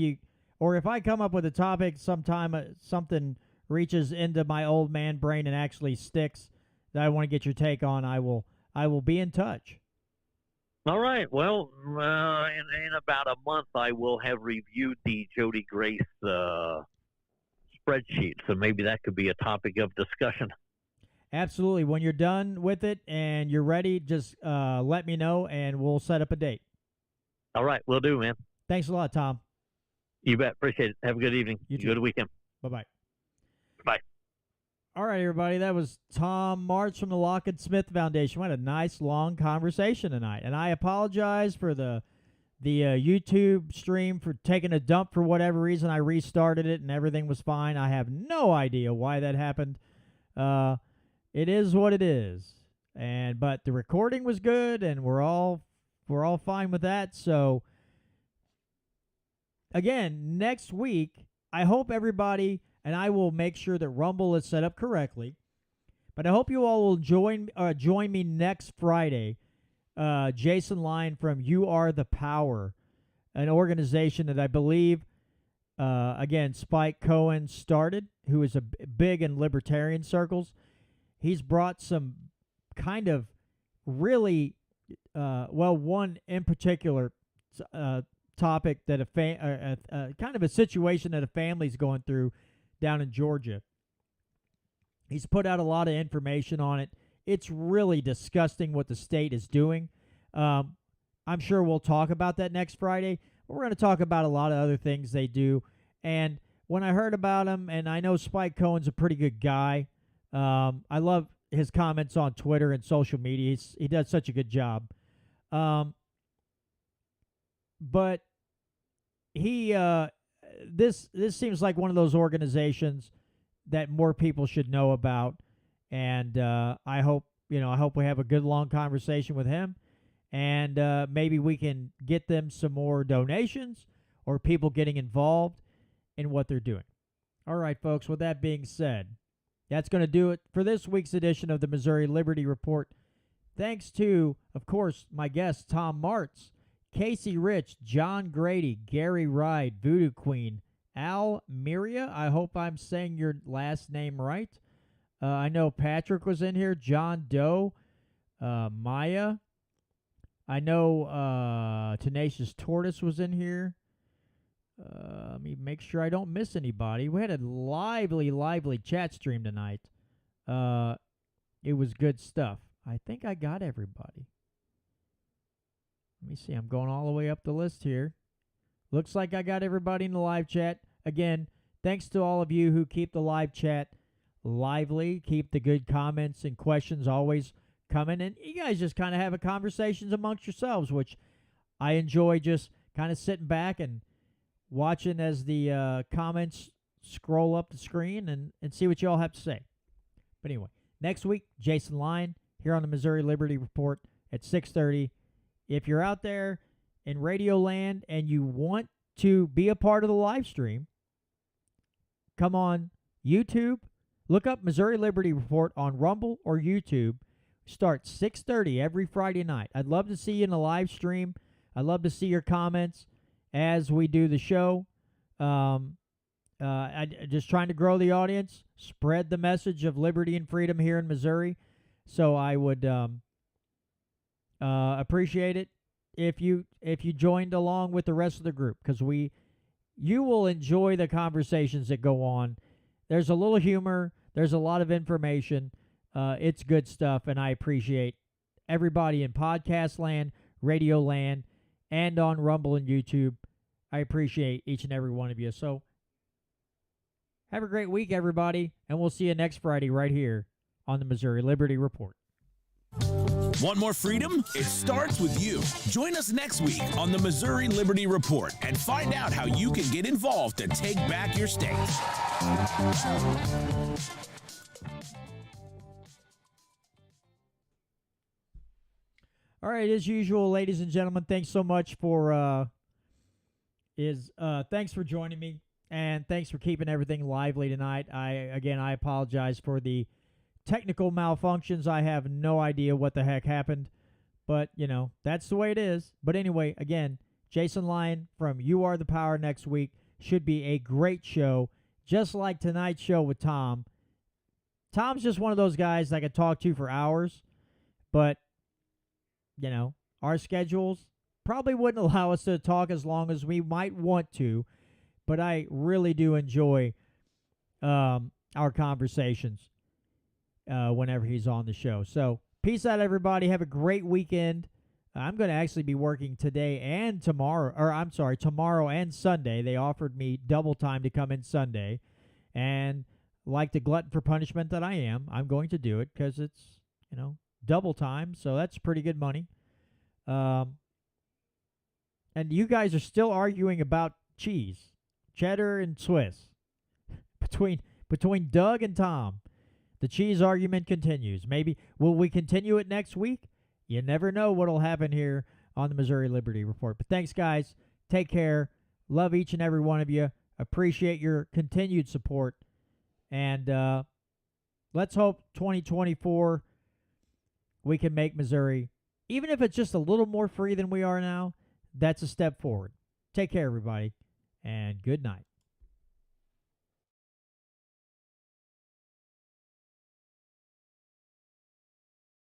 or if I come up with a topic sometime, something reaches into my old man brain and actually sticks that I want to get your take on, I will be in touch. All right. Well, in about a month, I will have reviewed the Jody Grace spreadsheet, so maybe that could be a topic of discussion. Absolutely. When you're done with it and you're ready, just let me know, and we'll set up a date. All right. Will do, man. Thanks a lot, Tom. You bet. Appreciate it. Have a good evening. You too. Good weekend. Bye-bye. Bye. All right, everybody. That was Tom Martz from the Lock and Smith Foundation. We had a nice, long conversation tonight, and I apologize for the YouTube stream for taking a dump for whatever reason. I restarted it and everything was fine. I have no idea why that happened. It is what it is. But the recording was good, and we're all fine with that. So again, next week, I hope everybody, and I will make sure that Rumble is set up correctly, but I hope you all will join me next Friday. Jason Lyon from You Are the Power, an organization that I believe, again, Spike Cohen started, who is big in libertarian circles. He's brought some kind of really, one in particular topic that kind of a situation that a family's going through down in Georgia. He's put out a lot of information on it. It's really disgusting what the state is doing. I'm sure we'll talk about that next Friday. But we're going to talk about a lot of other things they do. And when I heard about him, and I know Spike Cohen's a pretty good guy. I love his comments on Twitter and social media. He does such a good job. But he this seems like one of those organizations that more people should know about. And I hope we have a good long conversation with him, and maybe we can get them some more donations or people getting involved in what they're doing. All right, folks, with that being said, that's going to do it for this week's edition of the Missouri Liberty Report. Thanks to, of course, my guests, Tom Martz, Casey Rich, John Grady, Gary Ride, Voodoo Queen, Al Miria. I hope I'm saying your last name right. I know Patrick was in here, John Doe, Maya. I know Tenacious Tortoise was in here. Let me make sure I don't miss anybody. We had a lively chat stream tonight. It was good stuff. I think I got everybody. Let me see. I'm going all the way up the list here. Looks like I got everybody in the live chat. Again, thanks to all of you who keep the live chat lively, keep the good comments and questions always coming, and you guys just kind of have a conversations amongst yourselves, which I enjoy, just kind of sitting back and watching as the comments scroll up the screen and see what you all have to say. But anyway, next week, Jason Lyon here on the Missouri Liberty Report at 6:30 if you're out there in Radio Land and you want to be a part of the live stream, come on YouTube. Look up Missouri Liberty Report on Rumble or YouTube. Start 6:30 every Friday night. I'd love to see you in the live stream. I'd love to see your comments as we do the show. Just trying to grow the audience, spread the message of liberty and freedom here in Missouri. So I would appreciate it if you joined along with the rest of the group, because you will enjoy the conversations that go on. There's a little humor. There's a lot of information. It's good stuff, and I appreciate everybody in podcast land, radio land, and on Rumble and YouTube. I appreciate each and every one of you. So have a great week, everybody, and we'll see you next Friday right here on the Missouri Liberty Report. Want more freedom? It starts with you. Join us next week on the Missouri Liberty Report and find out how you can get involved to take back your state. All right, as usual, ladies and gentlemen, thanks so much for thanks for joining me, and thanks for keeping everything lively tonight. I apologize for the technical malfunctions. I have no idea what the heck happened, but that's the way it is. But anyway, again, Jason Lyon from You Are the Power next week should be a great show, just like tonight's show with Tom. Tom's just one of those guys I could talk to for hours, but our schedules probably wouldn't allow us to talk as long as we might want to, but I really do enjoy our conversations whenever he's on the show. So peace out, everybody. Have a great weekend. I'm going to actually be working today and tomorrow, tomorrow and Sunday. They offered me double time to come in Sunday, and like the glutton for punishment that I am, I'm going to do it because it's, double time, so that's pretty good money. And you guys are still arguing about cheese, cheddar and Swiss, between Doug and Tom. The cheese argument continues. Maybe will we continue it next week? You never know what'll happen here on the Missouri Liberty Report. But thanks, guys. Take care. Love each and every one of you. Appreciate your continued support. And let's hope 2024 we can make Missouri, even if it's just a little more free than we are now, that's a step forward. Take care, everybody, and good night.